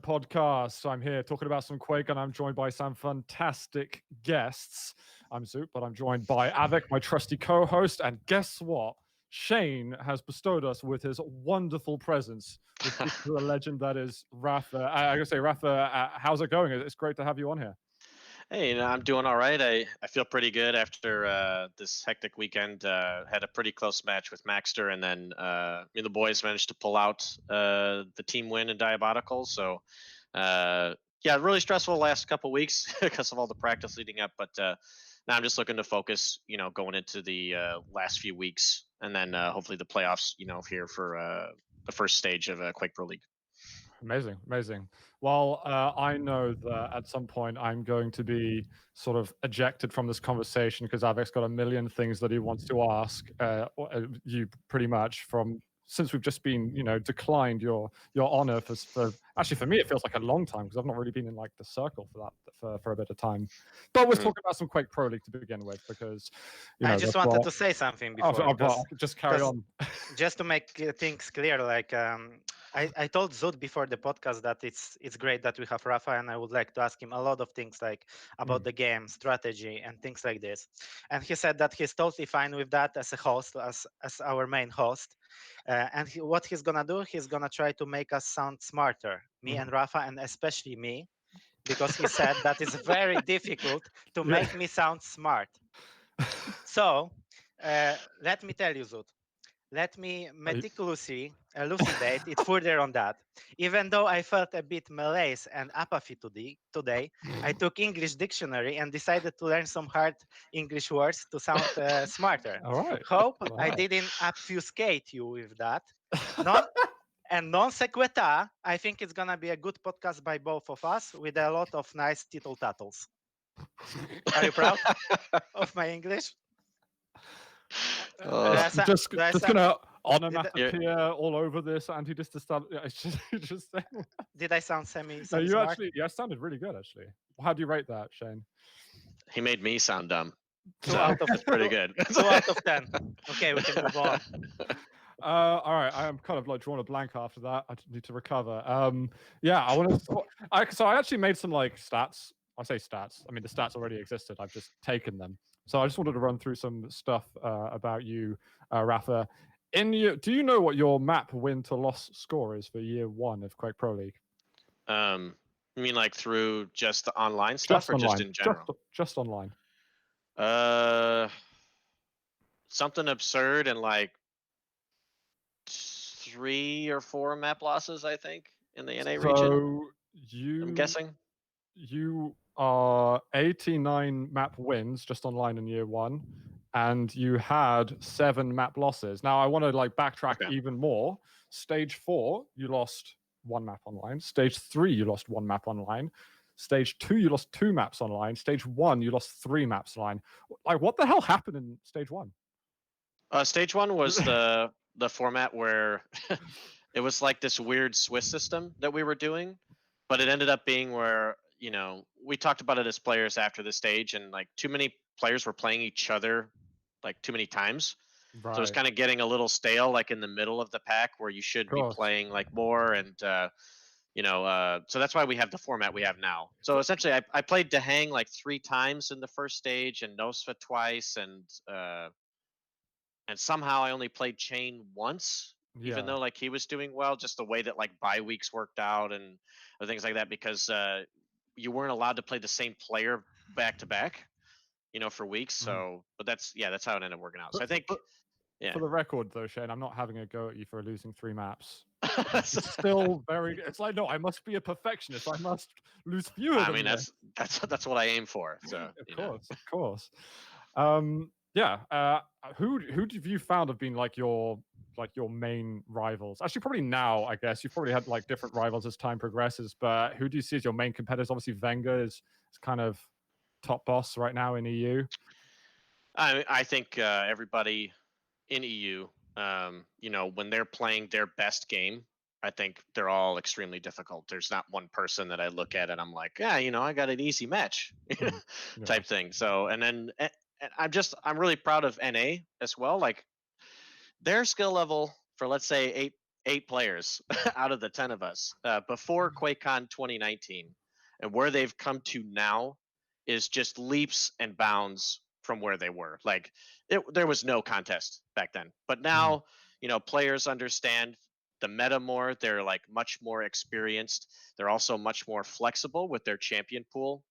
podcast. I'm here talking about some Quake, and I'm joined by some fantastic guests. I'm Zoot, but I'm joined by Av3k, my trusty co-host. And guess what? Shane has bestowed us with his wonderful presence. With the legend that is Rapha. I gotta say, Rapha, how's it going? It's great to have you on here. Hey, I'm doing all right. I feel pretty good after this hectic weekend. Had a pretty close match with Maxter, and then me and the boys managed to pull out the team win in Diabotical. So, yeah, really stressful last couple weeks because of all the practice leading up. But now I'm just looking to focus, going into the last few weeks, and then hopefully the playoffs, here for the first stage of Quake Pro League. Amazing, amazing. Well, I know that at some point I'm going to be sort of ejected from this conversation because Av3k's got a million things that he wants to ask you pretty much from since we've just been, declined your honor for actually for me it feels like a long time because I've not really been in like the circle for that for a bit of time. But we're talking about some Quake Pro League to begin with because I just wanted to say something before. Just carry on. Just to make things clear, like I told Zoot before the podcast that it's great that we have Rapha, and I would like to ask him a lot of things like about the game, strategy, and things like this. And he said that he's totally fine with that as a host, as our main host. And what he's gonna do, he's gonna try to make us sound smarter, me and Rapha, and especially me, because he said that it's very difficult to make me sound smart. So let me tell you, Zoot. Let me meticulously elucidate it further on that. Even though I felt a bit malaise and apathy today, I took English dictionary and decided to learn some hard English words to sound smarter. All right. Hope I didn't obfuscate you with that. Non sequitur, I think it's going to be a good podcast by both of us with a lot of nice tittle tattles. Are you proud of my English? Just gonna onomatopoeia all over this, and he just started. It's just. Did I sound semi? No, you actually. Yeah, sounded really good actually. How do you rate that, Shane? He made me sound dumb. 2 out of that's pretty good. 2 out of 10. Okay, we can move on. All right, I am kind of like drawing a blank after that. I need to recover. Yeah, I want to. So I actually made some like stats. I say stats. I mean the stats already existed. I've just taken them. So I just wanted to run through some stuff about you, Rapha. Do you know what your map win to loss score is for year 1 of Quake Pro League? You mean like through just the online stuff or just in general? Just online. Something absurd and like 3 or 4 map losses, I think, in the NA region. I'm guessing. You are 89 map wins just online in year 1, and you had 7 map losses. Now I want to like backtrack even more. Stage 4, you lost 1 map online. Stage 3, you lost 1 map online. Stage 2, you lost 2 maps online. Stage 1, you lost 3 maps online. Like, what the hell happened in stage 1? Stage 1 was the format where it was like this weird Swiss system that we were doing, but it ended up being where we talked about it as players after the stage, and like too many players were playing each other like too many times. Right. So it's kind of getting a little stale, like in the middle of the pack where you should be playing like more. And, so that's why we have the format we have now. So essentially I played Dehang like 3 times in the first stage and Nosfa twice. And somehow I only played Chain once, even though like he was doing well, just the way that like bye weeks worked out and things like that, because you weren't allowed to play the same player back to back, for weeks. So, but that's how it ended up working out. So I think, for the record though, Shane, I'm not having a go at you for losing 3 maps. It's still very. It's like, no, I must be a perfectionist. I must lose fewer. I mean, that's what I aim for. So of course. Who have you found have been like your main rivals? Actually, probably now, I guess you've probably had like different rivals as time progresses. But who do you see as your main competitors? Obviously, Venga is kind of top boss right now in EU. I think everybody in EU, when they're playing their best game, I think they're all extremely difficult. There's not one person that I look at and I'm like, I got an easy match type thing. So, and then I'm really proud of NA as well. Like their skill level for, let's say, 8 players out of the 10 of us before QuakeCon 2019, and where they've come to now is just leaps and bounds from where they were. Like there was no contest back then, but now players understand the meta more. They're like much more experienced. They're also much more flexible with their champion pool.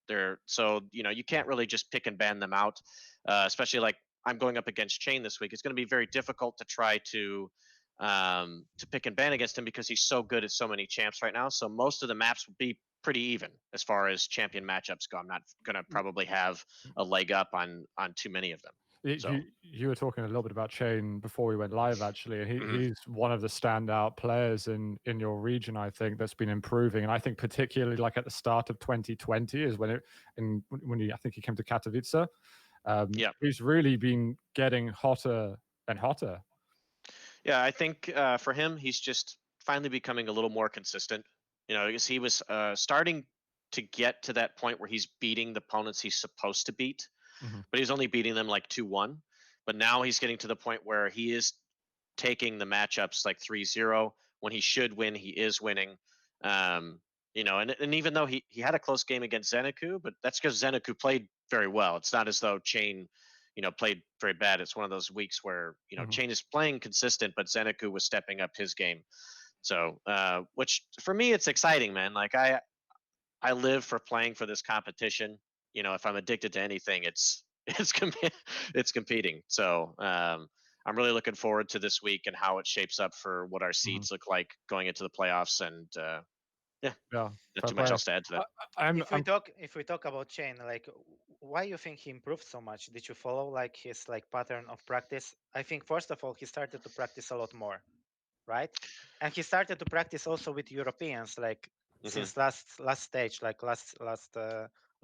So you can't really just pick and ban them out, especially like I'm going up against Chain this week. It's going to be very difficult to try to pick and ban against him because he's so good at so many champs right now. So most of the maps will be pretty even as far as champion matchups go. I'm not going to probably have a leg up on too many of them. So. You were talking a little bit about Chain before we went live, actually, and he's one of the standout players in your region, I think, that's been improving. And I think particularly like at the start of 2020 is when I think he came to Katowice. He's really been getting hotter and hotter. Yeah, I think for him, he's just finally becoming a little more consistent. Because he was starting to get to that point where he's beating the opponents he's supposed to beat, but he's only beating them like 2-1. But now he's getting to the point where he is taking the matchups like 3-0. When he should win, he is winning. And even though he had a close game against Zeneku, but that's because Zeneku played very well. It's not as though Chain played very bad. It's one of those weeks where Chain is playing consistent, but Zeneku was stepping up his game. So, which for me, it's exciting, man. Like I live for playing for this competition. If I'm addicted to anything, it's competing. So, I'm really looking forward to this week and how it shapes up for what our seeds look like going into the playoffs. And not too much else to add to that. If we talk about Chain, like why you think he improved so much? Did you follow like his like pattern of practice? I think first of all he started to practice a lot more, right? And he started to practice also with Europeans, like since last stage, like last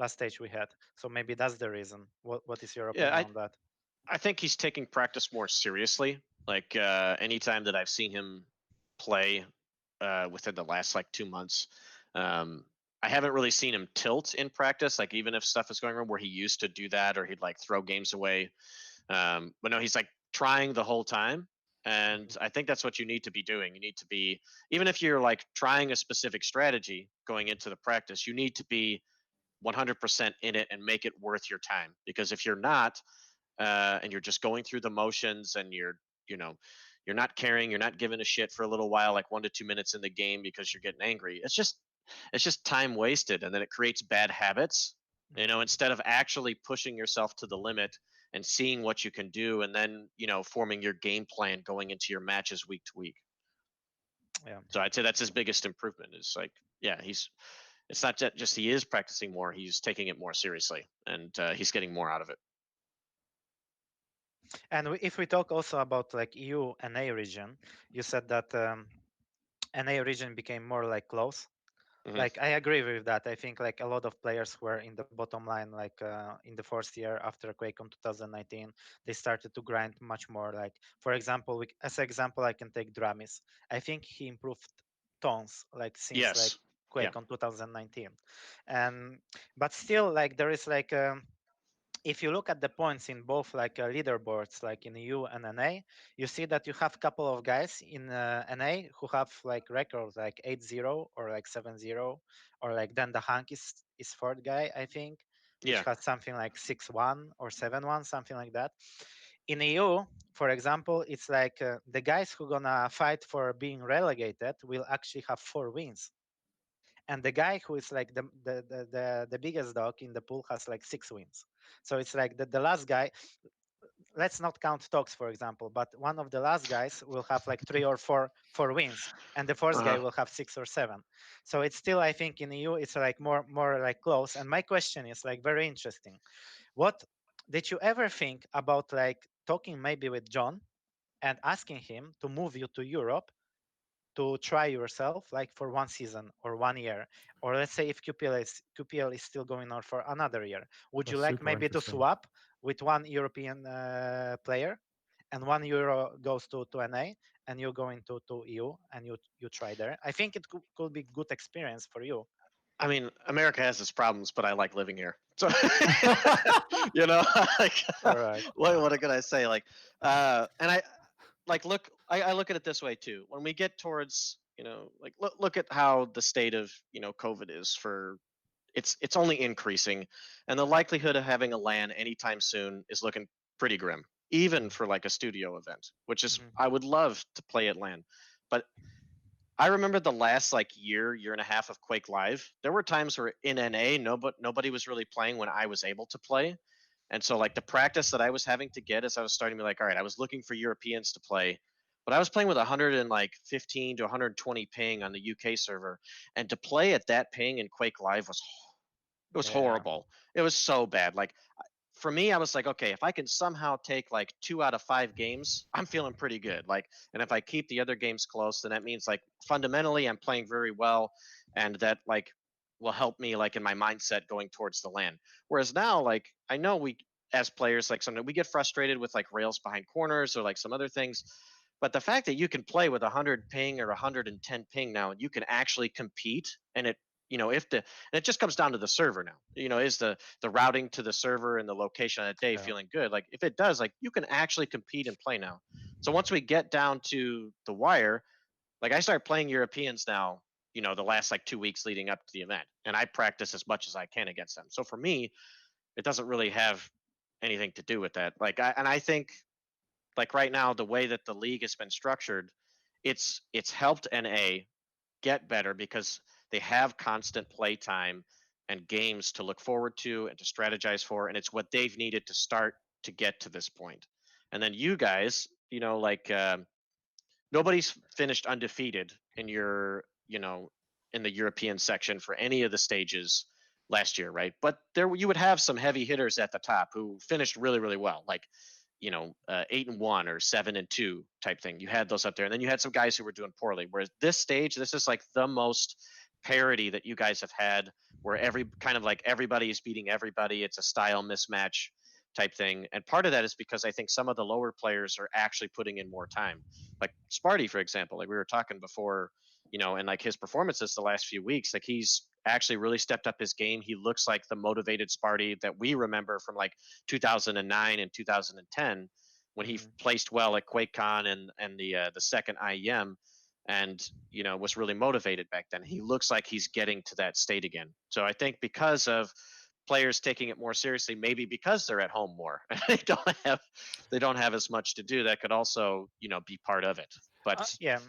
stage we had. So maybe that's the reason. What is your opinion on that? I think he's taking practice more seriously. Like anytime that I've seen him play within the last like 2 months, I haven't really seen him tilt in practice. Like even if stuff is going wrong, where he used to do that, or he'd like throw games away. But no, he's like trying the whole time. And I think that's what you need to be doing. You need to be, even if you're like trying a specific strategy going into the practice, you need to be 100% in it and make it worth your time. Because if you're not, and you're just going through the motions and you're not caring, you're not giving a shit for a little while, like 1 to 2 minutes in the game because you're getting angry, it's just time wasted. And then it creates bad habits, instead of actually pushing yourself to the limit and seeing what you can do, and then forming your game plan going into your matches week to week. Yeah. So I'd say that's his biggest improvement. Is like, it's not just he is practicing more; he's taking it more seriously, and he's getting more out of it. And if we talk also about like EU and A region, you said that NA region became more like close. Like I agree with that. I think like a lot of players were in the bottom line, like in the first year after QuakeCon 2019, they started to grind much more. Like for example, as an example, I can take Dramis. I think he improved tons, like since like QuakeCon 2019, and but still like there is like. If you look at the points in both like leaderboards, like in EU and NA, you see that you have a couple of guys in NA who have like records like 8-0 or like 7-0, or like then the Hank is fourth guy, I think, which has something like 6-1 or 7-1, something like that. In EU, for example, it's like the guys who gonna fight for being relegated will actually have 4 wins. And the guy who is like the biggest dog in the pool has like 6 wins. So it's like the last guy, let's not count Tox, for example, but one of the last guys will have like 3 or 4 wins, and the first guy will have 6 or 7. So it's still, I think in EU it's like more like close. And my question is like very interesting. What did you ever think about like talking maybe with John and asking him to move you to Europe to try yourself like for 1 season or 1 year, or let's say if QPL is still going on for another year, would you like maybe to swap with one European player and 1 euro goes to NA and you're going to EU and you try there? I think it could be good experience for you. I mean, America has its problems, but I like living here. So, like, All right. what can I say? Like, and I like look I look at it this way too. When we get towards, like look at how the state of, COVID is for it's only increasing, and the likelihood of having a LAN anytime soon is looking pretty grim, even for like a studio event, which is Mhm. I would love to play at LAN. But I remember the last like year and a half of Quake Live. There were times where in NA, nobody was really playing when I was able to play. And so like the practice that I was having to get as I was starting to be like, all right, I was looking for Europeans to play, but I was playing with 115 to 120 ping on the UK server. And to play at that ping in Quake Live was Yeah. horrible. It was so bad. Like for me, I was like, okay, if I can somehow take like 2 out of 5 games, I'm feeling pretty good. Like, and if I keep the other games close, then that means like fundamentally I'm playing very well, and that like will help me like in my mindset going towards the LAN. Whereas now, like I know we as players like sometimes we get frustrated with like rails behind corners or like some other things, but the fact that you can play with 100 ping or 110 ping now, and you can actually compete, and it if the and it just comes down to the server now. Is the routing to the server and the location on that day Yeah. feeling good? Like if it does, like you can actually compete and play now. So once we get down to the wire, like I start playing Europeans now, the last like 2 weeks leading up to the event, and I practice as much as I can against them. So for me, it doesn't really have anything to do with that. I think like right now, the way that the league has been structured, it's helped NA get better because they have constant play time and games to look forward to and to strategize for, and it's what they've needed to start to get to this point. And then you guys, nobody's finished undefeated in in the European section for any of the stages last year, right? But there you would have some heavy hitters at the top who finished really, really well, like 8-1 or 7-2 type thing. You had those up there, and then you had some guys who were doing poorly. Whereas this stage, this is like the most parity that you guys have had, where every kind of like everybody is beating everybody. It's a style mismatch type thing, and part of that is because I think some of the lower players are actually putting in more time. Like Sparty, for example, like we were talking before, and like his performances the last few weeks, like he's actually really stepped up his game. He looks like the motivated Sparty that we remember from like 2009 and 2010 when he Mhm. placed well at QuakeCon and the second IEM, and was really motivated back then. He looks like he's getting to that state again. So I think because of players taking it more seriously, maybe because they're at home more, they don't have as much to do, that could also be part of it. But Yeah.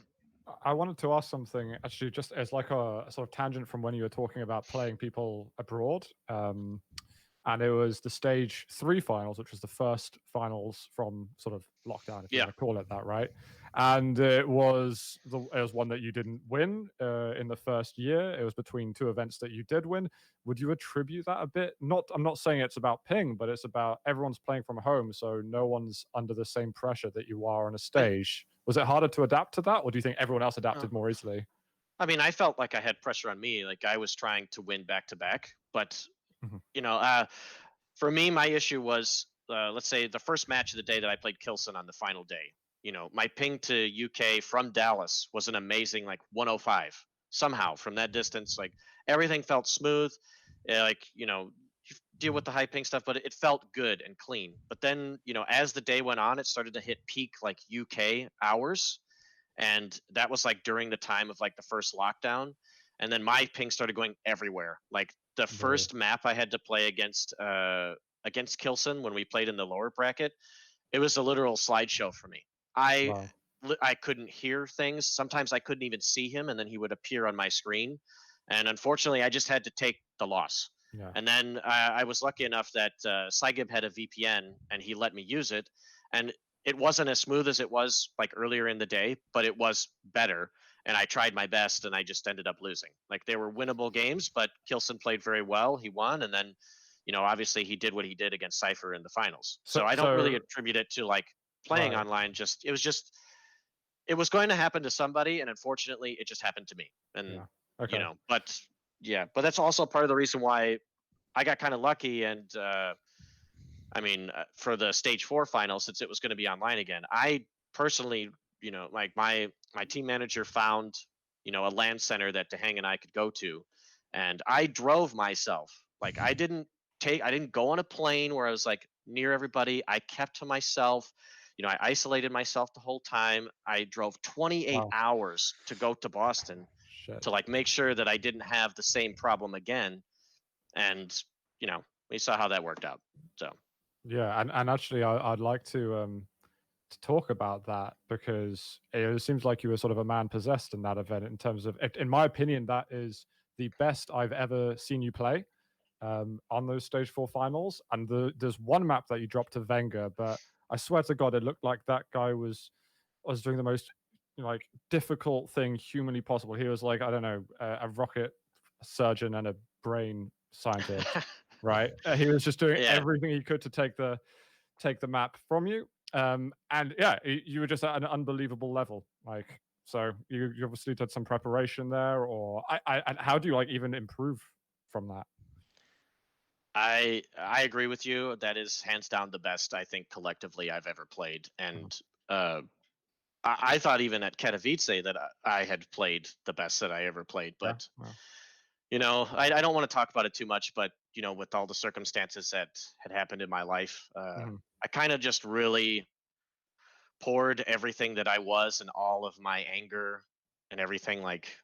I wanted to ask something actually, just as like a sort of tangent from when you were talking about playing people abroad. And it was the stage 3 finals, which was the first finals from sort of lockdown, if you yeah, want to call it that, right? And it was one that you didn't win in the first year. It was between 2 events that you did win. Would you attribute that a bit? I'm not saying it's about ping, but it's about everyone's playing from home, so no one's under the same pressure that you are on a stage. Was it harder to adapt to that, or do you think everyone else adapted more easily? I mean, I felt like I had pressure on me. Like I was trying to win back to back, but Mhm. you know, uh, for me, my issue was, let's say the first match of the day that I played Kilson on the final day. My ping to UK from Dallas was an amazing like 105 somehow from that distance. Like everything felt smooth. Like you deal with the high ping stuff, but it felt good and clean. But then as the day went on, it started to hit peak like UK hours, and that was like during the time of like the first lockdown, and then my ping started going everywhere. Like the Really? first map I had to play against Kilson when we played in the lower bracket, it was a literal slideshow for me. i Wow. I couldn't hear things. Sometimes I couldn't even see him, and then he would appear on my screen, and unfortunately I just had to take the loss. Yeah. And then I was lucky enough that cYpheR had a VPN and he let me use it, and it wasn't as smooth as it was like earlier in the day, but it was better. And I tried my best, and I just ended up losing. Like they were winnable games, but Kilson played very well. He won, and then, obviously he did what he did against cYpheR in the finals. So So I don't really so attribute it to like playing right. online. It was going to happen to somebody, and unfortunately, it just happened to me. And Yeah. Okay. but yeah, but that's also part of the reason why I got kind of lucky. And I mean, for the stage 4 final, since it was going to be online again, I personally, like my team manager found, a LAN center that DeHang and I could go to, and I drove myself. Like I didn't go on a plane where I was like near everybody. I kept to myself. I isolated myself the whole time. I drove 28 Wow. hours to go to Boston Shit. to like make sure that I didn't have the same problem again. And, we saw how that worked out. So Yeah, and actually, I'd like to talk about that because it seems like you were sort of a man possessed in that event. In terms of, in my opinion, that is the best I've ever seen you play on those stage 4 finals. And there's one map that you dropped to Venga, but I swear to God, it looked like that guy was doing the most like difficult thing humanly possible. He was like, I don't know, a rocket surgeon and a brain scientist, right? He was just doing yeah, everything he could to take the map from you. And yeah, you were just at an unbelievable level. Like, so you obviously did some preparation there, or and how do you like even improve from that? I agree with you. That is hands down the best I think collectively I've ever played. And I thought even at Katowice that I had played the best that I ever played. Yeah, But wow. I don't want to talk about it too much. But with all the circumstances that had happened in my life, I kind of just really poured everything that I was and all of my anger and everything like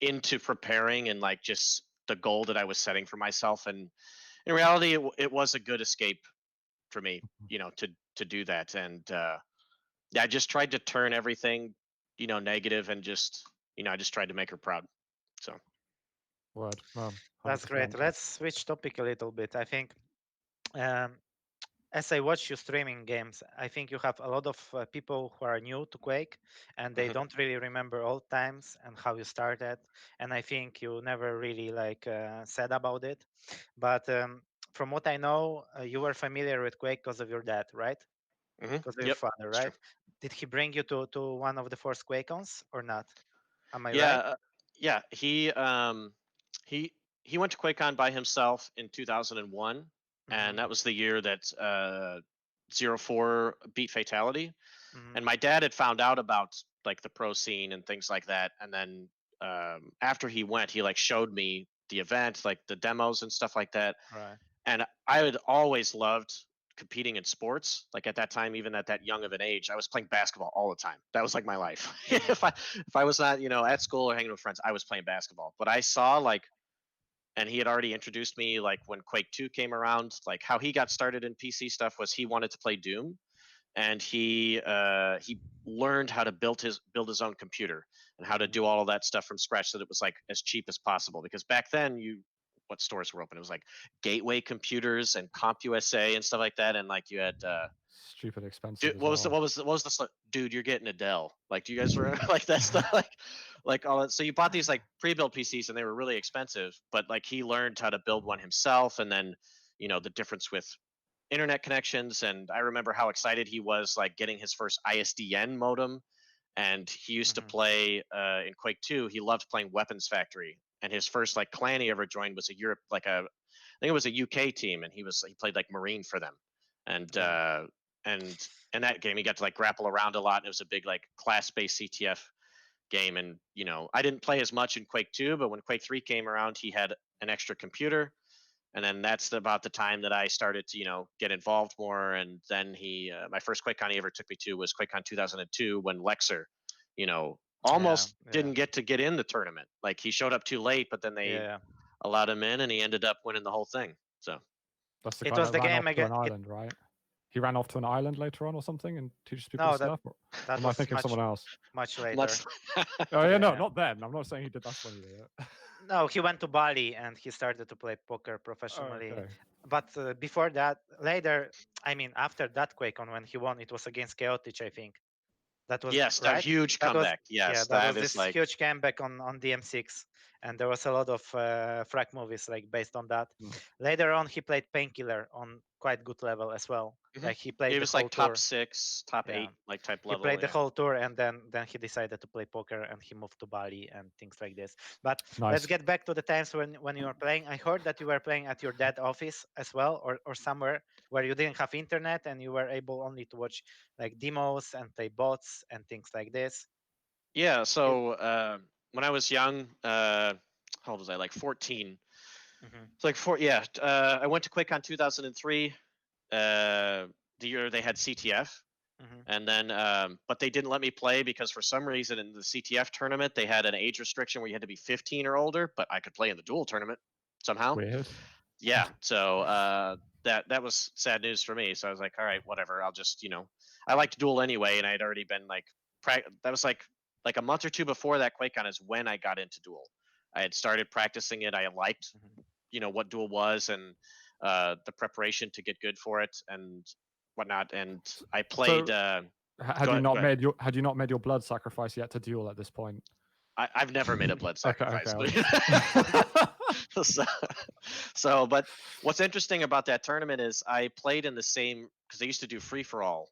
into preparing and like just the goal that I was setting for myself. And in reality, it was a good escape for me, to do that. And yeah, I just tried to turn everything, negative, and just, I just tried to make her proud. So Word. Well, That's great. 100%. Let's switch topic a little bit. I think um, as I watch you streaming games, I think you have a lot of people who are new to Quake and they mhm. don't really remember old times and how you started. And I think you never really said about it. But from what I know, you were familiar with Quake because of your dad, right? Because of your Yep, father, it's true. right? Did he bring you to one of the first QuakeCons or not? Am I Yeah, right? yeah. He he went to QuakeCon by himself in 2001, Mm-hmm. and that was the year that 04 beat Fatality. Mm-hmm. And my dad had found out about like the pro scene and things like that. And then after he went, he like showed me the event, like the demos and stuff like that. Right. And I had always loved competing in sports. Like at that time, even at that young of an age, I was playing basketball all the time. That was like my life. Mm-hmm. If I was not, at school or hanging with friends, I was playing basketball. But I saw like, and he had already introduced me like when Quake 2 came around, like how he got started in PC stuff was he wanted to play Doom, and he learned how to build his own computer and how to do all of that stuff from scratch so that it was like as cheap as possible, because back then what stores were open, it was like Gateway Computers and CompUSA and stuff like that, and like you had Stupid expensive dude, as well. what was the dude, you're getting a Dell, like, do you guys remember like that stuff, like all that. So you bought these like pre-built PCs and they were really expensive, but like he learned how to build one himself, and then the difference with internet connections. And I remember how excited he was like getting his first ISDN modem. And he used to Mm-hmm. play in Quake 2. He loved playing Weapons Factory. And his first like clan he ever joined was I think it was a UK team, and he played like Marine for them. And Yeah. and in that game he got to like grapple around a lot. And it was a big like class-based CTF game. And I didn't play as much in Quake 2, but when Quake 3 came around, he had an extra computer, and then that's about the time that I started to get involved more. And then my first QuakeCon he ever took me to was QuakeCon 2002, when Lexer, you know, Yeah. almost Yeah. didn't get in the tournament. Like he showed up too late, but then they Yeah. allowed him in, and he ended up winning the whole thing. So That's the It guy was that the ran game off to again. an island, right? He ran off to an island later on or something and teaches people No, stuff. Or that am I was thinking of someone else? much later. much. Oh yeah, no, Yeah. not then. I'm not saying he did that one either. Yeah. No, he went to Bali and he started to play poker Oh, professionally. okay. But before that, later, I mean, after that QuakeCon when he won, it was against Chaotich, I think. That was Yes, a right. huge That was comeback. Yes, that that was is this like. huge comeback on DMC6, and there was a lot of frag movies like based on that. Mm. Later on, he played Painkiller on quite good level as well. Mhm. Like he played It the was whole like top tour. 6, top Yeah, 8, like type he level. played the Yeah. whole tour, and then he decided to play poker, and he moved to Bali and things like this. But let's Nice. get back to the times when you were playing. I heard that you were playing at your dad's office as well, or somewhere where you didn't have internet and you were able only to watch like demos and play bots and things like this. Yeah. It, So when I was young, how old was I? Like 14. mhm, It's like four. Yeah. I went to QuakeCon 2003. The year they had CTF, Mhm. And then, but they didn't let me play because for some reason in the CTF tournament they had an age restriction where you had to be 15 or older, but I could play in the duel tournament somehow. Weird. Yeah, so that was sad news for me. So I was like, all right, whatever. I'll just I liked duel anyway, and I had already been like that was like a month or two before that QuakeCon is when I got into duel. I had started practicing it. I liked Mhm. what duel was and the preparation to get good for it and whatnot. And I played. So Go ahead. Go ahead. had you not made your blood sacrifice yet to duel at this point? I've never made a blood Okay, sacrifice. okay. so, but what's interesting about that tournament is I played in the same because they used to do free for all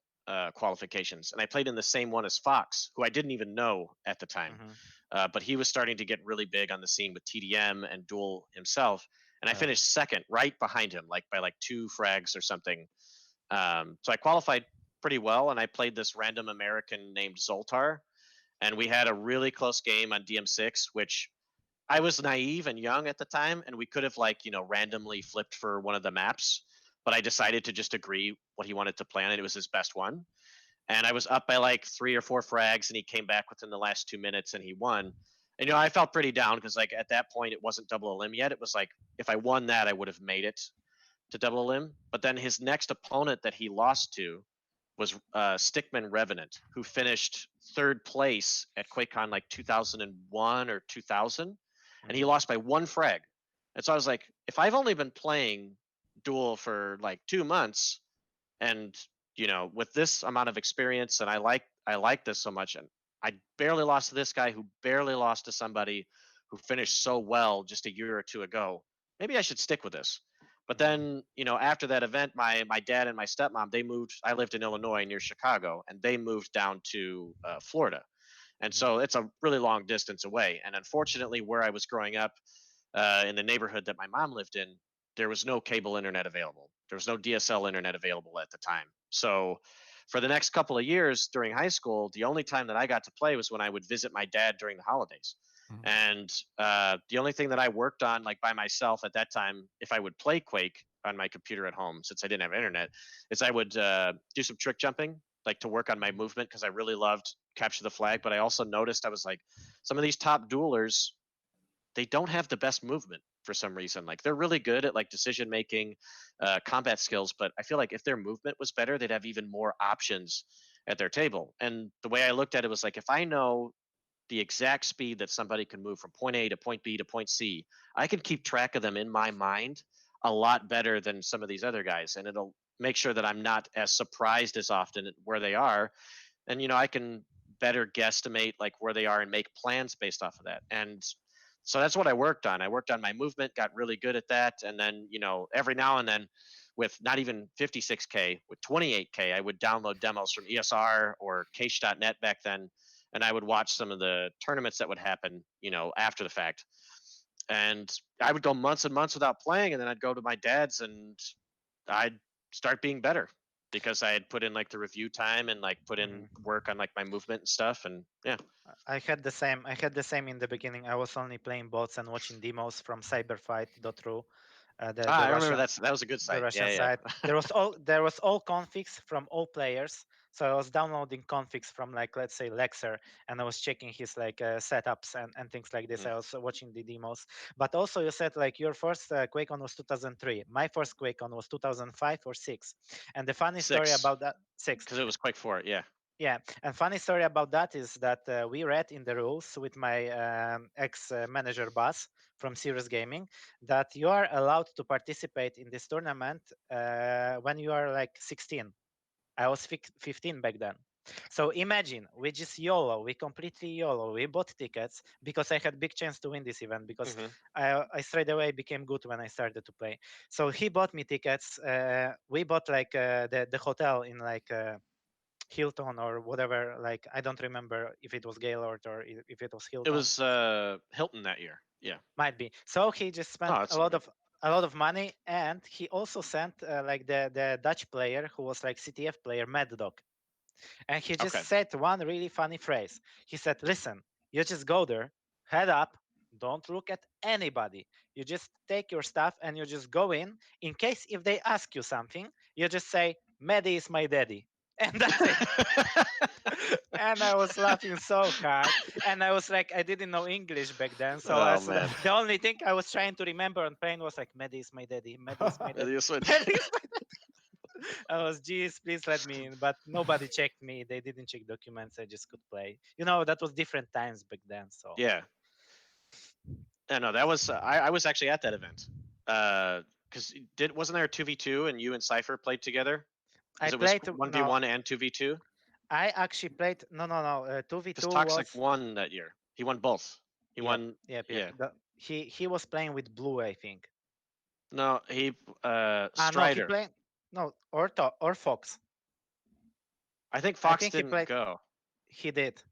qualifications, and I played in the same one as Fox, who I didn't even know at the time, Mhm. but he was starting to get really big on the scene with TDM and Duel himself, and I Okay. finished second, right behind him, like by like 2 frags or something. So I qualified pretty well, and I played this random American named Zoltar, and we had a really close game on DM6, which I was naive and young at the time, and we could have like randomly flipped for one of the maps, but I decided to just agree what he wanted to play on, and it was his best one. And I was up by like 3 or 4 frags, and he came back within the last 2 minutes, and he won. And I felt pretty down because like at that point it wasn't double elim yet. It was like if I won that, I would have made it to double elim. But then his next opponent that he lost to was Stickman Revenant, who finished third place at QuakeCon like 2001 or 2000, and he Mhm. lost by 1 frag. And so I was like, if I've only been playing Duel for like 2 months, and with this amount of experience, and I like this so much, and I barely lost to this guy who barely lost to somebody who finished so well just a year or two ago. Maybe I should stick with this. But Mhm. then, after that event, my dad and my stepmom, they moved. I lived in Illinois near Chicago, and they moved down to Florida, and Mhm. so it's a really long distance away. And unfortunately, where I was growing up, in the neighborhood that my mom lived in, there was no cable internet available. There was no DSL internet available at the time. So for the next couple of years during high school, the only time that I got to play was when I would visit my dad during the holidays. Mm. And the only thing that I worked on, like by myself at that time, if I would play Quake on my computer at home, since I didn't have internet, is I would do some trick jumping, like to work on my movement because I really loved capture the flag. But I also noticed I was like, some of these top duelers, they don't have the best movement for some reason. Like they're really good at like decision making, combat skills, but I feel like if their movement was better, they'd have even more options at their table. And the way I looked at it was like, if I know the exact speed that somebody can move from point A to point B to point C, I can keep track of them in my mind a lot better than some of these other guys, and it'll make sure that I'm not as surprised as often at where they are, and I can better guesstimate like where they are and make plans based off of that. And so that's what I worked on. I worked on my movement, got really good at that, and then every now and then, with not even 56K, with 28K, I would download demos from ESR or Cache.net back then, and I would watch some of the tournaments that would happen after the fact. And I would go months and months without playing, and then I'd go to my dad's and I'd start being better because I had put in like the review time and like put in Mhm. work on like my movement and stuff. And yeah. I had the same. I had the same in the beginning. I was only playing bots and watching demos from cyberfight.ru, the I remember Russian that was a good the site. Russian Yeah, side. yeah. There was all configs from all players. So I was downloading configs from like let's say Lexer, and I was checking his like setups and things like this. Mhm. I was watching the demos. But also you said like your first QuakeCon was 2003. My first QuakeCon was 2005 or six. And the funny story 6, about that 6. because it was Quake 4. Yeah. Yeah, and funny story about that is that we read in the rules with my ex-manager boss from Serious Gaming that you are allowed to participate in this tournament when you are like 16. I was 15 back then. So imagine we just YOLO, we completely YOLO, we bought tickets because I had big chance to win this event because Hmm. I straight away became good when I started to play. So he bought me tickets. We bought like the hotel in like. Hilton or whatever. Like I don't remember if it was Gaylord or if it was It Hilton. was Hilton that year. Yeah. Might be. So he just Oh, spent that's all good. a lot of money, and he also sent like the Dutch player who was like CTF player MaDDoG, and he just Okay. said one really funny phrase. He said, "Listen, you just go there, head up." Don't look at anybody. You just take your stuff and you just go in. In case if they ask you something, you just say, "Maddie is my daddy," and that's it. And I was laughing so hard. And I was like, I didn't know English back then. So Oh man. the only thing I was trying to remember on plane was like, MaDDoG is my daddy. MaDDoG is my daddy. You switch. MaDDoG is my daddy. I was, geez, please let me in. But nobody checked me. They didn't check documents. I just could play. That was different times back then. So Yeah. No, that was I was actually at that event. Because wasn't there a 2v2 and you and cYpheR played together? I Because it was played, no, 1v1 and 2v2. I actually played, no. 2v2 Because Toxic was, won that year. He won both. He yep, won. yep. Yeah. He was playing with Blue, I think. No, he No, he Strider. played, no, or Fox. I think I Fox think he didn't played. go. He did.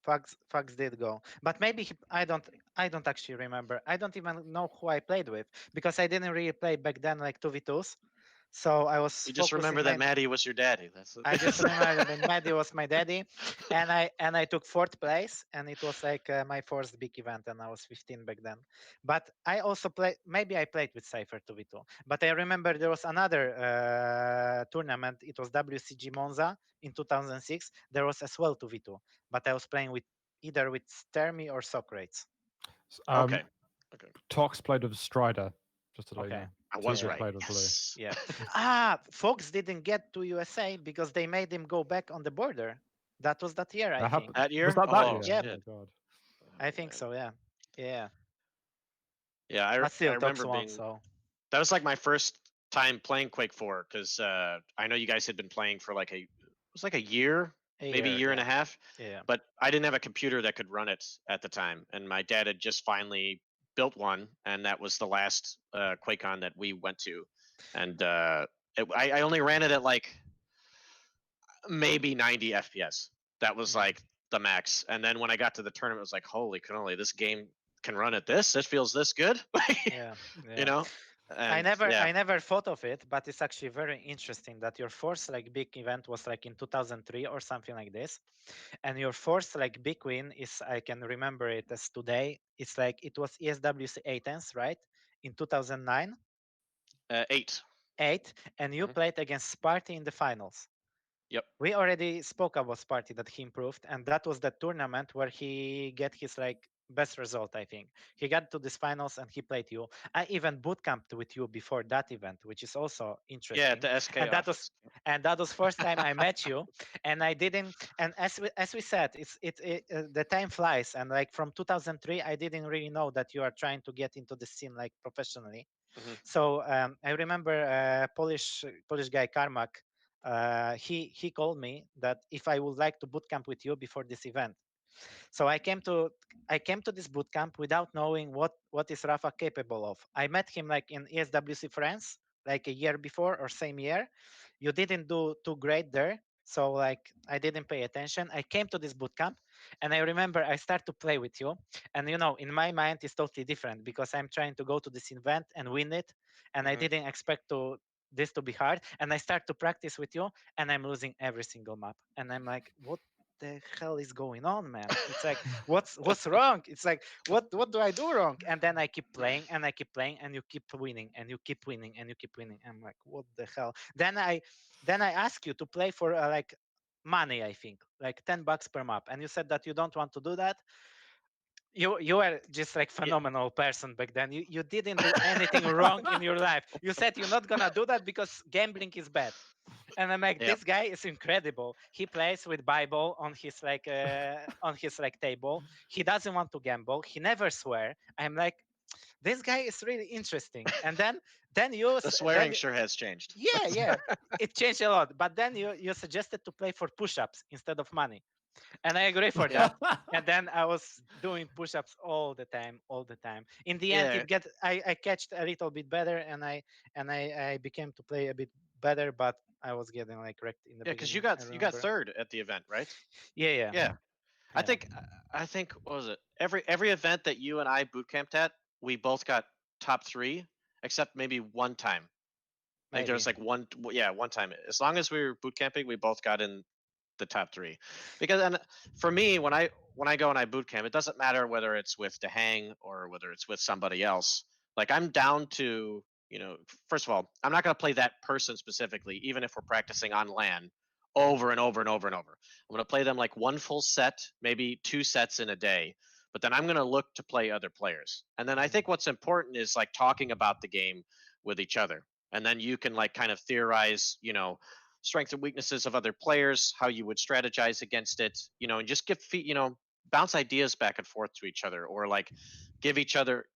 Fox did go, but maybe I don't actually remember. I don't even know who I played with because I didn't really play back then like 2v2s. So I was You just remember focusing that Maddie was your daddy. That's it. I just remember that MaDDoG was my daddy, and I took fourth place, and it was like my first big event, and I was 15 back then. But I also played. Maybe I played with cYpheR 2v2. But I remember there was another tournament. It was WCG Monza in 2006. There was as well 2v2, but I was playing with either with Stermy or Socrates. Okay. Okay. Tox played with Strider, just to let you Okay. know. I was TJ right. played with Blue. Yes. Yeah. Fox didn't get to USA because they made him go back on the border. That was that year, I That think. happened. That year? Was that Oh, year? Yep. Oh my shit. god. I Oh, think man. so. Yeah. Yeah. Yeah, But I still, Tox remember won. being. So That was like my first time playing Quake 4 because I know you guys had been playing for like it was like a year, maybe a year and yeah. a half, Yeah. but I didn't have a computer that could run it at the time, and my dad had just finally built one, and that was the last QuakeCon that we went to, and I only ran it at like maybe 90 FPS. That was Mhm. like the max, and then when I got to the tournament, it was like, holy cannoli, this game can run at this. This feels this good, Yeah. you Yeah. know. I And never yeah, I never thought of it, but it's actually very interesting that your first like big event was like in 2003 or something like this, and your first like big win is, I can remember it as today. It's like it was ESWC 8th, right, in 2009, 8. 8, and you Mhm. played against Sparty in the finals. Yep. We already spoke about Sparty that he improved, and that was the tournament where he get his like best result. I think he got to this finals and he played you. I even bootcamped with you before that event, which is also Yeah, at interesting. the SK And that was office. first time I met you, and I didn't. And as we said, the time flies, and like from 2003, I didn't really know that you are trying to get into the scene like professionally. Mhm. So I remember Polish guy Karmak. He called me that if I would like to bootcamp with you before this event. So I came to this bootcamp without knowing what is Rapha capable of. I met him like in ESWC France, like a year before or same year. You didn't do too great there, so like I didn't pay attention. I came to this bootcamp, and I remember I start to play with you, and in my mind it's totally different because I'm trying to go to this event and win it, and I Mhm. didn't expect this to be hard. And I start to practice with you, and I'm losing every single map, and I'm like, what the hell is going on, man? It's like, what's wrong? It's like, what do I do wrong? And then I keep playing and I keep playing, and you keep winning and you keep winning and you keep winning. I'm like, what the hell? Then I ask you to play for like money, I think like $10 per map, and you said that you don't want to do that. You were just like Yeah. phenomenal person back then. You didn't do anything wrong in your life. You said you're not gonna do that because gambling is bad. And I'm like, Yep. this guy is incredible. He plays with Bible on his table. He doesn't want to gamble. He never swear. I'm like, this guy is really interesting. And then you The s- swearing then sure has changed. yeah, it changed a lot. But then you suggested to play for push-ups instead of money, and I agree for Yeah. that. And then I was doing push-ups all the time, all the time. In the end, Yeah. I catched a little bit better, and I became to play a bit better, but I was getting like wrecked in the Yeah, because beginning. I you got remember. third at the event, right? Yeah, yeah, Yeah. I yeah. think I think what was it? Every event that you and I boot camped at, we both got top 3, except maybe one time. Like there Maybe. was like one time. As long as we were boot camping, we both got in the top 3. Because and for me, when I go and I boot camp, it doesn't matter whether it's with Dehang or whether it's with somebody else. Like I'm down to, first of all, I'm not going to play that person specifically, even if we're practicing on LAN over and over and over and over. I'm going to play them like one full set, maybe 2 sets in a day. But then I'm going to look to play other players. And then I think what's important is like talking about the game with each other. And then you can like kind of theorize, strengths and weaknesses of other players, how you would strategize against it, and just give bounce ideas back and forth to each other, or like give each other,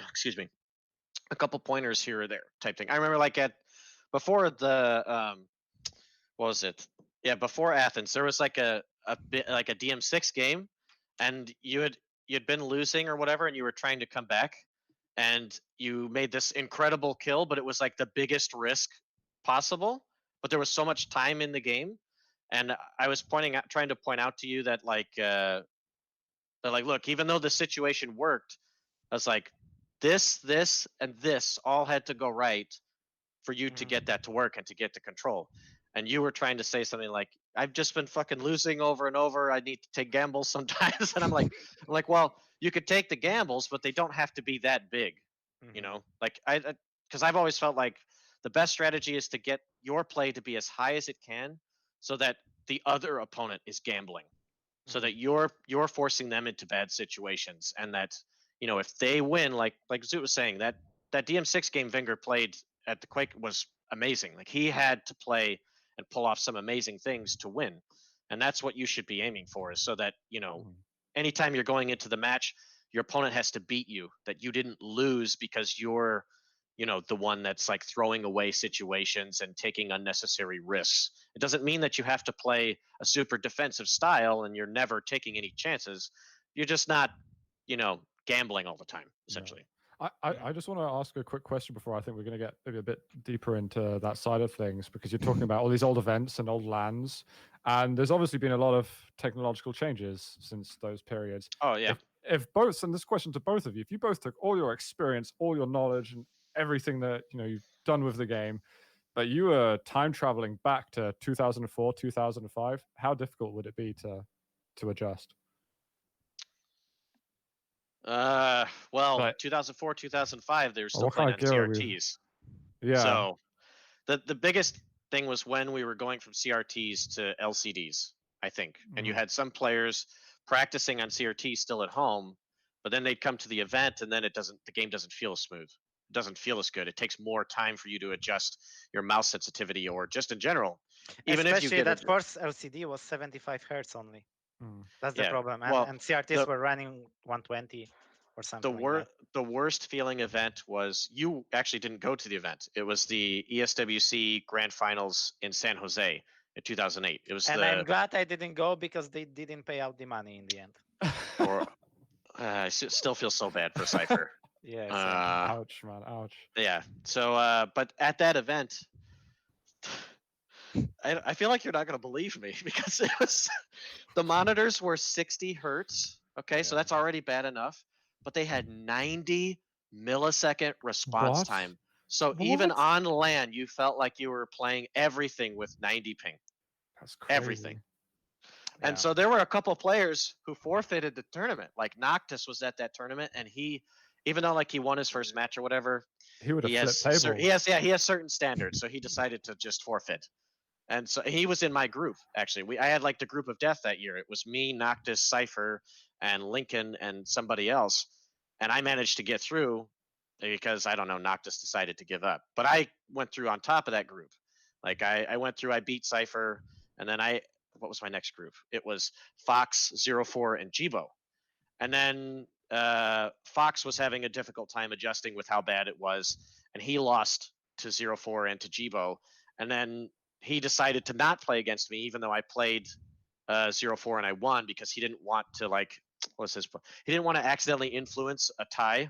excuse me, a couple pointers here or there type thing. I remember like before the what was it? Yeah, before Athens, there was like a bit like a DM6 game, and you'd been losing or whatever, and you were trying to come back, and you made this incredible kill, but it was like the biggest risk possible. But there was so much time in the game, and I was trying to point out to you that look, even though the situation worked, I was like, this, and this all had to go right for you to get that to work and to get to control. And you were trying to say something like, I've just been fucking losing over and over. I need to take gambles sometimes. And I'm like, well, you could take the gambles, but they don't have to be that big. Like because I've always felt like the best strategy is to get your play to be as high as it can, so that the other opponent is gambling, so that you're forcing them into bad situations, and that if they win, like Zoot was saying, that DM6 game Vinger played at the Quake was amazing. Like he had to play and pull off some amazing things to win, and that's what you should be aiming for, is so that anytime you're going into the match, your opponent has to beat you, that you didn't lose because you're the one that's like throwing away situations and taking unnecessary risks. It doesn't mean that you have to play a super defensive style and you're never taking any chances. You're just not gambling all the time, essentially. I just want to ask a quick question before I think we're going to get maybe a bit deeper into that side of things, because you're talking about all these old events and old lands, and there's obviously been a lot of technological changes since those periods. Oh yeah. If both, and this question to both of you, if you both took all your experience, all your knowledge, and everything that you've done with the game, but you were time traveling back to 2004, 2005, how difficult would it be to adjust? Well, But 2004, 2005, they were still what kind playing of on gear CRTs. Yeah. So the biggest thing was when we were going from CRTs to LCDs, I think. And you had some players practicing on CRT still at home, but then they'd come to the event and then the game doesn't feel as smooth. It doesn't feel as good. It takes more time for you to adjust your mouse sensitivity, or just in general. Even Especially if you get that first LCD was 75 hertz only. That's the problem. And CRTs were running 120 or something like that. The worst feeling event was, you actually didn't go to the event. It was the ESWC Grand Finals in San Jose in 2008. It was I'm glad I didn't go, because they didn't pay out the money in the end. I still feel so bad for cYpheR. Yes. Ouch, man. Ouch. Yeah. So, but at that event, I feel like you're not going to believe me, because it was the monitors were 60 hertz. Okay, so that's already bad enough, but they had 90 millisecond response time. So even on LAN, you felt like you were playing everything with 90 ping. That's crazy. Everything. And so there were a couple players who forfeited the tournament. Like Noctis was at that tournament, and he, even though like he won his first match or whatever, he would have flipped tables. He has certain standards, so he decided to just forfeit. And so he was in my group, actually. I had like the group of death that year. It was me, Noctis, cYpheR, and Lincoln, and somebody else. And I managed to get through because, I don't know, Noctis decided to give up. But I went through on top of that group. Like I went through, I beat cYpheR, and then what was my next group? It was Fox, 04, and Jibo. And then Fox was having a difficult time adjusting with how bad it was, and he lost to 04 and to Jibo. And then he decided to not play against me, even though I played 04 and I won, because he didn't want to he didn't want to accidentally influence a tie.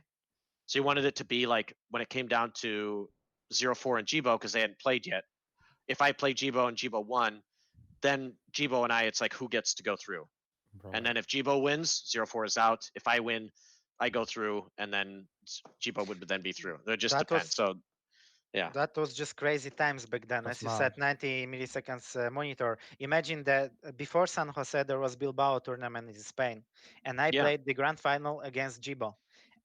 So he wanted it to be like when it came down to 04 and Jibo, because they hadn't played yet. If I played Jibo and Jibo won, then Jibo and I, it's like who gets to go through. Right. And then if Jibo wins, 04 is out. If I win, I go through, and then Jibo would then be through. It just depends. So yeah, that was just crazy times back then. As you said, 90 milliseconds monitor. Imagine that before San Jose there was Bilbao tournament in Spain, and I played the grand final against Jibo,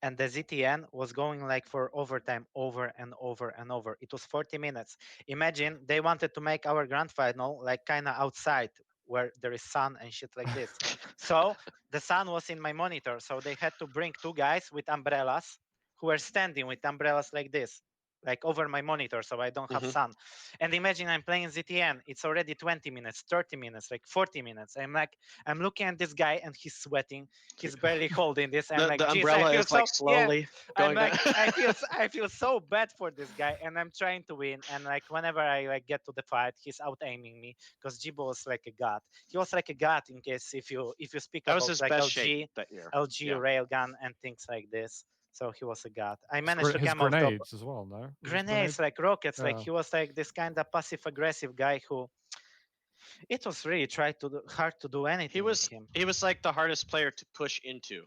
and the ZTN was going like for overtime over and over and over. It was 40 minutes. Imagine they wanted to make our grand final like kind of outside where there is sun and shit like this. So the sun was in my monitor. So they had to bring two guys with umbrellas who were standing with umbrellas like this, like over my monitor, so I don't have Hmm. sun. And imagine I'm playing ZTN. It's already 20 minutes, 30 minutes, like 40 minutes. I'm looking at this guy and he's sweating. He's barely holding this. I'm like, The geez, I umbrella feel is like so, yeah. slowly I'm going down. like, I feel so bad for this guy, and I'm trying to win. And like, whenever I like get to the fight, he's out aiming me because Jibo was like a god. He was like a god in case if you speak That was about his like best shape that year. LG Yeah. railgun and things like this. So he was a god. I managed to His come off top. grenades as well, no? Was his Grenades grenade? like rockets, like Yeah. he was like this kind of passive aggressive guy who it was really hard to do He anything with was him. he was like the hardest player to push into,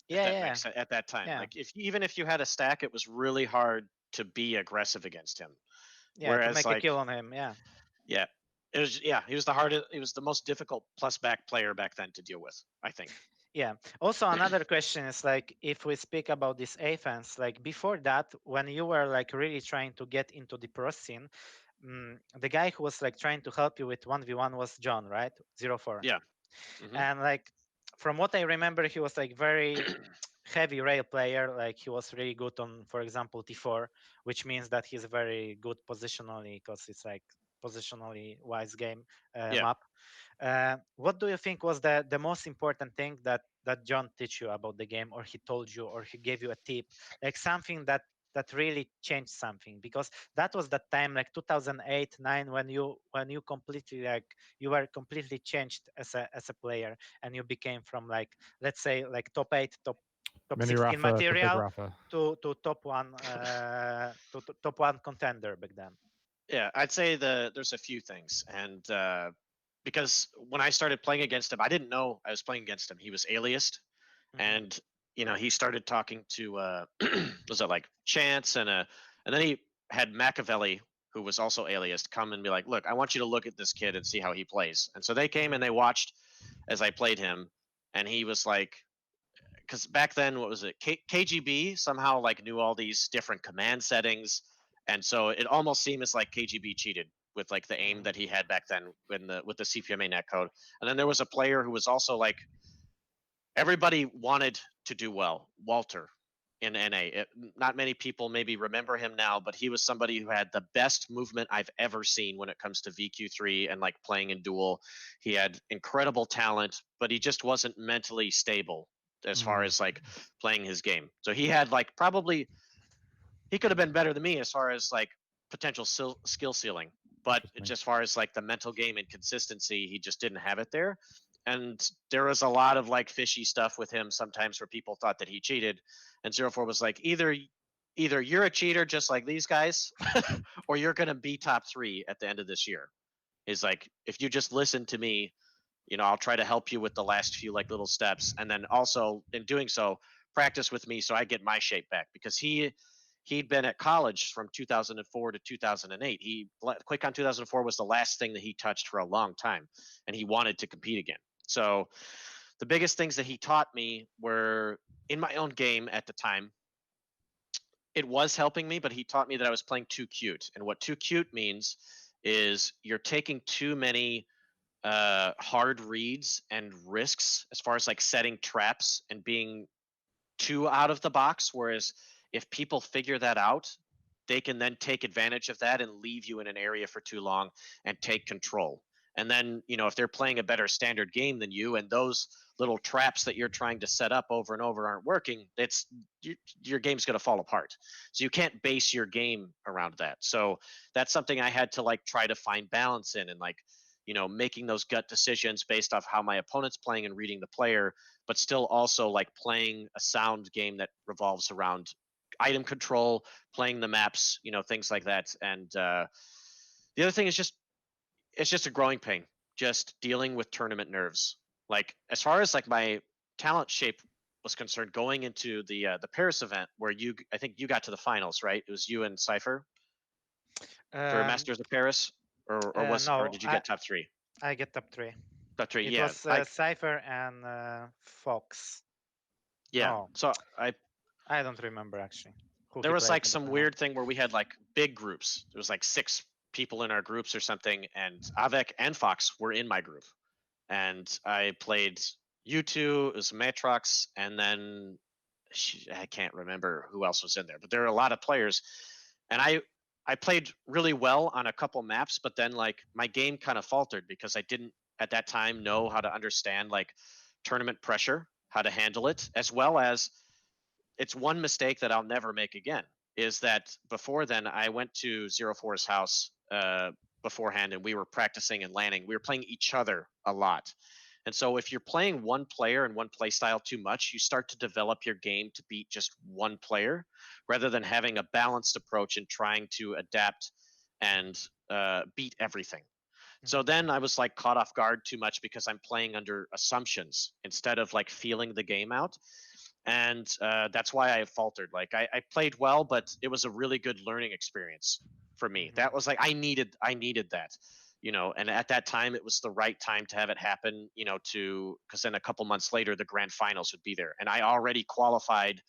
if Yeah, that yeah, makes sense at that time. yeah, Like if even if you had a stack, it was really hard to be aggressive against him. yeah. To Whereas make a like kill on him, yeah. yeah, it was yeah, he was the hardest, he was the most difficult plus back player back then to deal with, I think. Yeah. Also, another question is like if we speak about this offense, like before that, when you were like really trying to get into the pro scene, the guy who was like trying to help you with 1v1 was John, right? 04. Yeah. Hmm. And like from what I remember, he was like very heavy rail player. Like he was really good on, for example, T4, which means that he's very good positionally because it's like positionally wise game Yeah. map. What do you think was the most important thing that John teach you about the game, or he told you, or he gave you a tip, like something that really changed something? Because that was that time, like 2008, 9, when you completely like you were completely changed as a player, and you became from like let's say like top 8, top Mini 16 Rapha to Big material Rapha. to top one to top one contender back then. Yeah, I'd say there's a few things, and because when I started playing against him, I didn't know I was playing against him. He was aliased, Mhm. and he started talking to was it like Chance and then he had Machiavelli, who was also aliased, come and be like, look, I want you to look at this kid and see how he plays. And so they came and Mhm. they watched as I played him, and he was like, because back then, what was it? KGB somehow like knew all these different command settings, and so it almost seemed as like KGB cheated with like the aim Mhm. that he had back then with the CPMA netcode. And then there was a player who was also like everybody wanted to do well, Walter in NA. Not many people maybe remember him now, but he was somebody who had the best movement I've ever seen when it comes to VQ3 and like playing in duel. He had incredible talent, but he just wasn't mentally stable as far Mm. as like playing his game. So he had like probably he could have been better than me as far as like potential skill ceiling, but Interesting. just as far as like the mental game and consistency, he just didn't have it there. And there was a lot of like fishy stuff with him sometimes where people thought that he cheated, and 04 was like either you're a cheater just like these guys or you're going to be top 3 at the end of this year. He's like, if you just listen to me, I'll try to help you with the last few like little steps, and then also in doing so practice with me so I get my shape back, because he'd been at college from 2004 to 2008. QuakeCon 2004 was the last thing that he touched for a long time, and he wanted to compete again. So the biggest things that he taught me were in my own game at the time. It was helping me, but he taught me that I was playing too cute. And what too cute means is you're taking too many hard reads and risks as far as like setting traps and being too out of the box. Whereas if people figure that out, they can then take advantage of that and leave you in an area for too long and take control. And then, if they're playing a better standard game than you, and those little traps that you're trying to set up over and over aren't working, your game's going to fall apart. So you can't base your game around that. So that's something I had to like try to find balance in, and like, making those gut decisions based off how my opponent's playing and reading the player, but still also like playing a sound game that revolves around item control, playing the maps, things like that. And the other thing is just it's just a growing pain, just dealing with tournament nerves. Like as far as like my talent shape was concerned, going into the Paris event where I think you got to the finals, right? It was you and cYpheR for Um, Masters of Paris, or no, did you get top 3? I get top 3. Top 3, It yeah. was I cYpheR and Fox. yeah. No. So I don't remember actually. Who There he was played like in the some final. weird thing where we had like big groups. There was like 6 people in our groups or something, and Avek and Fox were in my group. And I played U2, it was Matrox, and then I can't remember who else was in there, but there were a lot of players. And I played really well on a couple maps, but then like my game kind of faltered because I didn't at that time know how to understand like tournament pressure, how to handle it, as well as it's one mistake that I'll never make again. Is that before then I went to Zero Four's house beforehand, and we were practicing and landing. We were playing each other a lot, and so if you're playing one player and one play style too much, you start to develop your game to beat just one player, rather than having a balanced approach and trying to adapt and beat everything. So then I was like caught off guard too much because I'm playing under assumptions instead of like feeling the game out. And that's why I faltered. Like I played well, but it was a really good learning experience for me. That was like I needed that, and at that time it was the right time to have it happen, because then a couple months later the grand finals would be there, and I already qualified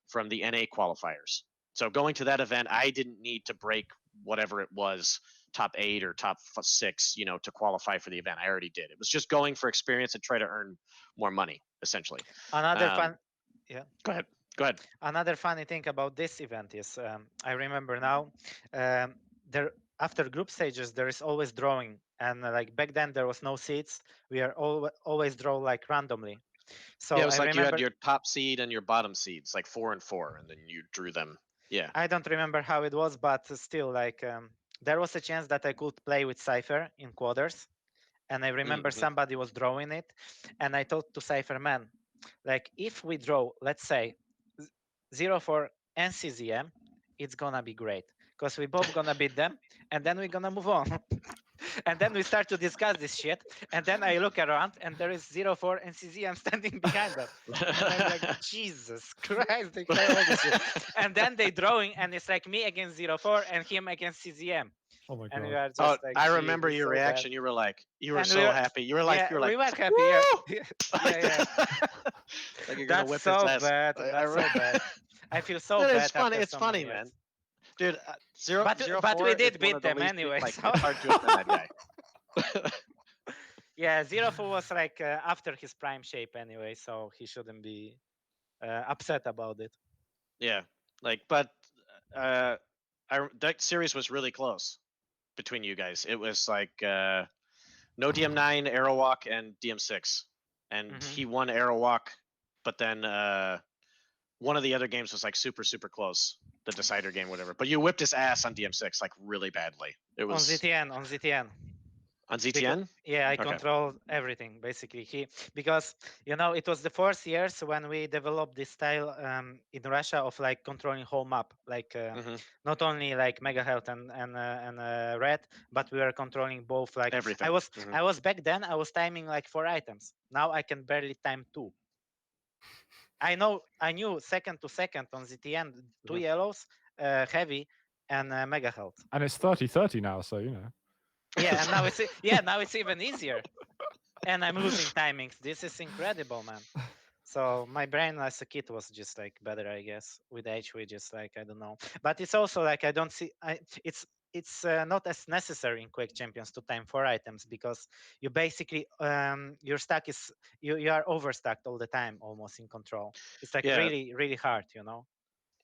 from the NA qualifiers. So going to that event, I didn't need to break whatever it was, top 8 or top 6, to qualify for the event. I already did. It was just going for experience and try to earn more money, essentially. Another fun, yeah. Go ahead. Another funny thing about this event is, I remember now, there after group stages there is always drawing, and like back then there was no seats. We are always draw like randomly. So Yeah, it was I like you had remember. your top seed and your bottom seeds, like 4 and 4, and then you drew them. Yeah. I don't remember how it was, but still, like there was a chance that I could play with cYpheR in quarters, and I remember Mm-hmm. somebody was drawing it, and I told to cYpheR, man, like if we draw, let's say 0-4 and cZM, it's gonna be great because we both gonna beat them, and then we're gonna move on. And then we start to discuss this shit, and then I look around and there is 0-4 and cZM standing behind us, and I'm like, Jesus Christ, they play all this shit. And then they drawing, and it's like me against 0-4 and him against cZM. Oh my And we god. are just Oh, like, I "Gee, remember this is your so reaction. bad." You were like, you were And so happy. You were like, yeah, we like, were happy. Yeah, "Woo!" yeah. Like you're gonna That's whip his so ass. bad. That's so bad. I feel so Dude, bad it's funny. after It's so many funny, years. man. Dude, zero But we 4 is did one beat of the them least. anyway. Like So it's hard to offend that guy. yeah, 0-4 was like after his prime shape anyway, so he shouldn't be upset about it. Yeah, but that series was really close between you guys. It was like no DM9, Arrowwalk, and DM6, and he won Arrowwalk, but then one of the other games was like super close, the decider game, whatever. But you whipped his ass on DM6 like really badly. It was On ZTN. on ZTN. Yeah, I Okay. control everything basically. Because it was the first years when we developed this style in Russia of like controlling whole map, like not only like Mega Health and Red, but we were controlling both. Like Everything. I was back then. I was timing like 4 items. Now I can barely time 2. I knew second to second on ZTN, 2 yellows, heavy, and Mega Health. And it's 30-30 now, so Yeah, and now it's even easier. And I'm losing timings. This is incredible, man. So my brain as a kid was just like better, I guess. With age, we just like, I don't know. But it's also like I don't see. It's not as necessary in Quake Champions to time 4 items, because you basically your stack is you are overstacked all the time, almost in control. It's like really hard,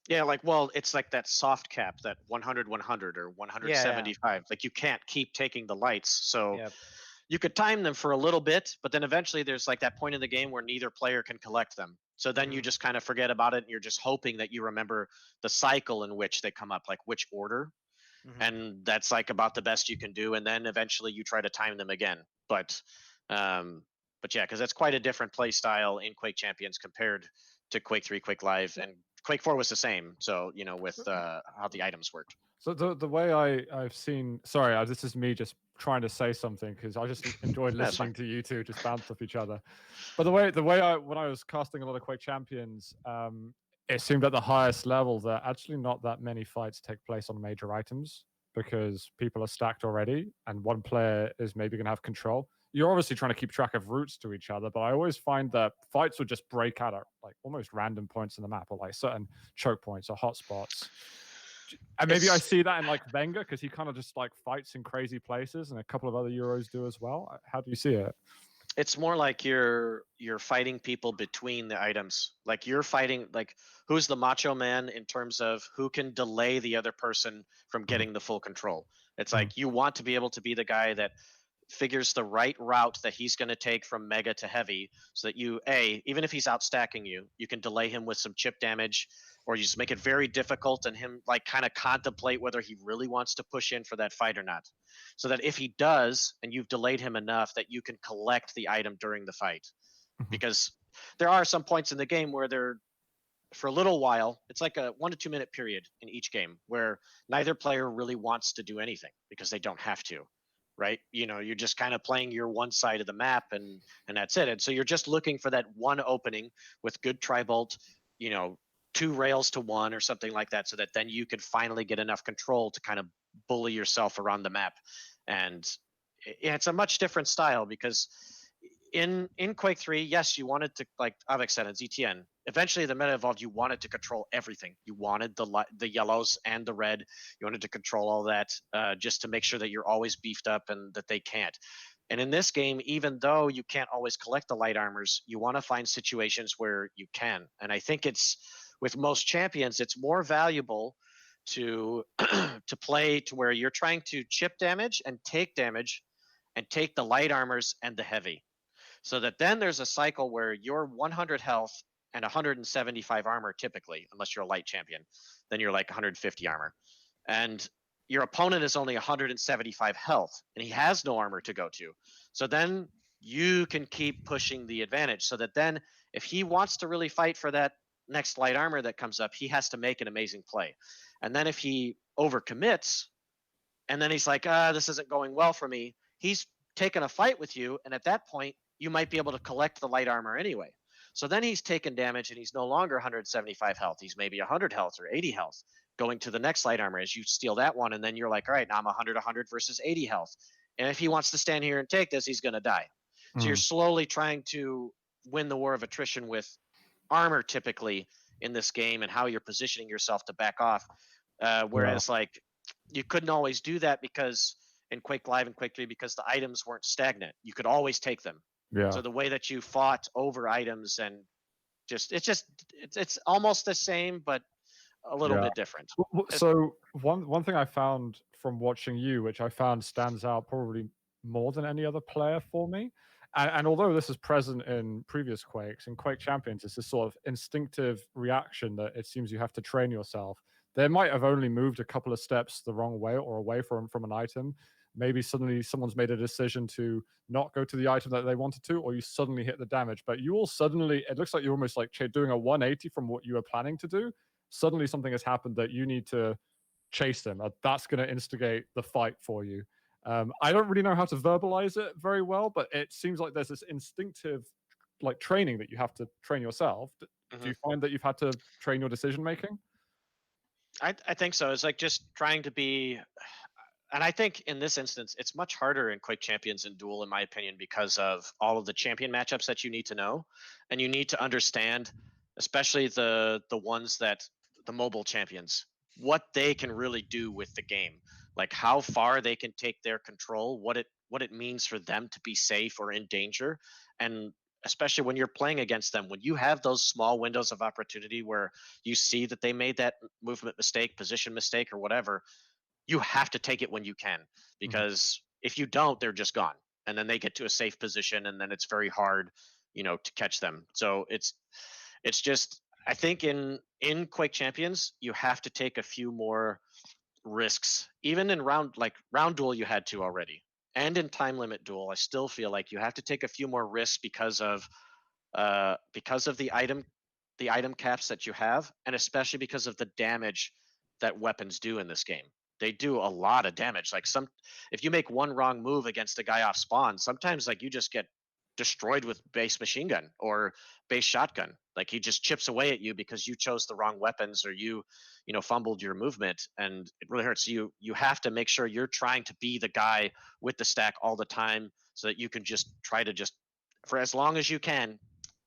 Yeah, it's like that soft cap, that 100 100 or 175. Yeah. Like you can't keep taking the lights, so Yep. you could time them for a little bit, but then eventually there's like that point in the game where neither player can collect them. So then you just kind of forget about it, and you're just hoping that you remember the cycle in which they come up, like which order. And that's like about the best you can do, and then eventually you try to time them again. But yeah, because that's quite a different play style in Quake Champions compared to Quake 3, Quake Live, and Quake 4 was the same. So with how the items worked. So the way I've seen, sorry, this is me just trying to say something because I just enjoyed listening to you two just bounce off each other. But the way when I was casting a lot of Quake Champions, it seemed at the highest level that actually not that many fights take place on major items because people are stacked already and one player is maybe going to have control. you're obviously trying to keep track of routes to each other, but I always find that fights would just break out at like almost random points in the map, or like certain choke points or hotspots. And maybe I see that in like Wenger, because he kind of just like fights in crazy places, and a couple of other Euros do as well. How do you see it? It's more like you're fighting people between the items. Like you're fighting, like, who's the macho man in terms of who can delay the other person from getting the full control. It's like you want to be able to be the guy that figures the right route that he's going to take from mega to heavy, so that you, even if he's outstacking you, you can delay him with some chip damage, or you just make it very difficult and him like kind of contemplate whether he really wants to push in for that fight or not, so that if he does and you've delayed him enough, that you can collect the item during the fight. Because there are some points in the game where they're, for a little while, it's like a 1 to 2 minute period in each game where neither player really wants to do anything because they don't have to, right? You know, you're just kind of playing your one side of the map, and that's it. And so you're just looking for that one opening with good tri-bolt, you know, 2 rails to 1 or something like that, so that then you could finally get enough control to kind of bully yourself around the map. And it's a much different style, because in Quake 3, yes, you wanted to, like Av3k said, in ZTN, eventually the meta evolved. You wanted to control everything. You wanted the yellows and the red. You wanted to control all that, just to make sure that you're always beefed up and that they can't. And in this game, even though you can't always collect the light armors, you want to find situations where you can. And I think it's, with most champions, it's more valuable to to play to where you're trying to chip damage and take the light armors and the heavy, so that then there's a cycle where you're 100 health and 175 armor typically, unless you're a light champion, then you're like 150 armor, and your opponent is only 175 health and he has no armor to go to. So then you can keep pushing the advantage, so that then if he wants to really fight for that next light armor that comes up, he has to make an amazing play. And then if he overcommits and then he's like, this isn't going well for me, he's taken a fight with you, and at that point you might be able to collect the light armor anyway. So then he's taken damage and he's no longer 175 health. He's maybe 100 health or 80 health going to the next light armor as you steal that one. And then you're like, all right, now I'm 100 versus 80 health. And if he wants to stand here and take this, he's going to die. So you're slowly trying to win the war of attrition with armor typically in this game, and how you're positioning yourself to back off. Whereas like you couldn't always do that, because in Quake Live and Quake 3, because the items weren't stagnant. You could always take them. Yeah. So the way that you fought over items, and it's almost the same, but a little bit different. So one thing I found from watching you, which I found stands out probably more than any other player for me, and although this is present in previous Quakes, in Quake Champions, it's this sort of instinctive reaction that it seems you have to train yourself. They might have only moved a couple of steps the wrong way or away from an item. Maybe suddenly someone's made a decision to not go to the item that they wanted to, or you suddenly hit the damage. But you all suddenly, it looks like you're almost like doing a 180 from what you were planning to do. Suddenly something has happened that you need to chase them. That's going to instigate the fight for you. I don't really know how to verbalize it very well, but it seems like there's this instinctive like training that you have to train yourself. Do you find that you've had to train your decision making? I think so. It's like just trying to be, and I think in this instance, it's much harder in Quake Champions and Duel, in my opinion, because of all of the champion matchups that you need to know, and you need to understand, especially the ones that the mobile champions, what they can really do with the game, like how far they can take their control, what it means for them to be safe or in danger, and especially when you're playing against them, when you have those small windows of opportunity where you see that they made that movement mistake, position mistake, or whatever, you have to take it when you can, because if you don't, they're just gone, and then they get to a safe position, and then it's very hard, to catch them. So it's just, I think in Quake Champions, you have to take a few more risks. Even in round duel, you had to already, and in time limit duel, I still feel like you have to take a few more risks because of the item caps that you have, and especially because of the damage that weapons do in this game. They do a lot of damage. Like if you make one wrong move against a guy off spawn, sometimes like you just get destroyed with base machine gun or base shotgun. Like he just chips away at you because you chose the wrong weapons, or you fumbled your movement, and it really hurts. You have to make sure you're trying to be the guy with the stack all the time, so that you can just try to just, for as long as you can,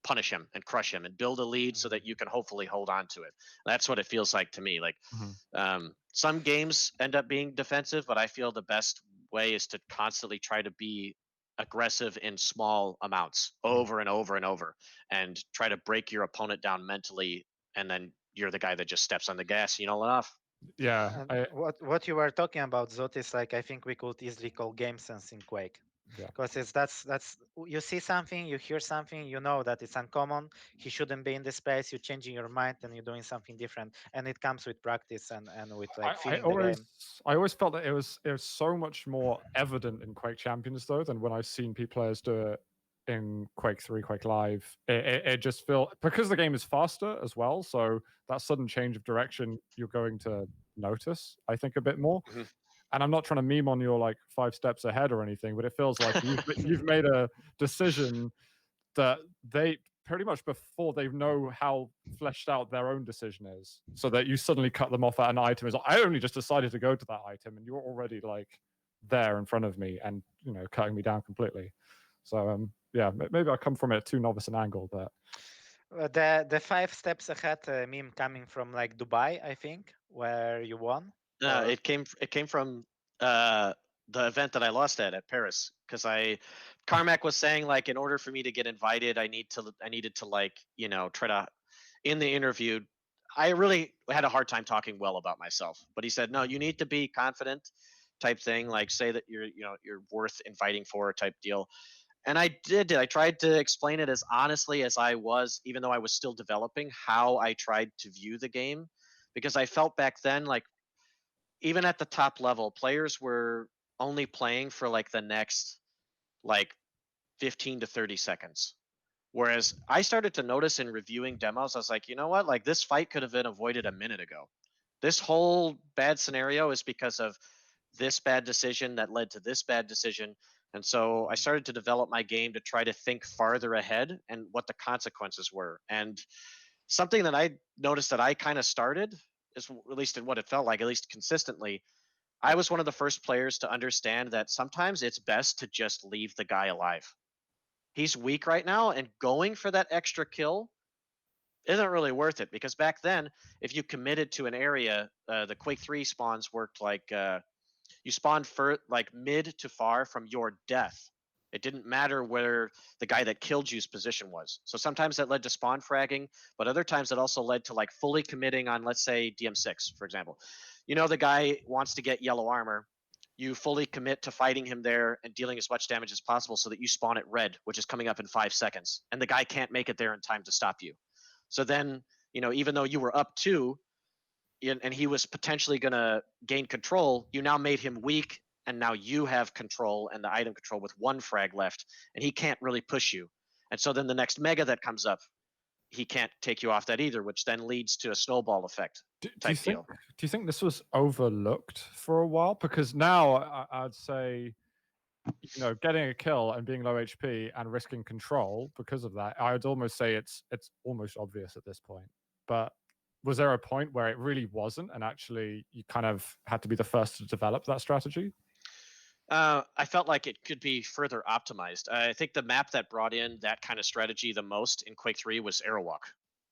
punish him and crush him and build a lead so that you can hopefully hold on to it. That's what it feels like to me. Like some games end up being defensive, but I feel the best way is to constantly try to be aggressive in small amounts over and over and over, and try to break your opponent down mentally, and then you're the guy that just steps on the gas, you know, let off. Yeah, And what you were talking about, Zot, is like, I think we could easily call game sense in Quake. Yeah. Because that's you see something, you hear something, you know that it's uncommon. He shouldn't be in this space. You're changing your mind and you're doing something different. And it comes with practice and with like feeling the game. I always felt that it was so much more evident in Quake Champions though than when I've seen P players do it in Quake 3, Quake Live. It just felt, because the game is faster as well, so that sudden change of direction you're going to notice, I think, a bit more. And I'm not trying to meme on your like 5 steps ahead or anything, but it feels like you've made a decision that they pretty much before they know how fleshed out their own decision is, so that you suddenly cut them off at an item. Is like, I only just decided to go to that item, and you're already like there in front of me, and you know, cutting me down completely. So yeah, maybe I come from it too novice an angle, but the 5 steps ahead meme coming from like Dubai, I think, where you won. No, it came from the event that I lost at Paris, because Carmack was saying like, in order for me to get invited, I needed to like, you know, try to, in the interview, I really had a hard time talking well about myself, but he said, no, you need to be confident type thing, like say that you're worth inviting for type deal. And I did. I tried to explain it as honestly as I was, even though I was still developing, how I tried to view the game, because I felt back then like, even at the top level, players were only playing for like the next like 15 to 30 seconds. Whereas I started to notice in reviewing demos, I was like, you know what? Like, this fight could have been avoided a minute ago. This whole bad scenario is because of this bad decision that led to this bad decision. And so I started to develop my game to try to think farther ahead and what the consequences were. And something that I noticed that I kind of started, is at least in what it felt like, at least consistently, I was one of the first players to understand that sometimes it's best to just leave the guy alive. He's weak right now, and going for that extra kill isn't really worth it, because back then, if you committed to an area, the Quake 3 spawns worked like you spawned for like mid to far from your death. It didn't matter where the guy that killed you's position was. So sometimes that led to spawn fragging, but other times it also led to like fully committing on, let's say, DM6, for example. You know, the guy wants to get yellow armor. You fully commit to fighting him there and dealing as much damage as possible so that you spawn at red, which is coming up in 5 seconds. And the guy can't make it there in time to stop you. So then, you know, even though you were up 2, and he was potentially going to gain control, you now made him weak, and now you have control and the item control with 1 frag left, and he can't really push you. And so then the next mega that comes up, he can't take you off that either, which then leads to a snowball effect type deal. Do you think this was overlooked for a while? Because now I'd say, you know, getting a kill and being low HP and risking control because of that, I'd almost say it's almost obvious at this point. But was there a point where it really wasn't, and actually you kind of had to be the first to develop that strategy? I felt like it could be further optimized. I think the map that brought in that kind of strategy the most in Quake 3 was Airwalk,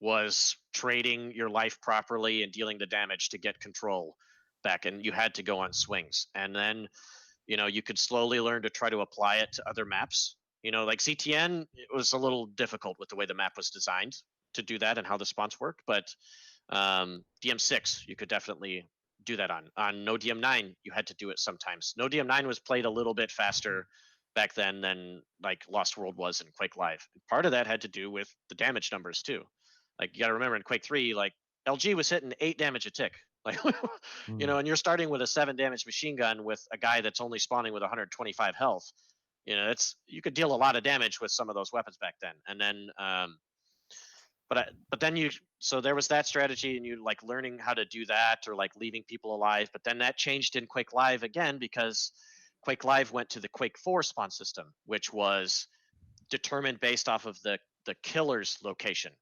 was trading your life properly and dealing the damage to get control back, and you had to go on swings. And then, you know, you could slowly learn to try to apply it to other maps. You know, like CTN, it was a little difficult with the way the map was designed to do that and how the spawns worked, but DM6, you could definitely do that on. On No DM9, you had to do it sometimes. No DM9 was played a little bit faster back then than like Lost World was in Quake Live. And part of that had to do with the damage numbers too. Like, you got to remember, in Quake 3, like LG was hitting 8 damage a tick. Like, you know, and you're starting with a 7 damage machine gun with a guy that's only spawning with 125 health. You know, you could deal a lot of damage with some of those weapons back then. And then but then so there was that strategy, and you like learning how to do that, or like leaving people alive. But then that changed in Quake Live again, because Quake Live went to the Quake 4 spawn system, which was determined based off of the killer's location.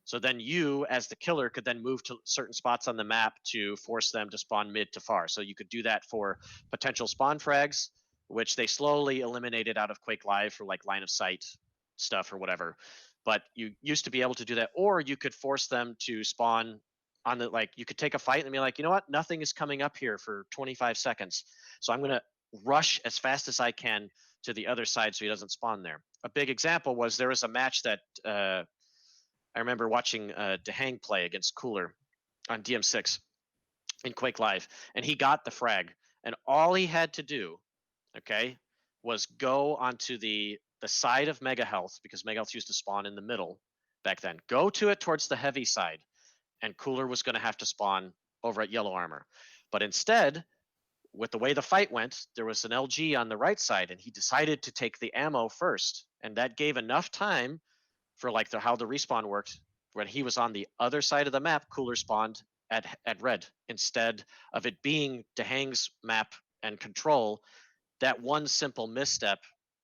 So then you, as the killer, could then move to certain spots on the map to force them to spawn mid to far. So you could do that for potential spawn frags, which they slowly eliminated out of Quake Live for like line of sight stuff or whatever. But you used to be able to do that, or you could force them to spawn on the, like, you could take a fight and be like, you know what, nothing is coming up here for 25 seconds, so I'm gonna rush as fast as I can to the other side so he doesn't spawn there. A big example was there was a match that I remember watching dehang play against cYpheR on DM6 in Quake Live, and he got the frag, and all he had to do, okay, was go onto the side of Mega Health, because Mega Health used to spawn in the middle back then. Go to it towards the heavy side, and cYpheR was going to have to spawn over at Yellow Armor. But instead, with the way the fight went, there was an LG on the right side, and he decided to take the ammo first, and that gave enough time for like how the respawn worked. When he was on the other side of the map, cYpheR spawned at red instead of it being dehang's map and control. That one simple misstep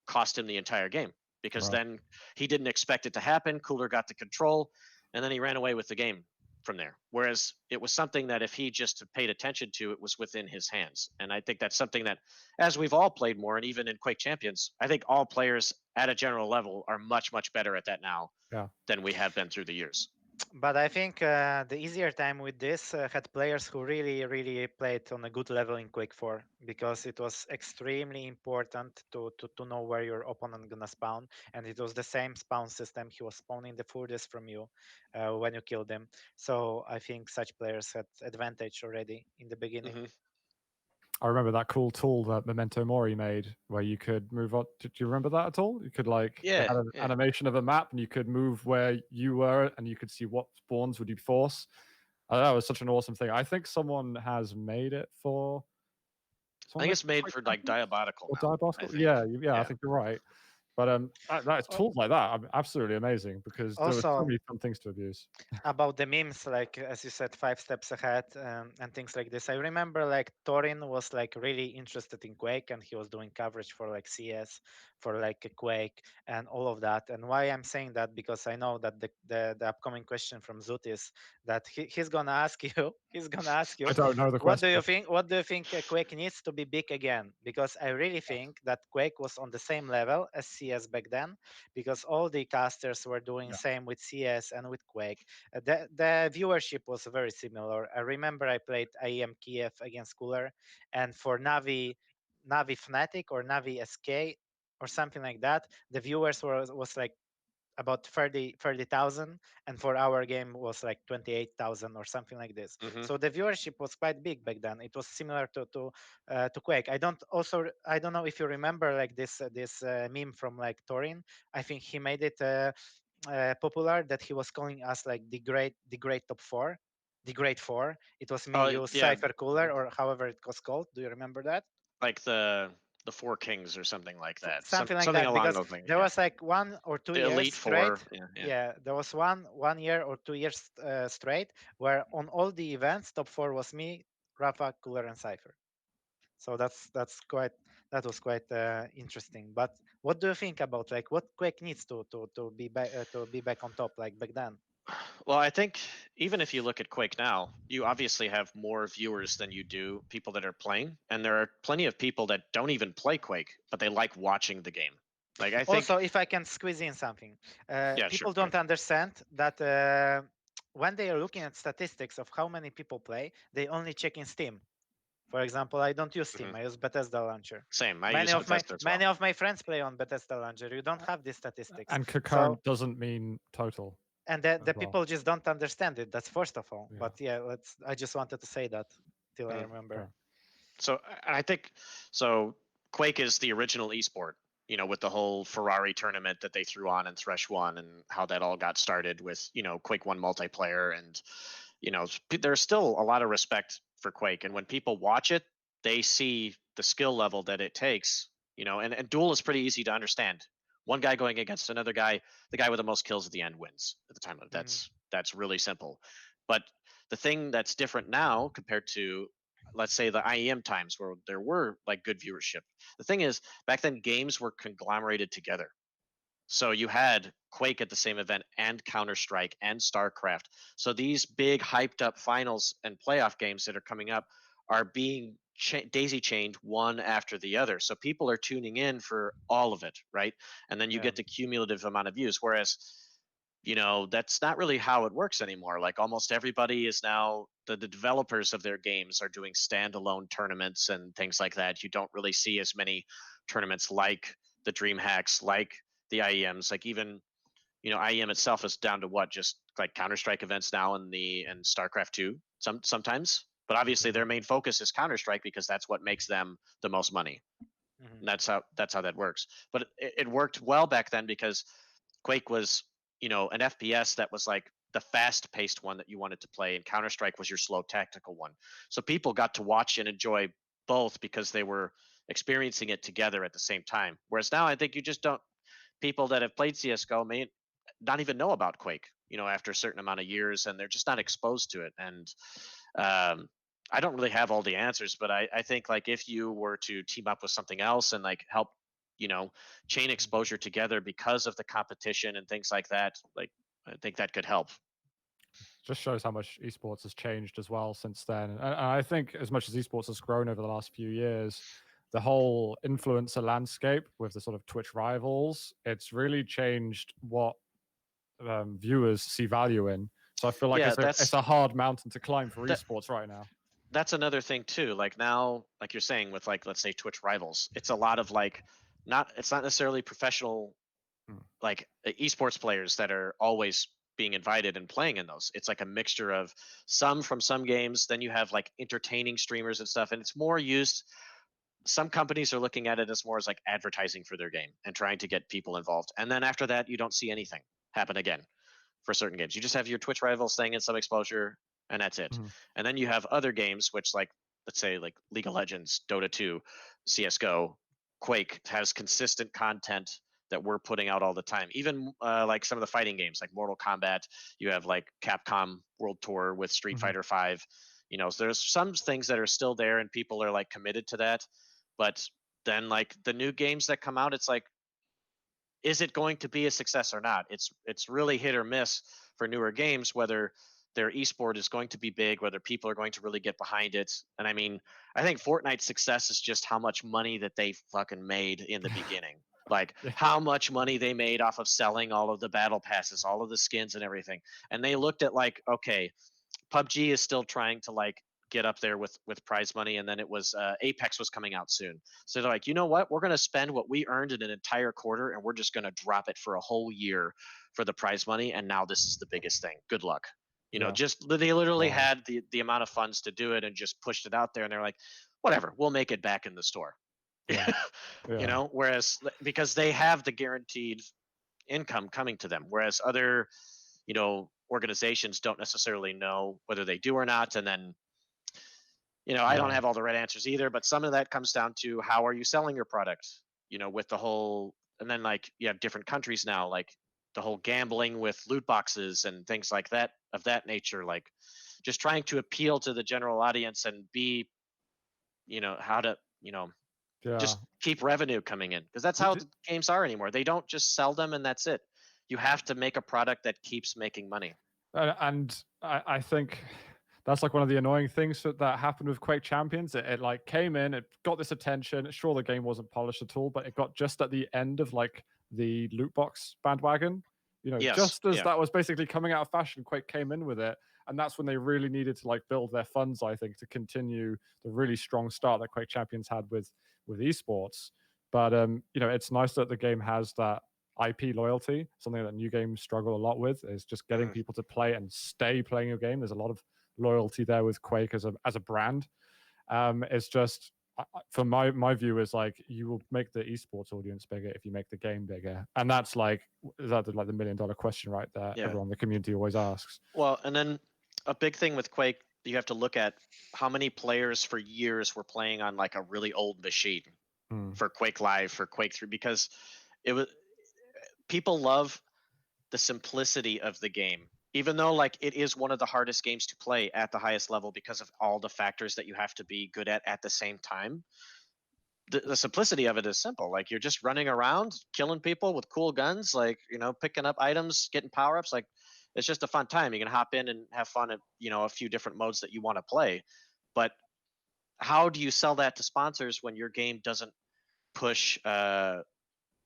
cost him the entire game, because Right. then he didn't expect it to happen. cYpheR got the control, and then he ran away with the game from there. Whereas it was something that if he just paid attention to, it was within his hands. And I think that's something that, as we've all played more, and even in Quake Champions, I think all players at a general level are much, much better at that now Yeah. than we have been through the years. But I think the easier time with this had players who really played on a good level in Quake 4, because it was extremely important to know where your opponent gonna spawn, and it was the same spawn system. He was spawning the furthest from you when you killed him. So I think such players had advantage already in the beginning. Mm-hmm. I remember that cool tool that Memento Mori made where you could move on. Did you remember that at all? You could it Yeah, had an yeah. animation of a map and you could move where you were and you could see what spawns would you force. That was such an awesome thing. I think someone has made it for. I think Someone it's made Quake for like Champions? Diabotical Or now, I Diabotical? think. Yeah, I think you're right. But that Al- tools like that are absolutely amazing because there were so Also, many fun things to abuse. about the memes, like as you said, 5 steps ahead, and things like this. I remember like Torin was like really interested in Quake, and he was doing coverage for like CS, for like a Quake and all of that. And why I'm saying that, because I know that the upcoming question from Zoot is that he's gonna ask you, he's gonna ask you, I don't know the what do question. you think? What do you think Quake needs to be big again? Because I really think that Quake was on the same level as CS back then, because all the casters were doing Yeah. same with CS and with Quake. The viewership was very similar. I remember I played IEM Kiev against cYpheR, and for Navi Fnatic or Navi SK or something like that, the viewers was like about 30,000, and for our game was like 28,000 or something like this. Mm-hmm. So the viewership was quite big back then. It was similar to Quake. I don't know if you remember like this meme from like Torin. I think he made it popular that he was calling us like the great top four, the great four. It was me, Oh you, yeah, cYpher, cooler, or however it was called. Do you remember that? like the Four Kings or something like that. Something like Something that, along because those things. there Yeah, was like 1 or 2 years Elite Four. straight. Yeah, yeah. Yeah, there was one year or 2 years straight where on all the events top four was me, Rapha, cooler, and cYpher. So that was quite interesting. But what do you think about like what Quake needs to be back on top like back then? Well, I think even if you look at Quake now, you obviously have more viewers than you do people that are playing, and there are plenty of people that don't even play Quake, but they like watching the game. Like I think, Also, if I can squeeze in something, yeah, sure. people don't understand that when they are looking at statistics of how many people play, they only check in Steam. For example, I don't use Hmm. Steam. I use Bethesda launcher. Same. I Many use of my Bethesda as well. many of my friends play on Bethesda launcher. You don't have these statistics. And So concurrent doesn't mean total and the as well. people just don't understand it. That's first of all. Yeah. But yeah, let's. I just wanted to say that till I Mhm. remember. Okay. So I think so. Quake is the original esport, with the whole Ferrari tournament that they threw on in Thresh One, and how that all got started with Quake One multiplayer, and there's still a lot of respect for Quake, and when people watch it, they see the skill level that it takes, and duel is pretty easy to understand. One guy going against another guy, the guy with the most kills at the end wins at the time of Mhm. that's really simple. But the thing that's different now compared to, let's say, the IEM times where there were like good viewership, the thing is back then games were conglomerated together. So you had Quake at the same event and Counter-Strike and StarCraft. So these big hyped up finals and playoff games that are coming up are being daisy chained one after the other. So people are tuning in for all of it, right? And then you Yeah. get the cumulative amount of views. Whereas, that's not really how it works anymore. Like almost everybody is now the developers of their games are doing standalone tournaments and things like that. You don't really see as many tournaments like the DreamHacks, like the IEMs, like even IEM itself is down to what, just like Counter-Strike events now and StarCraft 2 sometimes. But obviously their main focus is Counter-Strike because that's what makes them the most money. And that's how that works. But it worked well back then because Quake was, an FPS that was like the fast-paced one that you wanted to play, and Counter-Strike was your slow tactical one. So people got to watch and enjoy both because they were experiencing it together at the same time. Whereas now I think you just don't, people that have played CS:GO may not even know about Quake, after a certain amount of years, and they're just not exposed to it. And I don't really have all the answers, but I think like if you were to team up with something else and like help, chain exposure together because of the competition and things like that, like I think that could help. Just shows how much esports has changed as well since then. And I think as much as esports has grown over the last few years, the whole influencer landscape with the sort of Twitch rivals, it's really changed what viewers see value in. So I feel like Yeah, it's a hard mountain to climb for that, esports right now. that's another thing too. Like now, like you're saying with like, let's say Twitch rivals, it's a lot of like, it's not necessarily professional, like esports players that are always being invited and playing in those. It's like a mixture of some from some games. Then you have like entertaining streamers and stuff. And it's more used. Some companies are looking at it as more as like advertising for their game and trying to get people involved. And then after that, you don't see anything happen again for certain games. You just have your Twitch rivals staying in some exposure, and that's it. And then you have other games, which like, let's say like League of Legends, Dota 2, CSGO, Quake has consistent content that we're putting out all the time. Even like some of the fighting games like Mortal Kombat, you have like Capcom World Tour with Street Fighter 5. So there's some things that are still there and people are like committed to that. But then like the new games that come out, it's like, is it going to be a success or not? It's really hit or miss for newer games, whether their esport is going to be big, whether people are going to really get behind it. And I mean, I think Fortnite's success is just how much money that they fucking made in the beginning. Like how much money they made off of selling all of the battle passes, all of the skins and everything. And they looked at like, okay, PUBG is still trying to like get up there with prize money, and then it was Apex was coming out soon. So they're like, you know what? We're going to spend what we earned in an entire quarter, and we're just going to drop it for a whole year for the prize money. And now this is the biggest thing. Good luck. Just they literally had the amount of funds to do it and just pushed it out there, and they're like, whatever, we'll make it back in the store. Whereas because they have the guaranteed income coming to them, whereas other organizations don't necessarily know whether they do or not. And then I don't have all the right answers either, but some of that comes down to how are you selling your product, with the whole, and then like you have different countries now, like the whole gambling with loot boxes and things like that of that nature, like just trying to appeal to the general audience and be, how to, just keep revenue coming in, because that's how the games are anymore. They don't just sell them and that's it. You have to make a product that keeps making money. And I think that's like one of the annoying things that happened with Quake Champions. It like came in, it got this attention. Sure, the game wasn't polished at all, but it got just at the end of like the loot box bandwagon. Just as that was basically coming out of fashion, Quake came in with it. And that's when they really needed to like build their funds, I think, to continue the really strong start that Quake Champions had with esports. But it's nice that the game has that IP loyalty, something that new games struggle a lot with, is just getting people to play and stay playing your game. There's a lot of loyalty there with Quake as a brand. It's just, for my view, is like you will make the esports audience bigger if you make the game bigger, and that's like the $1 million question right there. Everyone in the community always asks. Well, and then a big thing with Quake, you have to look at how many players for years were playing on like a really old machine for Quake Live, for Quake 3, because people love the simplicity of the game, even though like it is one of the hardest games to play at the highest level because of all the factors that you have to be good at the same time. The simplicity of it is simple. Like you're just running around killing people with cool guns, like picking up items, getting power-ups. Like it's just a fun time. You can hop in and have fun at a few different modes that you want to play. But how do you sell that to sponsors when your game doesn't push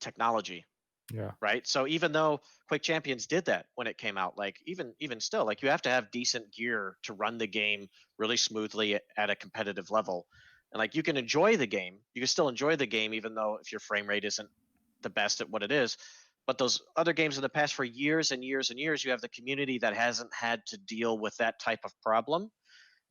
technology, Yeah. right? So even though Quake Champions did that when it came out, like even still, like you have to have decent gear to run the game really smoothly at a competitive level. And like you can enjoy the game, you can still enjoy the game even though if your frame rate isn't the best at what it is. But those other games in the past, for years and years and years, you have the community that hasn't had to deal with that type of problem.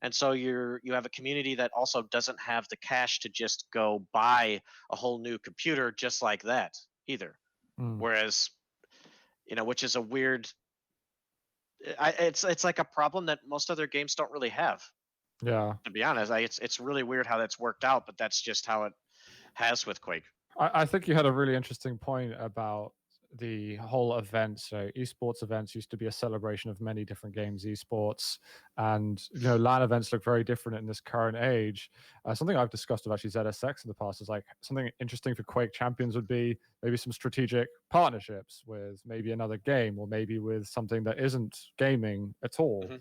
And so you have a community that also doesn't have the cash to just go buy a whole new computer just like that either. Mm. Whereas, which is a weird. It's like a problem that most other games don't really have. Yeah. To be honest, it's really weird how that's worked out, but that's just how it has with Quake. I think you had a really interesting point about the whole event. So esports events used to be a celebration of many different games, esports, and LAN events look very different in this current age. Something I've discussed with actually ZSX in the past is like something interesting for Quake Champions would be maybe some strategic partnerships with maybe another game or maybe with something that isn't gaming at all. Mm-hmm.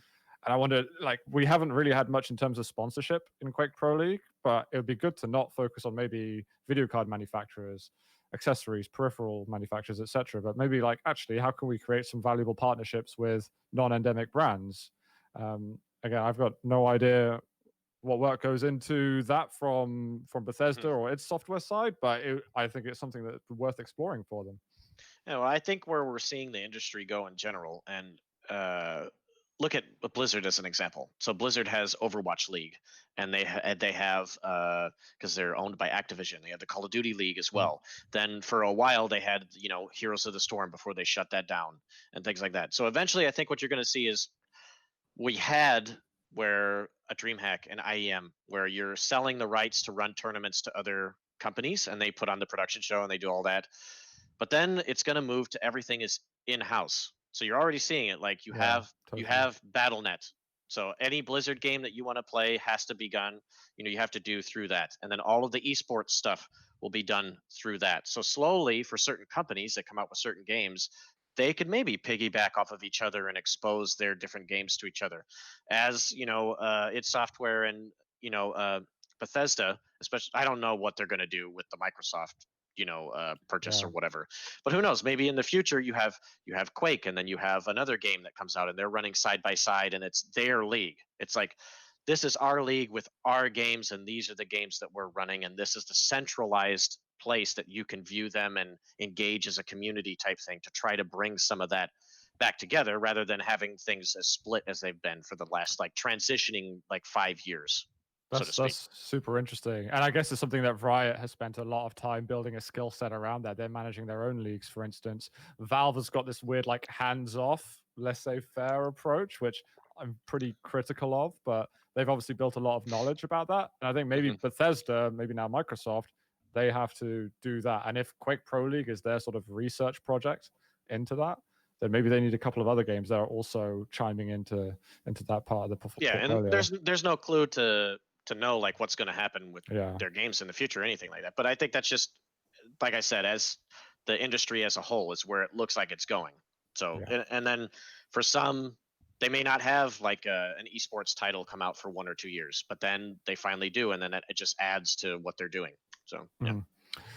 And I wonder, like, we haven't really had much in terms of sponsorship in Quake Pro League, but it would be good to not focus on maybe video card manufacturers, accessories, peripheral manufacturers, etc. But maybe like, actually, how can we create some valuable partnerships with non-endemic brands? Again, I've got no idea what work goes into that from Bethesda Mm-hmm. or its software side, but I think it's something that's worth exploring for them. Yeah, well, I think where we're seeing the industry go in general, and look at Blizzard as an example. So Blizzard has Overwatch League, and they have because they're owned by Activision. They have the Call of Duty League as well. Then for a while they had Heroes of the Storm before they shut that down and things like that. So eventually, I think what you're going to see is we had where a DreamHack and IEM where you're selling the rights to run tournaments to other companies and they put on the production show and they do all that, but then it's going to move to everything is in house. So you're already seeing it. Like you Totally. have BattleNet. So any Blizzard game that you want to play has to be done. You have to do through that, and then all of the esports stuff will be done through that. So slowly, for certain companies that come out with certain games, they could maybe piggyback off of each other and expose their different games to each other. As its software and Bethesda, especially. I don't know what they're going to do with the Microsoft purchase or whatever, but who knows, maybe in the future you have Quake and then you have another game that comes out and they're running side by side and it's their league. It's like, this is our league with our games and these are the games that we're running, and this is the centralized place that you can view them and engage as a community type thing to try to bring some of that back together rather than having things as split as they've been for the last like transitioning like 5 years. That's super interesting. And I guess it's something that Riot has spent a lot of time building a skill set around that. They're managing their own leagues, for instance. Valve has got this weird, like, hands-off, laissez-faire approach, which I'm pretty critical of, but they've obviously built a lot of knowledge about that. And I think maybe Bethesda, maybe now Microsoft, they have to do that. And if Quake Pro League is their sort of research project into that, then maybe they need a couple of other games that are also chiming into that part of the portfolio. And there's no clue to know like what's going to happen with their games in the future or anything like that. But I think that's just, like I said, as the industry as a whole is where it looks like it's going. So and then for some, they may not have like an esports title come out for 1 or 2 years, but then they finally do, and then it just adds to what they're doing. So yeah.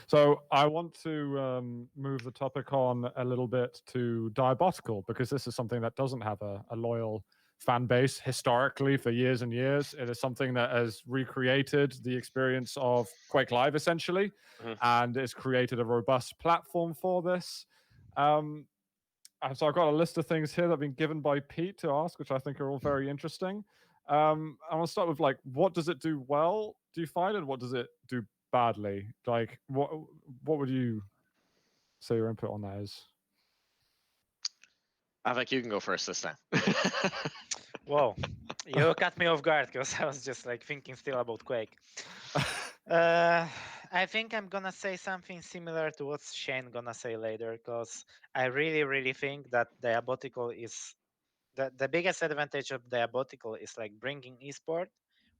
So I want to move the topic on a little bit to Diabotical, because this is something that doesn't have a loyal fan base historically for years and years. It is something that has recreated the experience of Quake Live essentially, and it's created a robust platform for this. So I've got a list of things here that have been given by Pete to ask, which I think are all very interesting. I want to start with, like, what does it do well, do you find, and what does it do badly? Like, what would you say your input on that is? I think you can go first this time. Whoa, you caught me off guard because I was just like thinking still about Quake. I think I'm gonna say something similar to what Shane gonna say later, because I really think that Diabotical is the biggest advantage of Diabotical is like bringing esport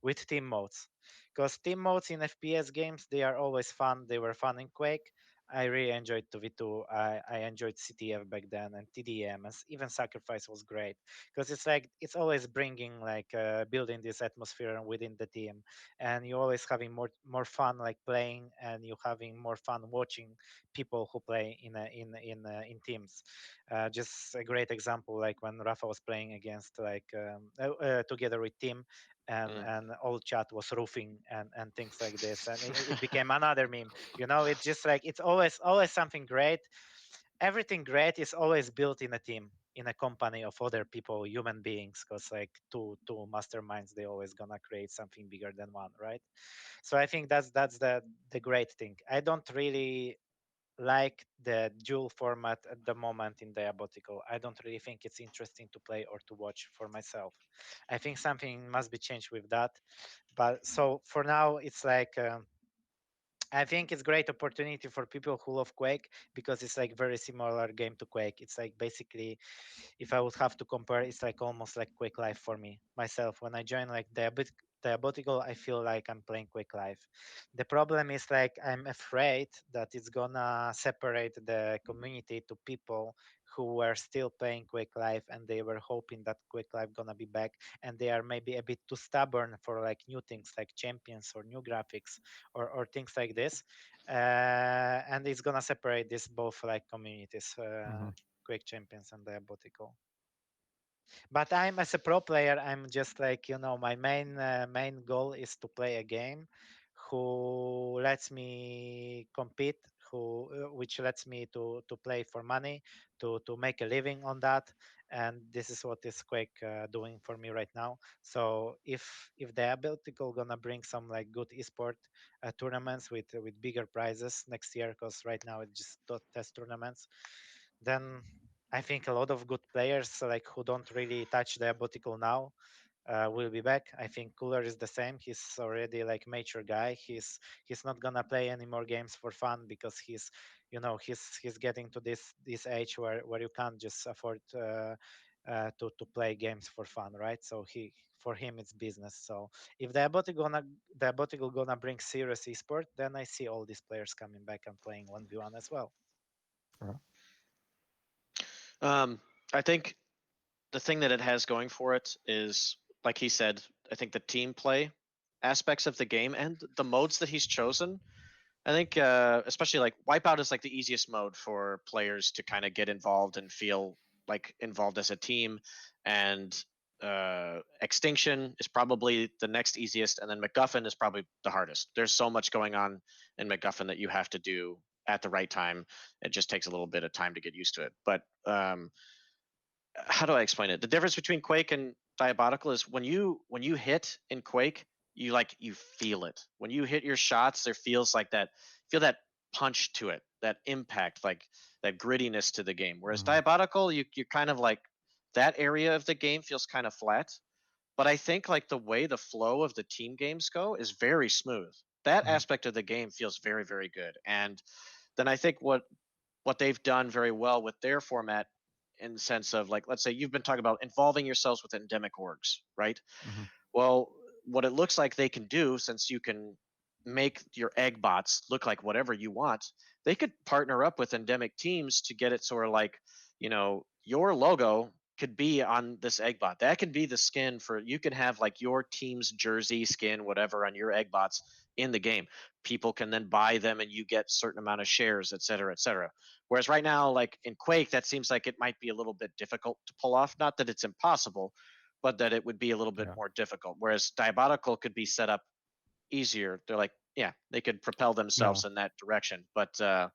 with team modes, because team modes in FPS games, they are always fun. They were fun in Quake. I really enjoyed 2v2. I enjoyed CTF back then and TDM, and even Sacrifice was great because it's like it's always bringing like building this atmosphere within the team, and you always having more fun like playing, and you having more fun watching people who play in teams. Just a great example, like when Rafa was playing against together with Team, Mm. and all chat was roofing and things like this, and it became another meme. It's just like it's always something great. Everything great is always built in a team, in a company of other people, human beings, because like two masterminds, they always gonna create something bigger than one, right? So I think that's the great thing. I don't really like the dual format at the moment in Diabotical. I don't really think it's interesting to play or to watch for myself. I think something must be changed with that. But so for now, it's like I think it's great opportunity for people who love Quake because it's like very similar game to Quake. It's like basically, if I would have to compare, it's like almost like Quake Live for me myself. When I join like Diabotical, I feel like I'm playing Quake Live. The problem is like I'm afraid that it's gonna separate the community to people who were still playing Quake Live and they were hoping that Quake Live gonna be back, and they are maybe a bit too stubborn for like new things like champions or new graphics or things like this, and it's gonna separate this both like communities. Hmm. Quake Champions and Diabotical. But I'm as a pro player, I'm just like my main goal is to play a game who lets me compete, who which lets me to play for money, to make a living on that, and this is what is Quake doing for me right now. So if the Diabotical gonna bring some like good esport tournaments with bigger prizes next year, because right now it's just test tournaments, then I think a lot of good players like who don't really touch the Diabotical now will be back. I think Cooler is the same. He's already like mature guy. He's not gonna play any more games for fun because he's getting to this age where you can't just afford to play games for fun, right? So for him it's business. So if Diabotical gonna bring serious esport, then I see all these players coming back and playing 1v1 as well. Right. I think the thing that it has going for it is, like he said, I think the team play aspects of the game and the modes that he's chosen. I think, especially like Wipeout is like the easiest mode for players to kind of get involved and feel like involved as a team, and Extinction is probably the next easiest, and then MacGuffin is probably the hardest. There's so much going on in MacGuffin that you have to do at the right time. It just takes a little bit of time to get used to it. But how do I explain it? The difference between Quake and Diabotical is when you hit in Quake, you feel it. When you hit your shots, there feels like that feel that punch to it, that impact, like that grittiness to the game. Whereas Hmm. Diabotical, you're kind of like that area of the game feels kind of flat. But I think like the way the flow of the team games go is very smooth. That Hmm. aspect of the game feels very, very good. And then I think what they've done very well with their format, in the sense of like, let's say you've been talking about involving yourselves with endemic orgs, right? Hmm. Well, what it looks like they can do, since you can make your egg bots look like whatever you want, they could partner up with endemic teams to get it sort of like, your logo could be on this egg bot. That can be the skin for, you can have like your team's jersey skin, whatever, on your egg bots in the game. People can then buy them and you get certain amount of shares, et cetera, et cetera. Whereas right now, like in Quake, that seems like it might be a little bit difficult to pull off. Not that it's impossible, but that it would be a little bit Yeah. more difficult. Whereas Diabotical could be set up easier. They're like, yeah, they could propel Yeah. themselves in that direction. But and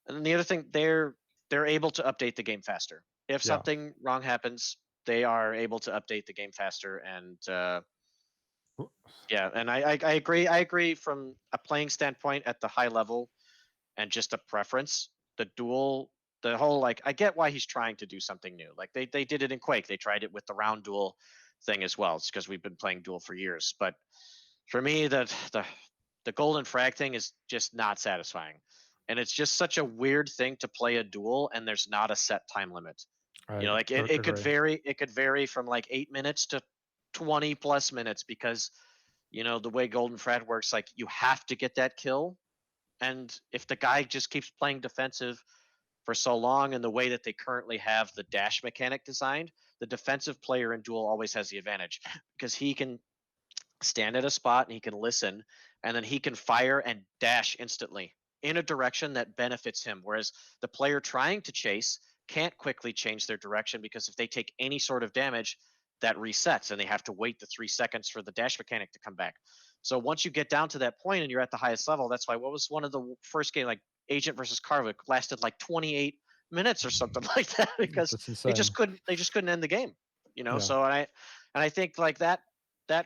then the other thing, they're able to update the game faster. If Yeah. something wrong happens, they are able to update the game faster. And W- yeah, and I agree. I agree from a playing standpoint at the high level and just a preference. The duel, the whole like, I get why he's trying to do something new. Like they did it in Quake. They tried it with the round duel thing as well. It's because we've been playing duel for years. But for me, the golden frag thing is just not satisfying, and it's just such a weird thing to play a duel and there's not a set time limit. I Like it could agree. vary. It could vary from like 8 minutes to 20 plus minutes because the way golden frag works, like you have to get that kill And if the guy just keeps playing defensive for so long and the way that they currently have the dash mechanic designed, the defensive player in duel always has the advantage because he can stand at a spot and he can listen, and then he can fire and dash instantly in a direction that benefits him. Whereas the player trying to chase can't quickly change their direction because if they take any sort of damage, that resets and they have to wait the 3 seconds for the dash mechanic to come back. So once you get down to that point and you're at the highest level, that's why what was one of the first game, like Agent versus Karvik, lasted like 28 minutes or something like that because That's they insane. just couldn't end the game, you know. Yeah. So I think like that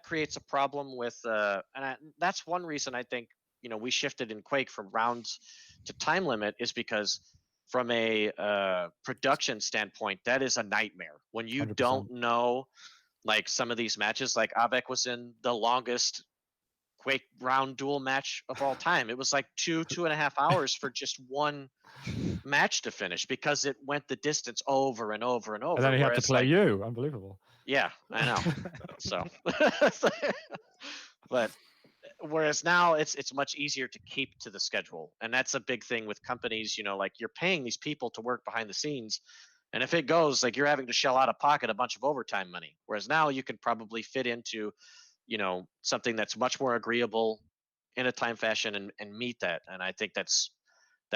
creates a problem with that's one reason I think, you know, we shifted in Quake from rounds to time limit, is because from a production standpoint, that is a nightmare when you 100%. don't know, like some of these matches, like Av3k was in the longest Quake round duel match of all time. It was like 2.5 hours for just one match to finish because it went the distance over and over and over. And then he had to Whereas, play like, you. Unbelievable. yeah, I know. So, but whereas now it's much easier to keep to the schedule, and that's a big thing with companies. You know, like you're paying these people to work behind the scenes, and if it goes, like you're having to shell out of pocket a bunch of overtime money. Whereas now you can probably fit into, you know, something that's much more agreeable in a time fashion and meet that. And I think that's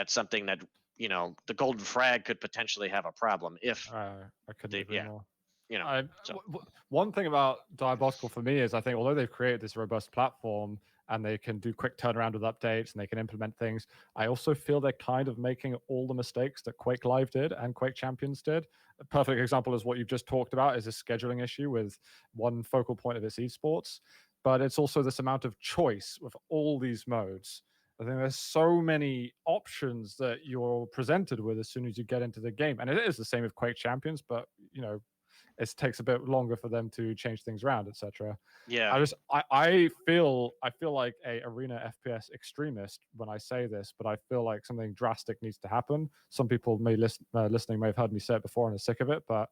something that, you know, the golden frag could potentially have a problem if I couldn't they, agree yeah, more. you know. So One thing about Diabotical for me is I think although they've created this robust platform and they can do quick turnaround with updates and they can implement things, I also feel they're kind of making all the mistakes that Quake Live did and Quake Champions did. A perfect example is what you've just talked about is a scheduling issue with one focal point of its esports, but it's also this amount of choice with all these modes. I think there's so many options that you're presented with as soon as you get into the game. And it is the same with Quake Champions, but you know, it takes a bit longer for them to change things around, etc. yeah, I feel like a arena FPS extremist when I say this, but I feel like something drastic needs to happen. Some people listening may have heard me say it before and are sick of it, but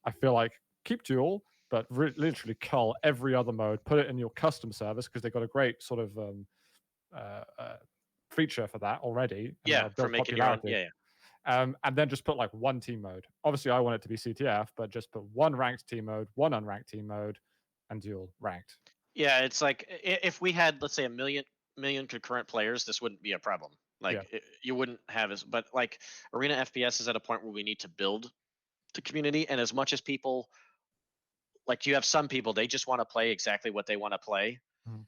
I feel like keep duel, but literally cull every other mode, put it in your custom service because they've got a great sort of feature for that already. And yeah, for build making your own, popularity. yeah. And then just put like one team mode. Obviously, I want it to be CTF, but just put one ranked team mode, one unranked team mode, and dual ranked. Yeah, it's like if we had, let's say, a million concurrent players, this wouldn't be a problem. Like you wouldn't have as, but like arena FPS is at a point where we need to build the community, and as much as people, like, you have some people, they just want to play exactly what they want to play. Mhm.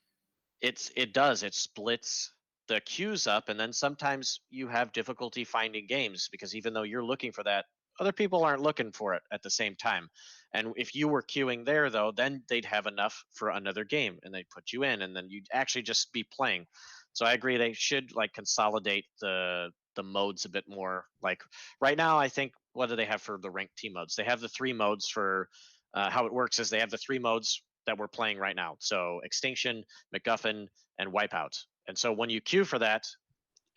It splits the queues up, and then sometimes you have difficulty finding games because even though you're looking for that, other people aren't looking for it at the same time. And if you were queuing there, though, then they'd have enough for another game and they'd put you in, and then you'd actually just be playing. So I agree they should like consolidate the modes a bit more. Like right now, I think, what do they have for the ranked team modes? They have the 3 modes for how it works is they have the 3 modes that we're playing right now. So Extinction, MacGuffin, and Wipeout. And so when you queue for that,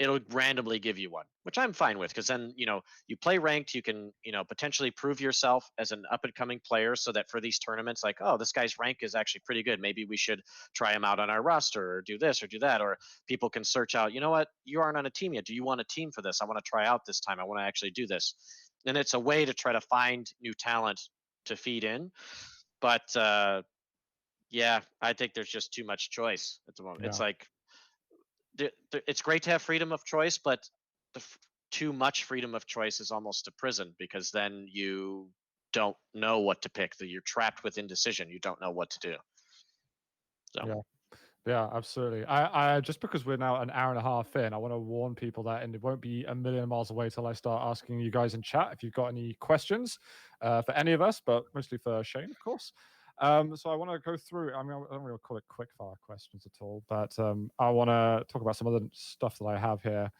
it'll randomly give you one, which I'm fine with, because then, you know, you play ranked, you can, you know, potentially prove yourself as an up and coming player, so that for these tournaments, like, oh, this guy's rank is actually pretty good, maybe we should try him out on our roster or do this or do that. Or people can search out, you know what, you aren't on a team yet, do you want a team for this? I want to try out this time, I want to actually do this. And it's a way to try to find new talent to feed in. But yeah, I think there's just too much choice at the moment. Yeah. It's like it's great to have freedom of choice, but too much freedom of choice is almost a prison, because then you don't know what to pick. You're trapped with indecision. You don't know what to do. So. Yeah. Yeah, absolutely. I just because we're now an hour and a half in, I want to warn people that, and it won't be a million miles away till I start asking you guys in chat if you've got any questions for any of us, but mostly for Shane, of course. So I want to go through. I mean, I don't really call it quickfire questions at all, but I want to talk about some of the stuff that I have here.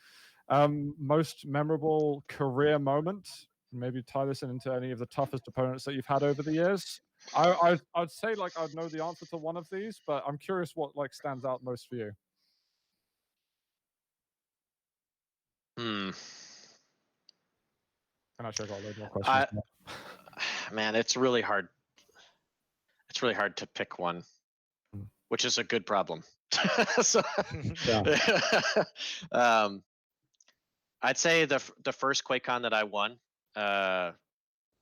Most memorable career moment. Maybe tie this into any of the toughest opponents that you've had over the years. I'd say like I'd know the answer to one of these, but I'm curious what like stands out most for you. Hmm. And actually, I got a load more questions. Man, it's really hard. It's really hard to pick one, Hmm. which is a good problem. So, I'd say the first QuakeCon that I won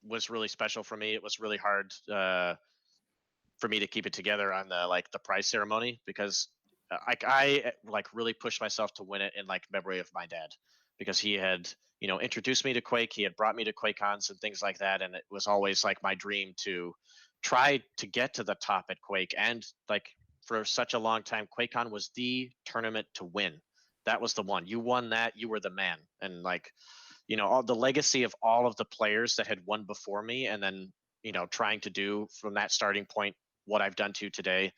was really special for me. It was really hard for me to keep it together on the prize ceremony because I really pushed myself to win it in memory of my dad because he had introduced me to Quake. He had brought me to QuakeCons and things like that, and it was always my dream to try to get to the top at Quake. And for such a long time, QuakeCon was the tournament to win. That was the one. You won that, you were the man. And all the legacy of all of the players that had won before me, and then trying to do from that starting point what I've done to today,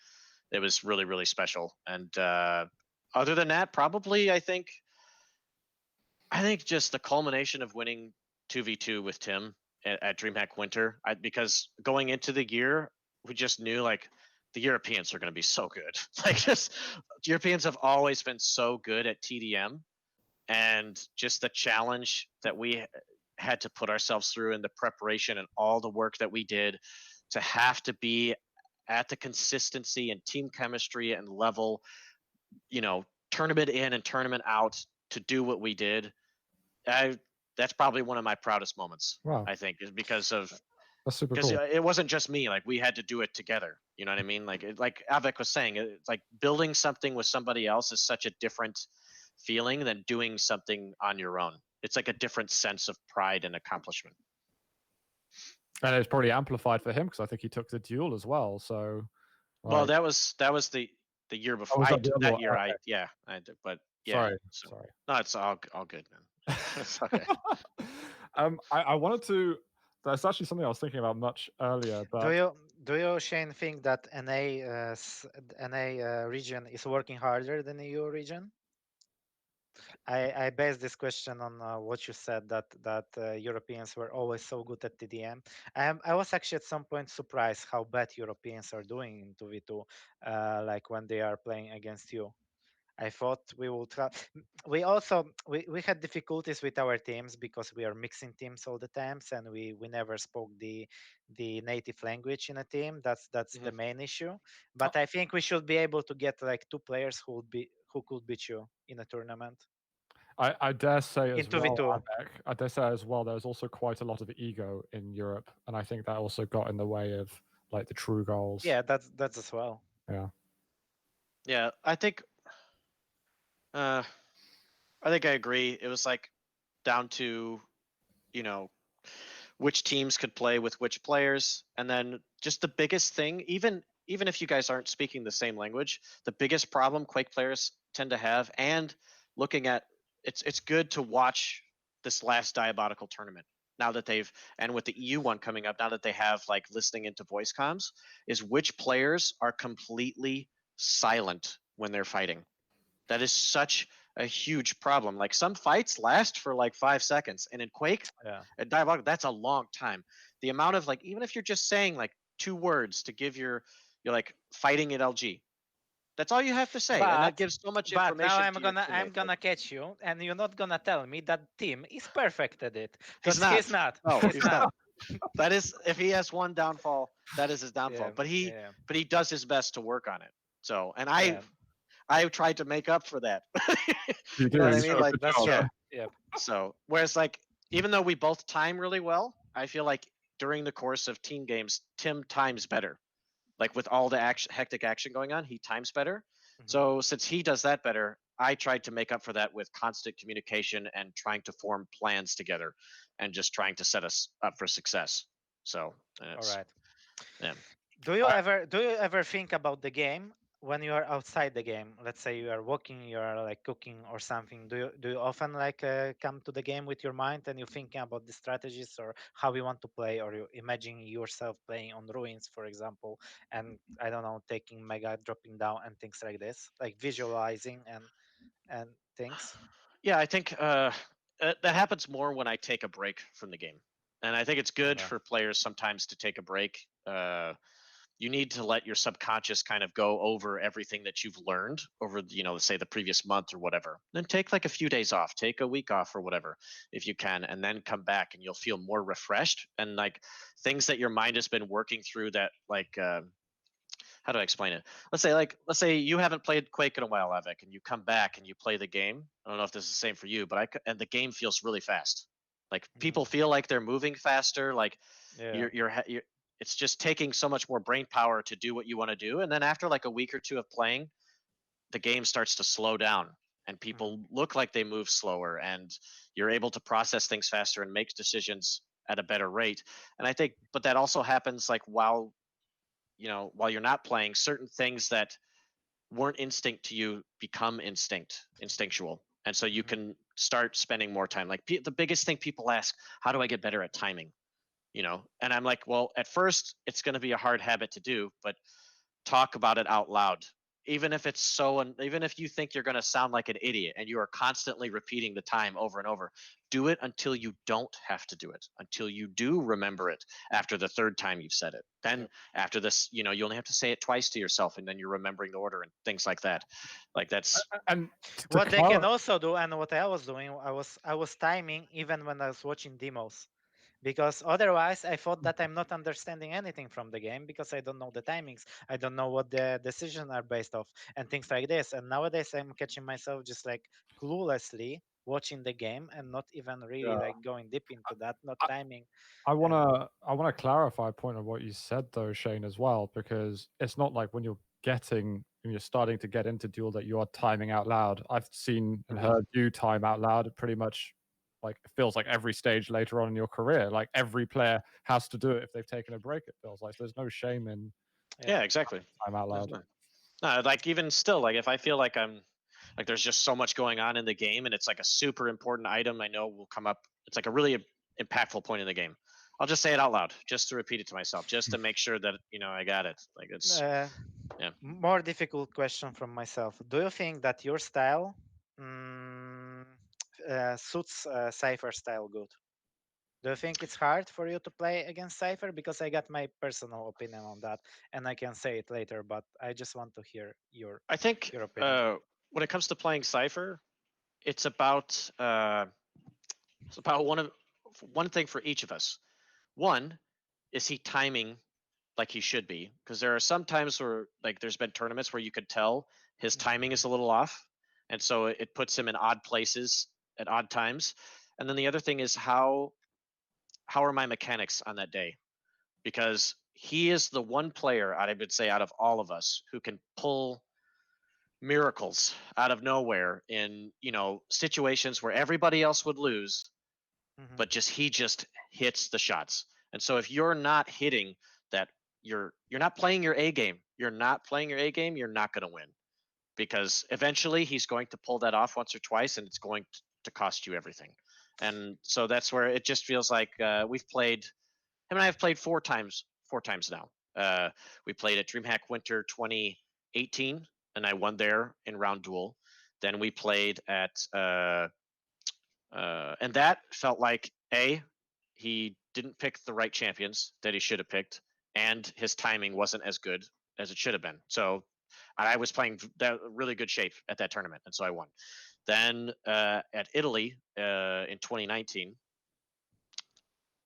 it was really, really special. And other than that, probably I think just the culmination of winning 2v2 with Tim at DreamHack Winter, because going into the year, we just knew the Europeans are going to be so good. Europeans have always been so good at TDM, and just the challenge that we had to put ourselves through and the preparation and all the work that we did to have to be at the consistency and team chemistry and level, tournament in and tournament out to do what we did. That's probably one of my proudest moments. Wow. I think is because that's super cool. it wasn't just me. We had to do it together. You know what I mean? Like Av3k was saying, it's building something with somebody else is such a different feeling than doing something on your own. It's a different sense of pride and accomplishment. And it's probably amplified for him because I think he took the duel as well. So, well, that was the year before. But yeah. Sorry. No, it's all good, man. It's okay. I wanted to. That's actually something I was thinking about much earlier. But do you Shane think that NA region is working harder than the EU region? I base this question on what you said that Europeans were always so good at TDM. I was actually at some point surprised how bad Europeans are doing in 2v2, when they are playing against you. I thought we will try. We also we had difficulties with our teams because we are mixing teams all the times, and we never spoke the native language in a team. That's the main issue. But I think we should be able to get 2 players who could beat you in a tournament. I dare say as well, Av3k, I dare say as well, there's also quite a lot of ego in Europe, and I think that also got in the way of the true goals. Yeah, that's as well. Yeah, I think I agree. It was down to which teams could play with which players, and then just the biggest thing, even if you guys aren't speaking the same language, the biggest problem Quake players tend to have, and looking at it's good to watch this last Diabotical tournament now that and with the EU one coming up, now that they have listening into voice comms, is which players are completely silent when they're fighting. That is such a huge problem. Some fights last for 5 seconds, and in Quake, at Diabotical, that's a long time. The amount of even if you're just saying 2 words to give you're fighting at LG, that's all you have to say, and that gives so much information. But now I'm gonna catch you, and you're not gonna tell me that Tim is perfect at it. He's not. No, he's not. That is, if he has one downfall, that is his downfall. Yeah, but he does his best to work on it. So, and I tried to make up for that. You know what I mean? That's true. Yeah. So, whereas even though we both time really well, I feel during the course of team games, Tim times better. With all the hectic action going on, he times better. So since he does that better, I tried to make up for that with constant communication and trying to form plans together, and just trying to set us up for success. So, all right. Yeah. Do you ever think about the game when you are outside the game? Let's say you are walking, you are cooking or something. Do you often come to the game with your mind and you're thinking about the strategies or how you want to play, or you imagine yourself playing on ruins, for example, and I don't know, taking mega, dropping down and things like this, visualizing and things? Yeah, I think that happens more when I take a break from the game, and I think it's good for players sometimes to take a break. You need to let your subconscious kind of go over everything that you've learned over, say the previous month or whatever. Then take a few days off, take a week off or whatever, if you can, and then come back and you'll feel more refreshed, and things that your mind has been working through that how do I explain it? Let's say you haven't played Quake in a while, Av3k, and you come back and you play the game. I don't know if this is the same for you, but and the game feels really fast. Like people feel like they're moving faster. Like Yeah. you're it's just taking so much more brain power to do what you want to do. And then after like a week or two of playing, the game starts to slow down and people look like they move slower and you're able to process things faster and make decisions at a better rate. And I think, but that also happens like while you're not playing, certain things that weren't instinct to you become instinctual. And so you can start spending more time. Like the biggest thing people ask, how do I get better at timing? And I'm like, well, at first it's going to be a hard habit to do, but talk about it out loud. Even if even if you think you're going to sound like an idiot and you are constantly repeating the time over and over, do it until you don't have to do it, until you do remember it after the third time you've said it. Then after this, you only have to say it twice to yourself and then you're remembering the order and things like that. Like that's And what they can also do, and what I was doing, I was timing even when I was watching demos, because otherwise I thought that I'm not understanding anything from the game because I don't know the timings, I don't know what the decisions are based off and things like this. And nowadays I'm catching myself just like cluelessly watching the game and not even really like going deep into that, not timing. I wanna clarify a point of what you said though, Shane, as well, because it's not like when you're starting to get into duel that you are timing out loud. I've seen and heard you time out loud pretty much like it feels like every stage later on in your career. Like every player has to do it if they've taken a break, it feels like. There's no shame in exactly. time out loud. No, like even still, like if I feel like there's just so much going on in the game and it's like a super important item I know will come up. It's like a really impactful point in the game. I'll just say it out loud, just to repeat it to myself, just to make sure that I got it. Like it's more difficult question from myself. Do you think that your style suits cYpheR style good? Do you think it's hard for you to play against cYpheR? Because I got my personal opinion on that, and I can say it later. But I just want to hear your. I think your opinion. When it comes to playing cYpheR, it's about one thing for each of us. One, is he timing like he should be? Because there are some times where like there's been tournaments where you could tell his timing is a little off, and so it puts him in odd places at odd times. And then the other thing is how are my mechanics on that day? Because he is the one player I would say out of all of us who can pull miracles out of nowhere in situations where everybody else would lose, but he just hits the shots. And so if you're not hitting that, you're not playing your A game. You're not playing your A game. You're not going to win, because eventually he's going to pull that off once or twice, and it's going to cost you everything. And so that's where it just feels like we've played. Him and I have played four times now. We played at DreamHack Winter 2018, and I won there in round duel. Then we played at and that felt like he didn't pick the right champions that he should have picked, and his timing wasn't as good as it should have been. So I was playing that really good shape at that tournament, and so I won. Then at Italy in 2019,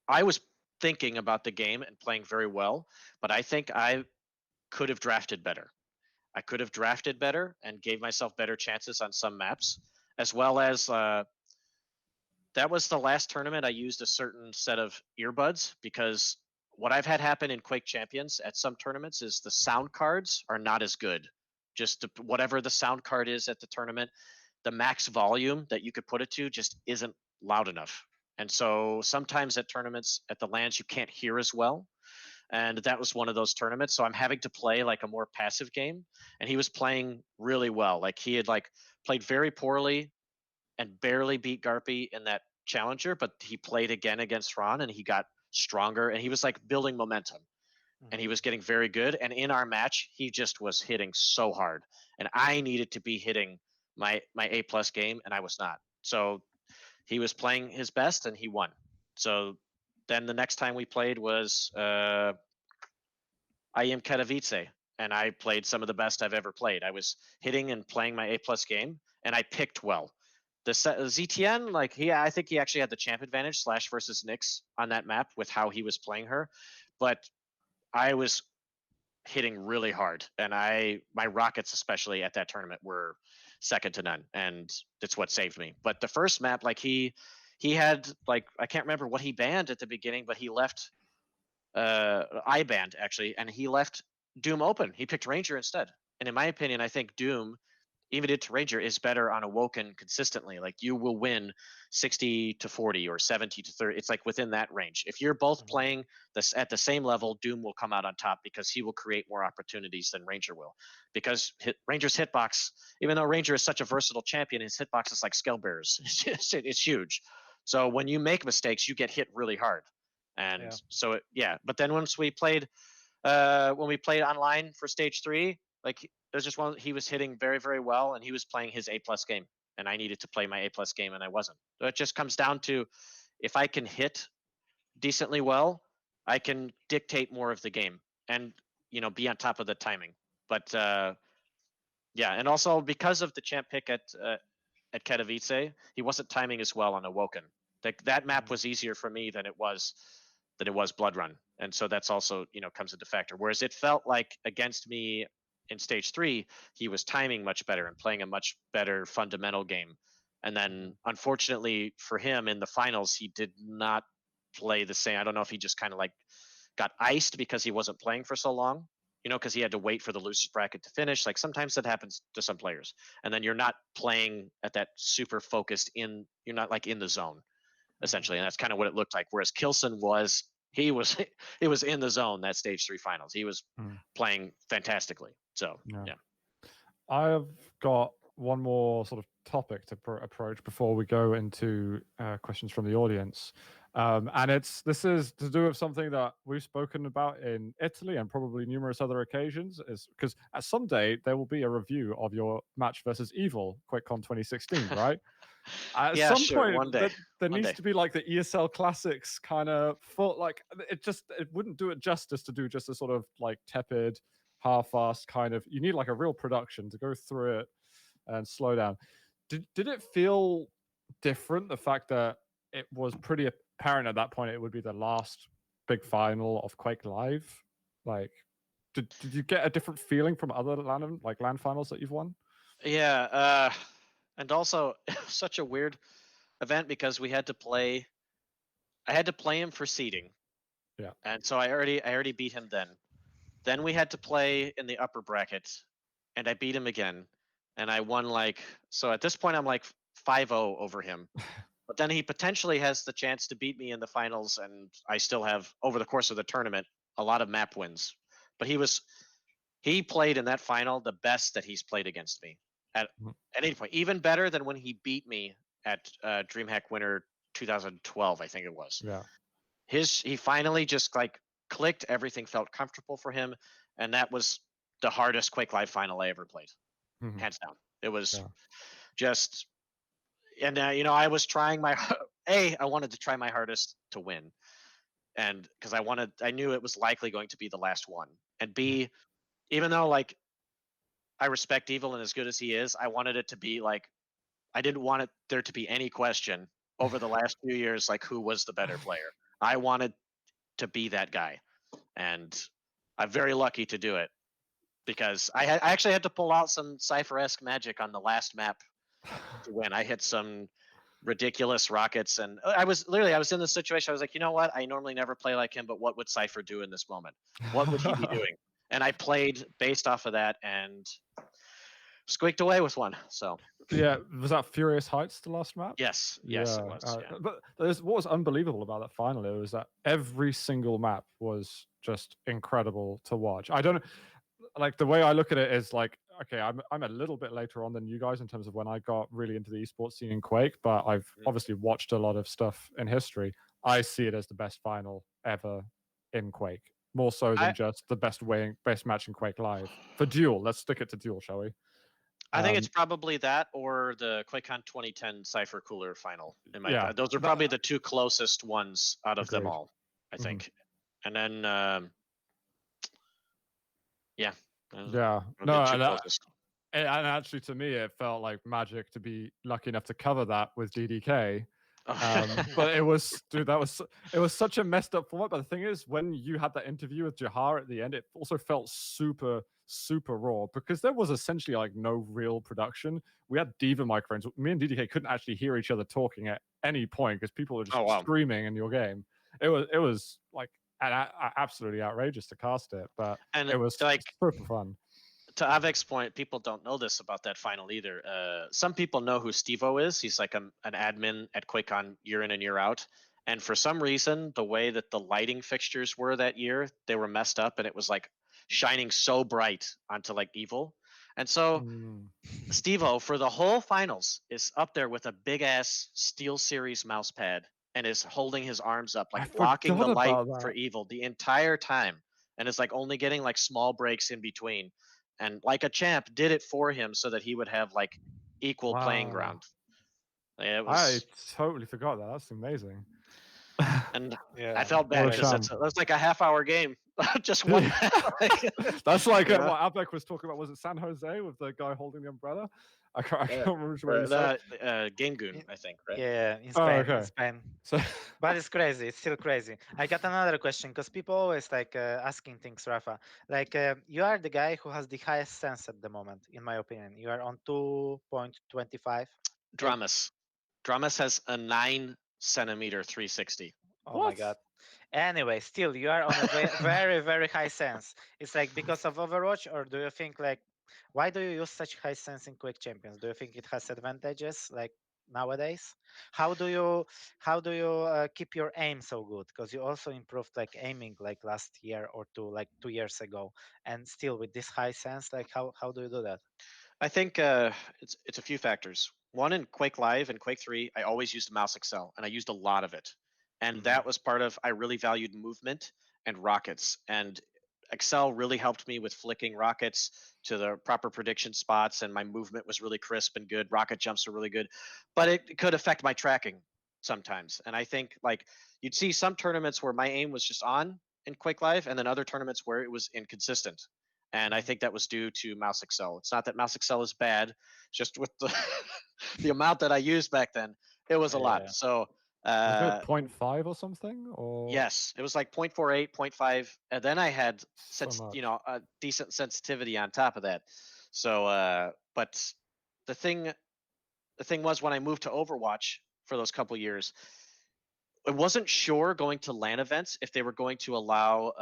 I was thinking about the game and playing very well, but I think I could have drafted better. I could have drafted better and gave myself better chances on some maps, as well as that was the last tournament I used a certain set of earbuds, because what I've had happen in Quake Champions at some tournaments is the sound cards are not as good. Just whatever the sound card is at the tournament, the max volume that you could put it to just isn't loud enough. And so sometimes at tournaments at the LANs you can't hear as well. And that was one of those tournaments. So I'm having to play like a more passive game. And he was playing really well. Like he had like played very poorly and barely beat Garpy in that challenger, but he played again against Ron and he got stronger and he was like building momentum and he was getting very good. And in our match, he just was hitting so hard. And I needed to be hitting my A+ game and I was not. So he was playing his best and he won. So then the next time we played was I am Katowice, and I played some of the best I've ever played. I was hitting and playing my A+ game, and I picked well. The ZTN, like I think he actually had the champ advantage Slash versus Nyx on that map with how he was playing her, but I was hitting really hard, and my rockets, especially at that tournament, were second to none, and that's what saved me. But the first map, like he had, like, I can't remember what he banned at the beginning, but he left I banned actually, and he left Doom open. He picked Ranger instead. And in my opinion, I think Doom, even into Ranger, is better on Awoken consistently. Like, you will win 60-40 or 70-30. It's like within that range. If you're both playing this at the same level, Doom will come out on top because he will create more opportunities than Ranger will. Because Ranger's hitbox, even though Ranger is such a versatile champion, his hitbox is like Scalebearers. It's huge. So when you make mistakes, you get hit really hard. And so but then once we played when we played online for stage 3, like, there's just one, he was hitting very, very well, and he was playing his A+ game, and I needed to play my A+ game, and I wasn't. So it just comes down to, if I can hit decently well, I can dictate more of the game and, be on top of the timing. But and also because of the champ pick at Katowice, he wasn't timing as well on Awoken. Like, that map was easier for me than it was Blood Run, and so that's also comes into factor. Whereas it felt like against me in stage 3, he was timing much better and playing a much better fundamental game. And then unfortunately for him in the finals, he did not play the same. I don't know if he just kind of like got iced because he wasn't playing for so long, because he had to wait for the losers bracket to finish. Like, sometimes that happens to some players, and then you're not playing at that super focused you're not like in the zone, essentially. And that's kind of what it looked like. Whereas Kilson he was in the zone that stage 3 finals. He was playing fantastically. So yeah. I've got one more sort of topic to approach before we go into questions from the audience. And this is to do with something that we've spoken about in Italy and probably numerous other occasions, is because at some day there will be a review of your match versus Evil, QuakeCon 2016, right? At some point, one day. there needs to be like the ESL Classics kind of full, like, it wouldn't do it justice to do just a sort of like tepid, half-assed kind of. You need like a real production to go through it and slow down. Did it feel different, the fact that it was pretty apparent at that point it would be the last big final of Quake Live? Like, did you get a different feeling from other LAN finals that you've won? Yeah, and also such a weird event because I had to play him for seeding. Yeah. And so I already beat him then. Then we had to play in the upper bracket, and I beat him again, and I won so at this point I'm like 5-0 over him. But then he potentially has the chance to beat me in the finals, and I still have, over the course of the tournament, a lot of map wins. But he played in that final the best that he's played against me at any point, even better than when he beat me at DreamHack Winter 2012, I think it was. Yeah. He finally just like clicked, everything felt comfortable for him, and that was the hardest Quake Live final I ever played, hands down. It was just, and I was trying I wanted to try my hardest to win, and because I knew it was likely going to be the last one, and B, even though like I respect Evil and as good as he is, I wanted it to be like, I didn't want there to be any question over the last few years, like, who was the better player. I wanted to be that guy, and I'm very lucky to do it, because I actually had to pull out some cYpheR-esque magic on the last map to win. I hit some ridiculous rockets, and I was in this situation. I was like, you know what? I normally never play like him, but what would cYpheR do in this moment? What would he be doing? And I played based off of that and squeaked away with one. So yeah, was that Furious Heights, the last map? yes, it was. But what was unbelievable about that final was that every single map was just incredible to watch. I don't know, like, the way I look at it is like, okay, I'm a little bit later on than you guys in terms of when I got really into the esports scene in Quake, but I've obviously watched a lot of stuff in history. I see it as the best final ever in Quake, more so than just the best match in Quake Live. For Duel, let's stick it to Duel, shall we? I think it's probably that or the QuakeCon 2010 cYpheR Cooler final. Those are probably the two closest ones out of them all, I think. And then, and actually, to me, it felt like magic to be lucky enough to cover that with DDK. But it was, dude, it was such a messed up format. But the thing is, when you had that interview with cYpheR at the end, it also felt super, super raw because there was essentially like no real production. We had diva microphones. Me and DDK couldn't actually hear each other talking at any point because people were just Oh, wow. screaming in your game. It was like absolutely outrageous to cast it, but And it was like super fun. to Avek's point, people don't know this about that final either. Some people know who Steveo is. He's like an admin at QuakeCon year in and year out. And for some reason, the way that the lighting fixtures were that year, they were messed up, and it was like shining so bright onto like evil. And so Mm. Steveo for the whole finals is up there with a big ass Steel Series mouse pad and is holding his arms up, I like blocking the forgot light about for that. evil the entire time, and is like only getting like small breaks in between. And like a champ did it for him so that he would have like equal playing Wow. ground. It I was, totally forgot that. That's amazing. and Yeah. I felt bad What a because champ. that's like a half-hour game, just one. That's like You know? what Avek was talking about. Was it San Jose with the guy holding the umbrella? I can't remember which way you said. Game Goon, I think, right? Yeah, in Oh, Spain, okay. in Spain. So But it's crazy. It's still crazy. I got another question because people always like asking things, Rafa. Like you are the guy who has the highest sense at the moment, in my opinion. You are on 2.25. Dramas has a 9 centimeter 360. Oh my what? god. Anyway, still you are on a very very high sense. It's like because of Overwatch, or do you think like why do you use such high sense in Quake Champions? Do you think it has advantages like nowadays? How do you keep your aim so good? Because you also improved like aiming like last year or two, like 2 years ago, and still with this high sense, like how do you do that? I think it's a few factors. One, in Quake Live and Quake 3, I always used mouse Excel, and I used a lot of it. And Mhm. that was part of, I really valued movement and rockets. And Excel really helped me with flicking rockets to the proper prediction spots, and my movement was really crisp and good. Rocket jumps are really good, but it could affect my tracking sometimes. And I think like you'd see some tournaments where my aim was just on in Quake Live, and then other tournaments where it was inconsistent. And I Mhm. think that was due to mouse Excel. It's not that mouse Excel is bad, just with the the amount that I used back then, it was a lot. Yeah. So Was it 0.5 or something? Or yes, it was like 0.48, 0.5, and then I had so much? a decent sensitivity on top of that. So, but the thing the thing was when I moved to Overwatch for those couple years, I wasn't sure going to LAN events if they were going to allow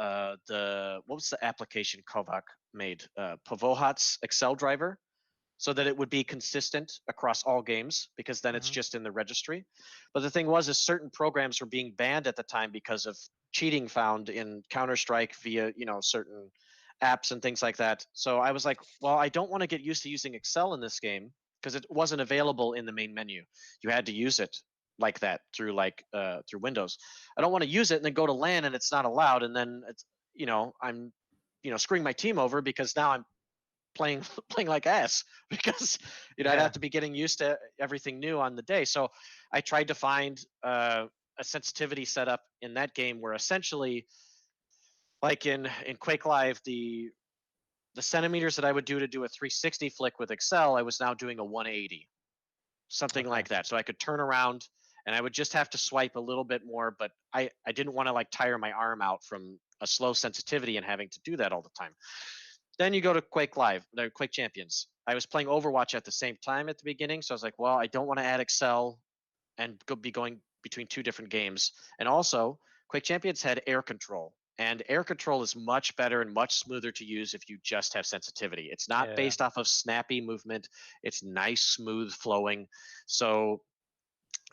the what was the application Kovac made, Pavohat's Excel driver, so that it would be consistent across all games, because then it's Mhm. just in the registry. But the thing was, is certain programs were being banned at the time because of cheating found in Counter-Strike via certain apps and things like that. So I was like, well, I don't want to get used to using Excel in this game because it wasn't available in the main menu. You had to use it like that through through Windows. I don't want to use it and then go to LAN and it's not allowed, and then it's I'm screwing my team over because now I'm playing playing like ass because I'd Yeah. have to be getting used to everything new on the day. So I tried to find a sensitivity setup in that game where essentially, like in Quake Live, the centimeters that I would do to do a 360 flick with Excel, I was now doing a 180, something Okay. like that. So I could turn around and I would just have to swipe a little bit more, but I didn't want to like tire my arm out from a slow sensitivity and having to do that all the time. Then you go to Quake Live, the Quake Champions. I was playing Overwatch at the same time at the beginning, so I was like, well, I don't want to add Excel and be going between two different games. And also, Quake Champions had air control, and air control is much better and much smoother to use if you just have sensitivity. It's not Yeah. based off of snappy movement; it's nice, smooth flowing. So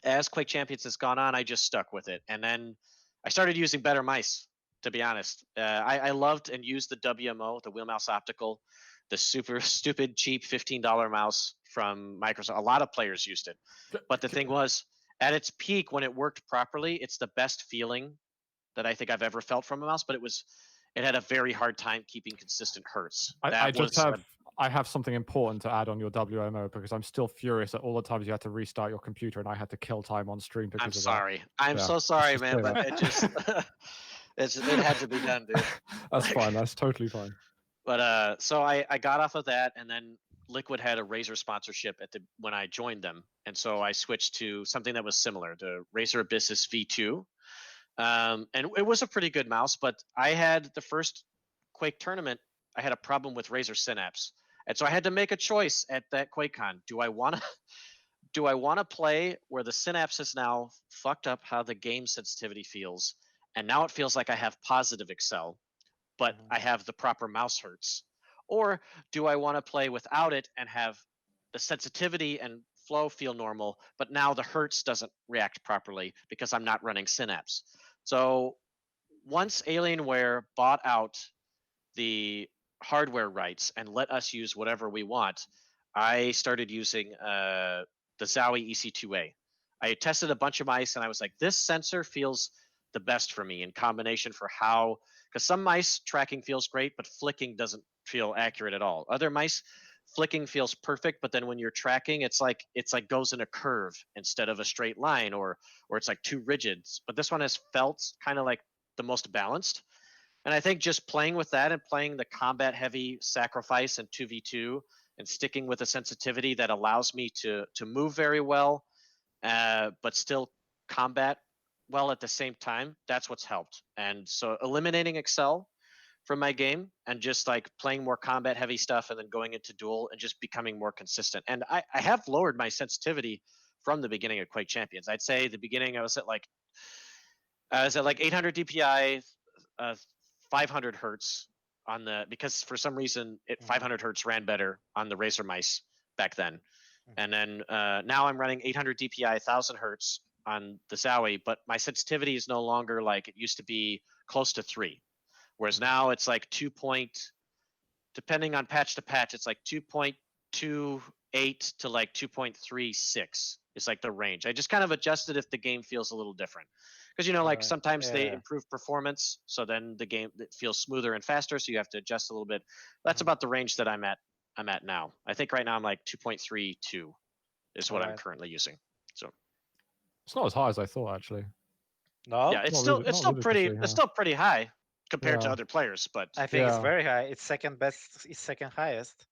as Quake Champions has gone on, I just stuck with it, and then I started using better mice. To be honest, I loved and used the WMO, the Wheel Mouse Optical, the super stupid cheap $15 mouse from Microsoft. A lot of players used it, but the thing was, at its peak when it worked properly, it's the best feeling that I think I've ever felt from a mouse. But it had a very hard time keeping consistent hertz. I That just was have something important to add on your WMO because I'm still furious at all the times you had to restart your computer and I had to kill time on stream because I'm of that. sorry. I'm Yeah, so let's sorry, just man. say But that. it just it had to be done, dude. That's fine. That's totally fine. But so I got off of that, and then Liquid had a Razer sponsorship when I joined them, and so I switched to something that was similar, the Razer Abyssus V2. And it was a pretty good mouse, but I had the first Quake tournament, I had a problem with Razer Synapse. And so I had to make a choice at that QuakeCon. Do I want to play where the Synapse is now fucked up how the game sensitivity feels, and now it feels like I have positive Excel, but I have the proper mouse hertz? Or do I want to play without it and have the sensitivity and flow feel normal, but now the hertz doesn't react properly because I'm not running Synapse? So once Alienware bought out the hardware rights and let us use whatever we want, I started using the Zowie EC2A. I tested a bunch of mice and I was like, this sensor feels the best for me in combination for how, because some mice tracking feels great, but flicking doesn't feel accurate at all. Other mice flicking feels perfect, but then when you're tracking, it's like goes in a curve instead of a straight line, or it's like too rigid. But this one has felt kind of like the most balanced. And I think just playing with that and playing the combat heavy sacrifice and 2v2 and sticking with a sensitivity that allows me to move very well, but still combat well at the same time, that's what's helped. And so eliminating Excel from my game and just like playing more combat heavy stuff and then going into duel and just becoming more consistent. And I have lowered my sensitivity from the beginning of Quake Champions. I'd say the beginning I was at like 800 DPI, 500 hertz on the, because for some reason 500 hertz ran better on the Razer mice back then. And then now I'm running 800 DPI, 1000 hertz on the Zowie, but my sensitivity is no longer like it used to be, close to 3. Whereas now it's like depending on patch to patch, it's like 2.28 to like 2.36 is like the range. I just kind of adjusted if the game feels a little different. Because like sometimes they improve performance, so then the game it feels smoother and faster, so you have to adjust a little bit. That's about the range that I'm at now. I think right now I'm like 2.32 is what I'm currently using. So it's not as high as I thought, actually. No, yeah, it's still pretty high compared to other players, but I think it's very high. It's second best. It's second highest.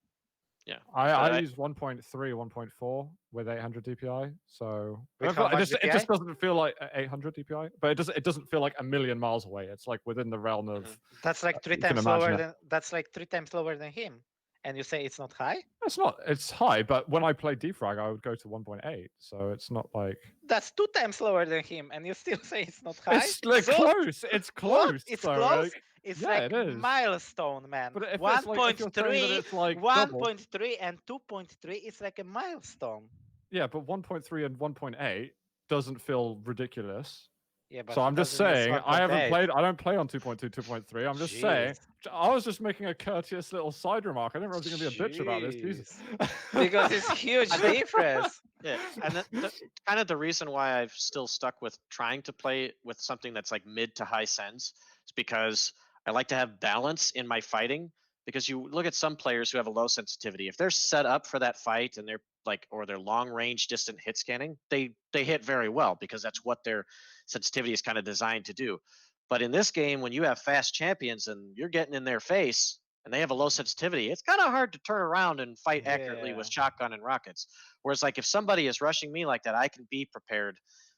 Yeah, I use 1.3, 1.4 with 800 DPI. So With how much it just doesn't feel like 800 DPI, but it doesn't feel like a million miles away. It's like within the realm of. That's like 3 times lower than. That's like 3 times lower than him. And you say it's not high? It's not. It's high, but when I play defrag, I would go to 1.8. So it's not like. That's 2 times lower than him, and you still say it's not high. It's like close. It's close. What? It's so, close. Like, it's yeah, like it is. milestone, man. But if 1.3, it's like 1.3, and 2.3 is like a milestone. Yeah, but 1.3 and 1.8 doesn't feel ridiculous. Yeah, but so I'm just saying, I don't play on 2.2, 2.3. I'm just saying, I was just making a courteous little side remark. I didn't realize you were going to be a bitch about this. Jesus. Because it's huge difference. Yeah, and kind of the reason why I've still stuck with trying to play with something that's like mid to high sens is because I like to have balance in my fighting. Because you look at some players who have a low sensitivity, if they're set up for that fight and they're or their long range distant hit scanning, they hit very well because that's what their sensitivity is kind of designed to do. But in this game, when you have fast champions and you're getting in their face and they have a low sensitivity, it's kind of hard to turn around and fight accurately with shotgun and rockets. Whereas like if somebody is rushing me like that, I can be prepared,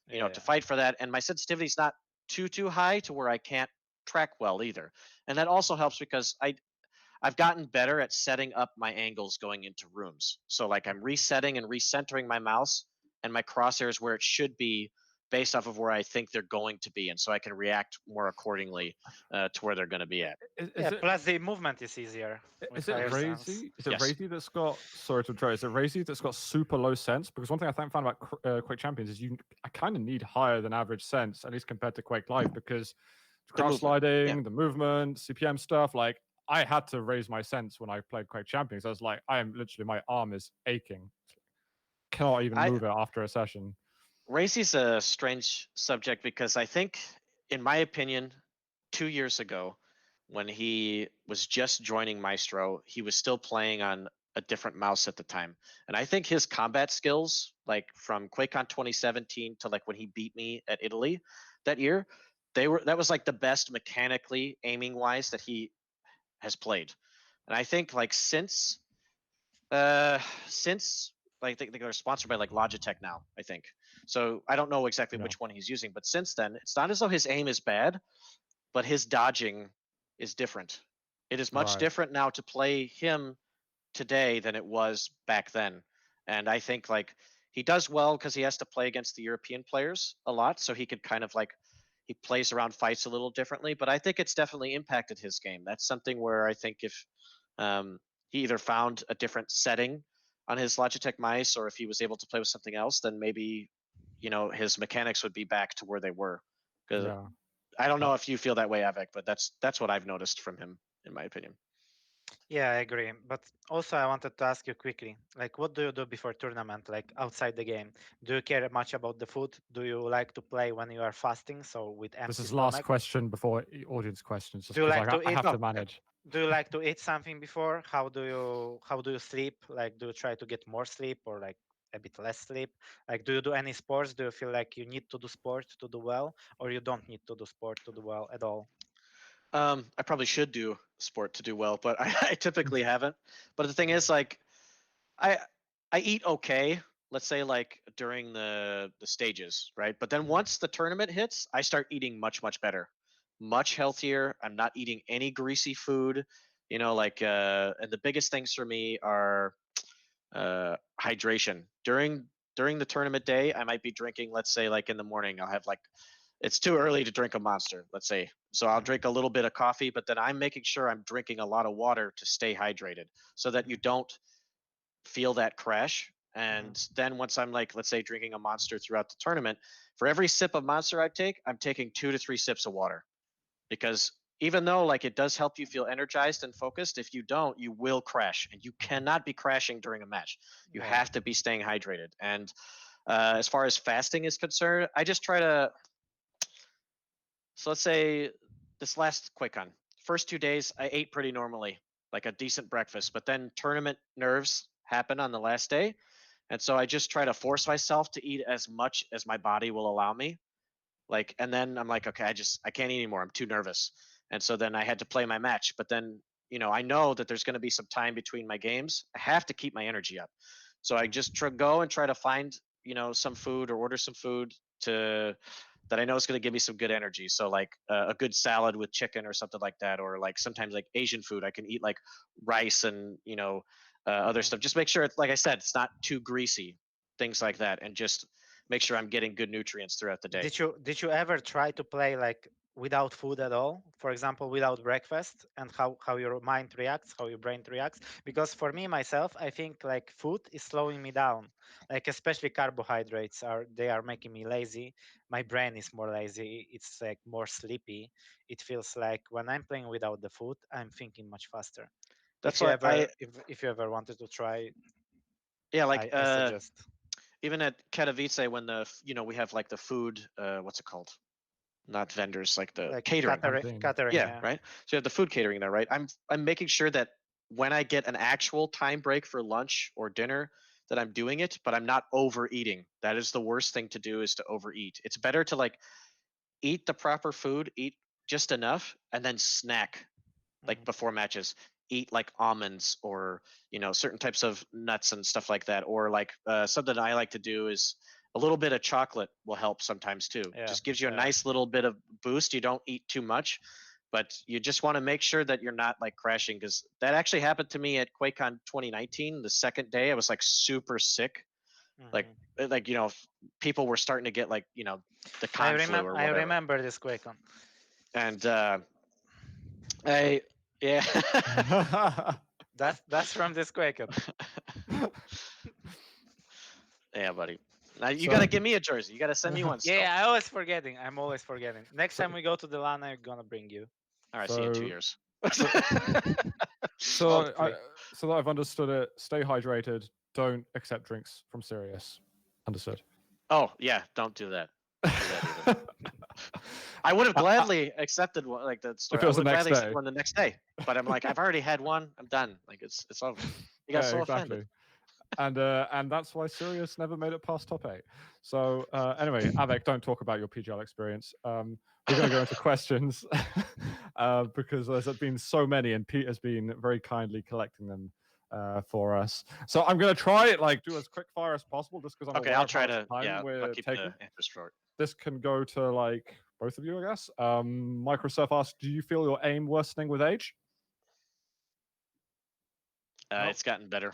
to fight for that. And my sensitivity is not too high to where I can't track well either. And that also helps because I've gotten better at setting up my angles going into rooms. So like I'm resetting and recentering my mouse and my crosshairs where it should be based off of where I think they're going to be. And so I can react more accordingly to where they're going to be at. Plus the movement is easier. Is it Razy? Is it Razy that's got, sorry to try, is it Razy that's got super low sense? Because one thing I found about Quake Champions is I kind of need higher than average sense, at least compared to Quake Live, because cross sliding, the movement, CPM stuff, like I had to raise my sense when I played Quake Champions. I was like, my arm is aching. Cannot even move it after a session. Racy's a strange subject because I think, in my opinion, 2 years ago, when he was just joining Maestro, he was still playing on a different mouse at the time. And I think his combat skills, like from QuakeCon 2017 to like when he beat me at Italy that year, that was like the best mechanically aiming wise that he has played. And I think like since Since I think they're sponsored by like Logitech now, I think. So I don't know exactly Yeah. which one he's using, but since then, it's not as though his aim is bad, but his dodging is different. It is much Right. different now to play him today than it was back then. And I think like he does well because he has to play against the European players a lot, so he could kind of like he plays around fights a little differently. But I think it's definitely impacted his game. That's something where I think if he either found a different setting on his Logitech mice, or if he was able to play with something else, then maybe his mechanics would be back to where they were. Because Yeah. I don't know if you feel that way, Avik, but that's what I've noticed from him, in my opinion. Yeah, I agree. But also, I wanted to ask you quickly, like, what do you do before tournament, like outside the game? Do you care much about the food? Do you like to play when you are fasting, so with This empty is last stomach? question before audience questions, just Do you because like to I eat? have No. to manage. Do you like to eat something before? How do you sleep? Like, do you try to get more sleep or like a bit less sleep? Like, do you do any sports? Do you feel like you need to do sport to do well, or you don't need to do sport to do well at all? I probably should do sport to do well, but I typically haven't. But the thing is, like, I I eat okay. Let's say like during the stages, right? But then once the tournament hits, I start eating much better, much healthier. I'm not eating any greasy food. And the biggest things for me are hydration during the tournament day. I might be drinking, let's say like in the morning, I'll have like it's too early to drink a Monster, let's say, so I'll drink a little bit of coffee, but then I'm making sure I'm drinking a lot of water to stay hydrated so that you don't feel that crash. And then once I'm like, let's say, drinking a Monster throughout the tournament, for every sip of Monster I take, I'm taking 2 to 3 sips of water, because even though like it does help you feel energized and focused, if you don't, you will crash, and you cannot be crashing during a match. You Yeah. have to be staying hydrated. And as far as fasting is concerned, I just try to. So let's say this last QuakeCon, first 2 days I ate pretty normally, like a decent breakfast, but then tournament nerves happen on the last day, and so I just try to force myself to eat as much as my body will allow me. Like, and then I'm like, okay, I can't eat anymore. I'm too nervous. And so then I had to play my match. But then, I know that there's going to be some time between my games. I have to keep my energy up. So I just go and try to find, some food or order some food to that I know is going to give me some good energy. So like a good salad with chicken or something like that, or like sometimes like Asian food. I can eat like rice and other stuff. Just make sure it's, like I said, it's not too greasy, things like that, and just make sure I'm getting good nutrients throughout the day. Did you ever try to play like without food at all? For example, without breakfast, and how your mind reacts, how your brain reacts? Because for me myself, I think like food is slowing me down. Like especially carbohydrates are making me lazy. My brain is more lazy. It's like more sleepy. It feels like when I'm playing without the food, I'm thinking much faster. That's why I If you ever wanted to try, yeah, like I suggest. even at Katowice, when we have like the food, what's it called? Not vendors, like the Like catering. catering, Yeah, yeah. right. So you have the food catering there, right? I'm making sure that when I get an actual time break for lunch or dinner, that I'm doing it, but I'm not overeating. That is the worst thing to do, is to overeat. It's better to like eat the proper food, eat just enough, and then snack like before matches. Eat like almonds, or certain types of nuts and stuff like that, or like something I like to do is a little bit of chocolate will help sometimes too. Yeah, Just gives you a yeah. nice little bit of boost. You don't eat too much, but you just want to make sure that you're not like crashing, because that actually happened to me at QuakeCon 2019. The second day I was like super sick, like people were starting to get like the con flu or I whatever. remember this QuakeCon. And I yeah. That's from this QuakeCon. Yeah, buddy. Now you So- gotta give me a jersey. You gotta send me one. Still. Yeah, I'm always forgetting. Next time we go to the LAN, I'm gonna bring you. All right. See you in 2 So- years. So, Hopefully. so that I've understood it, stay hydrated. Don't accept drinks from Sirius. Understood. Oh yeah, don't do that. I would have gladly accepted one, like that story. If it was I would the have next gladly accepted day. one the next day, but I'm like, I've already had one. I'm done. Like it's over. You got so offended. And that's why Sirius never made it past top 8. So anyway, Avik, don't talk about your PGL experience. We're going to go into questions because there's been so many, and Pete has been very kindly collecting them for us. So I'm gonna try it like do as quick fire as possible, just because I'm Okay, aware I'll of how try much to. time Yeah, I'll we're keep taking. the answers short. This can go to like both of you, I guess. Microsoft asks, do you feel your aim worsening with age? Nope. It's gotten better,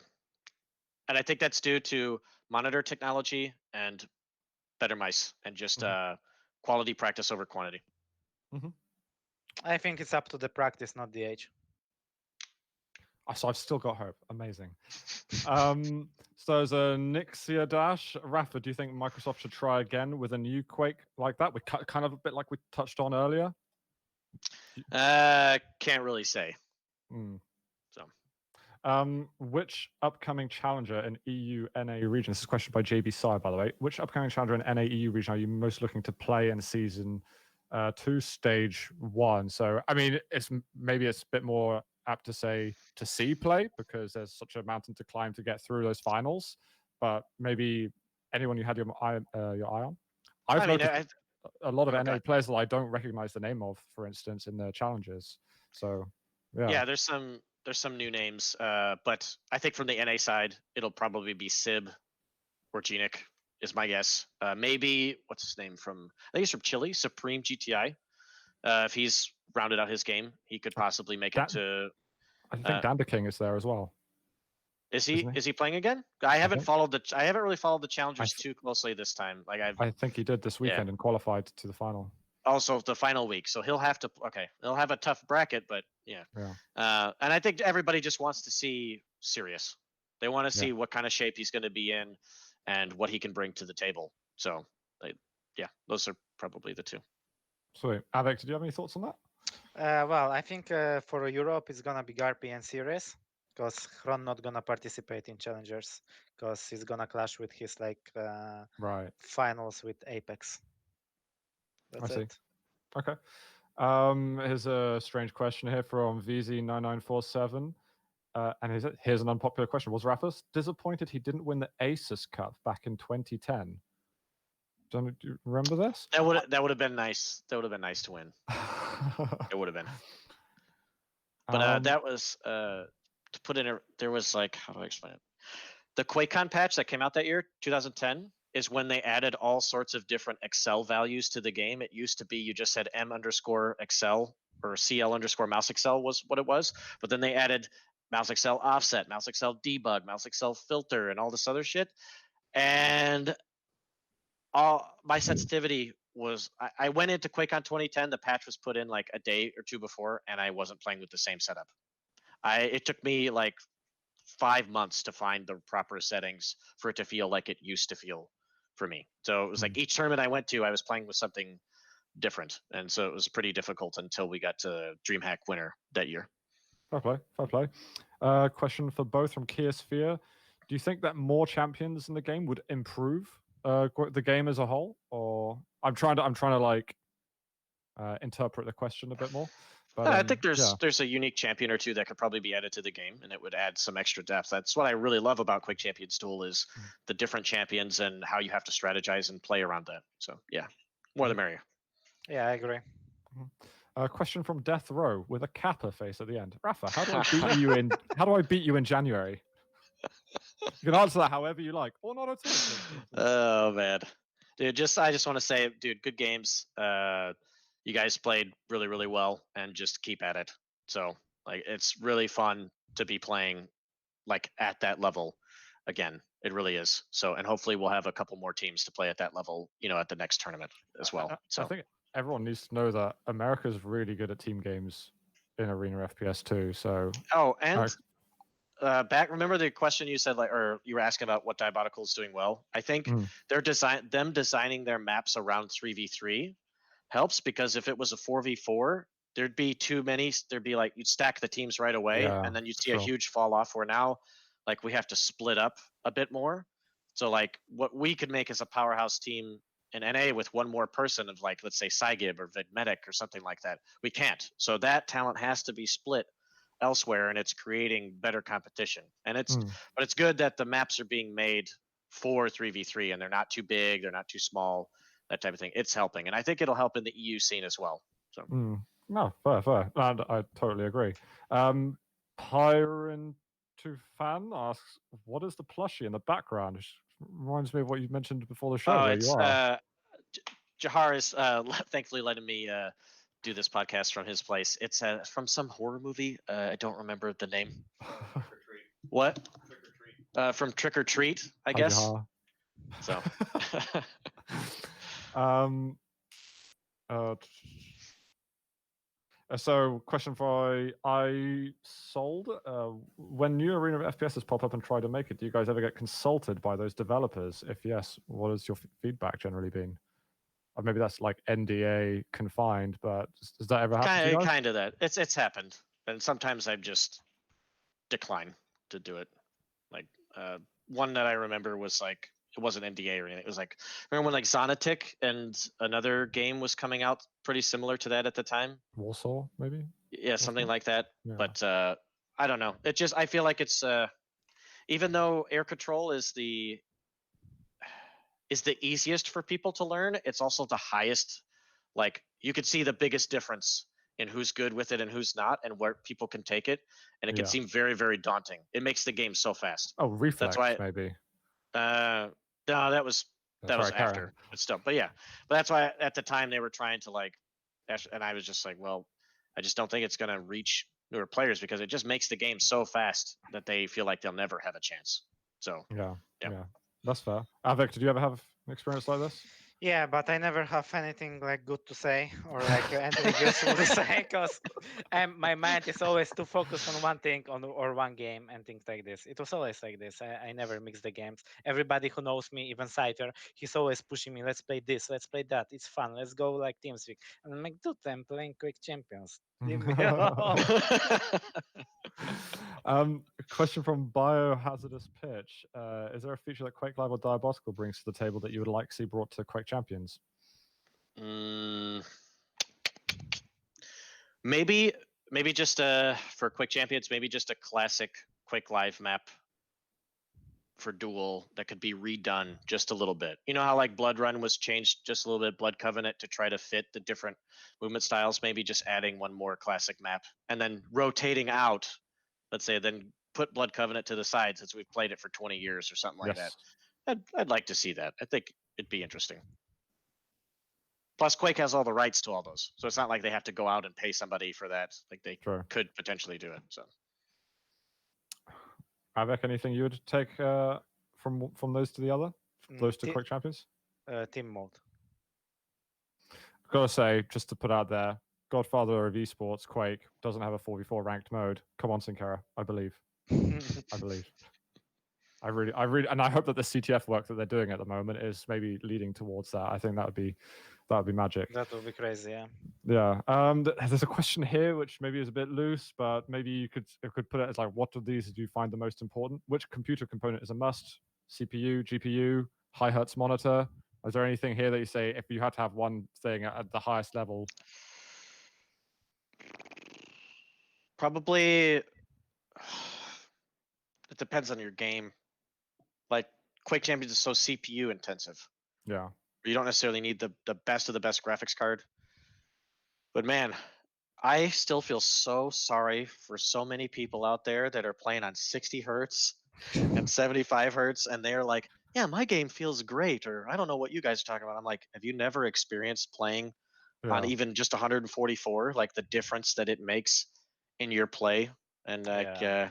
and I think that's due to monitor technology and better mice, and just quality practice over quantity. I think it's up to the practice, not the age. So I've still got hope. Amazing. So as a Nixia Dash, Rapha, do you think Microsoft should try again with a new Quake like that? We kind of a bit like we touched on earlier. Can't really say. So, which upcoming challenger in EU NA region? This is a question by JB Sai, by the way. Which upcoming challenger in NA EU region are you most looking to play in season 2, stage 1? So, I mean, maybe it's a bit more apt to say to see play because there's such a mountain to climb to get through those finals. But maybe anyone you had your eye on. I've noticed a lot of NA players that I don't recognize the name of, for instance, in their challenges. So yeah, there's some new names, but I think from the NA side, it'll probably be Sib or Genic is my guess. Maybe what's his name from? I think he's from Chile, Supreme GTI. If he's rounded out his game, he could possibly make it to. I think didnt is there as well. Is he playing again? I haven't really followed the challengers too closely this time. Like I think he did this weekend and qualified to the final. Also the final week, so he'll have to. Okay, he'll have a tough bracket, but yeah. And I think everybody just wants to see Sirius. They want to see what kind of shape he's going to be in, and what he can bring to the table. So, those are probably the two. Sweet. Av3k, did you have any thoughts on that? Well, I think for Europe it's gonna be Garpy and Sirius, because Hron not gonna participate in challengers because he's gonna clash with his finals with Apex. That's it. Okay. Here's a strange question here from VZ9947. And here's an unpopular question. Was Rapha disappointed he didn't win the Asus Cup back in 2010? Do you remember this? That would have been nice. That would have been nice to win. It would have been. But that was to put in. There was how do I explain it? The QuakeCon patch that came out that year, 2010, is when they added all sorts of different Excel values to the game. It used to be you just said M_Excel or CL_mouse_Excel was what it was, but then they added mouse_Excel offset, mouse_Excel debug, mouse_Excel filter, and all this other shit. And all my sensitivity was I went into QuakeCon 2010. The patch was put in like a day or two before, and I wasn't playing with the same setup. It took me like 5 months to find the proper settings for it to feel like it used to feel for me. So it was like each tournament I went to, I was playing with something different, and so it was pretty difficult until we got to DreamHack winner that year. Fair play. Question for both from cYpheR. Do you think that more champions in the game would improve the game as a whole? Or I'm trying to interpret the question a bit more. But, I think there's a unique champion or two that could probably be added to the game, and it would add some extra depth. That's what I really love about Quake Champions tool is the different champions and how you have to strategize and play around that. So yeah, more the merrier. Yeah, I agree. A question from Death Row with a Kappa face at the end. Rapha, how do I beat you in January? You can answer that however you like, or not at all. Oh man, dude, I just want to say, dude, good games. You guys played really, really well, and just keep at it. So it's really fun to be playing at that level again. It really is. So, and hopefully we'll have a couple more teams to play at that level, at the next tournament as well. So I think everyone needs to know that America's really good at team games in Arena FPS too. So remember the question you said, or you were asking about what Diabotical is doing well? I think they're designing their maps around 3v3 helps, because if it was a 4v4, there'd be too many. There'd be you'd stack the teams right away, and then you'd see a huge fall off. Where now, we have to split up a bit more. So what we could make as a powerhouse team in NA with one more person of let's say cYpheR or MaDDoG or something like that, we can't. So that talent has to be split elsewhere, and it's creating better competition. And but it's good that the maps are being made for 3v3, and they're not too big, they're not too small, that type of thing. It's helping, and I think it'll help in the EU scene as well. So no, fair. And I totally agree. Pyron True Fan asks, "What is the plushie in the background?" Which reminds me of what you mentioned before the show. Oh, Where it's you are. Jahar is thankfully letting me do this podcast from his place. It's from some horror movie. I don't remember the name. What? From Trick or Treat, I Hi, guess. Jahar. So. So, question for I sold. When new arena of FPSs pop up and try to make it, do you guys ever get consulted by those developers? If yes, what has your feedback generally been? Or maybe that's like NDA confined, but does that ever happen to you guys? Kind of that. It's happened, and sometimes I just decline to do it. Like one that I remember was like it wasn't NDA or anything. It was like remember when like Zonatic and another game was coming out pretty similar to that at the time. Warsaw, maybe. Yeah, something Warsaw? like that. Yeah. But I don't know. It just I feel like it's even though air control is the easiest for people to learn, it's also the highest. Like you could see the biggest difference in who's good with it and who's not, and where people can take it, and it can Yeah. seem very, very daunting. It makes the game so fast. Oh, reflex, That's why. maybe. No, that was Sorry, after, but still. But yeah, but that's why at the time they were trying to like, and I was just like, well, I just don't think it's gonna reach newer players because it just makes the game so fast that they feel like they'll never have a chance. So Yeah, yeah. yeah, that's fair. Avik, did you ever have an experience like this? Yeah, but I never have anything like good to say or like anything useful to say because my mind is always too focused on one thing or one game and things like this. It was always like this. I never mix the games. Everybody who knows me, even cYpheR, he's always pushing me. Let's play this. Let's play that. It's fun. Let's go like TeamSpeak. And I'm like, dude, I'm playing Quake Champions. Leave me alone. Question from Biohazardous Pitch. Is there a feature that Quake Live or Diabotical brings to the table that you would like to see brought to Quake Champions? Maybe just for Quake Champions, maybe just a classic Quake Live map for duel that could be redone just a little bit. You know how like Blood Run was changed just a little bit, Blood Covenant to try to fit the different movement styles, maybe just adding one more classic map and then rotating out, let's say, then put Blood Covenant to the side since we've played it for 20 years or something like that. I'd like to see that. I think it'd be interesting. Plus, Quake has all the rights to all those, so it's not like they have to go out and pay somebody for that. Like they could potentially do it. So, Avik, anything you would take from those to the other, those to Quake Champions? Team mode. I've got to say, just to put out there, Godfather of Esports, Quake doesn't have a 4v4 ranked mode. Come on, cYpheR, I believe. I believe. I really, and I hope that the CTF work that they're doing at the moment is maybe leading towards that. I think that would be magic. That would be crazy, yeah. Yeah. There's a question here which maybe is a bit loose, but maybe you could put it as like, what of these do you find the most important? Which computer component is a must? CPU, GPU, high hertz monitor? Is there anything here that you say if you had to have one thing at the highest level? probably it depends on your game. Like Quake Champions is so CPU intensive. Yeah. You don't necessarily need the best of the best graphics card. But man, I still feel so sorry for so many people out there that are playing on 60 hertz and 75 hertz, and they're like, yeah, my game feels great, or I don't know what you guys are talking about. I'm like, have you never experienced playing on even just 144? Like the difference that it makes in your play, and like,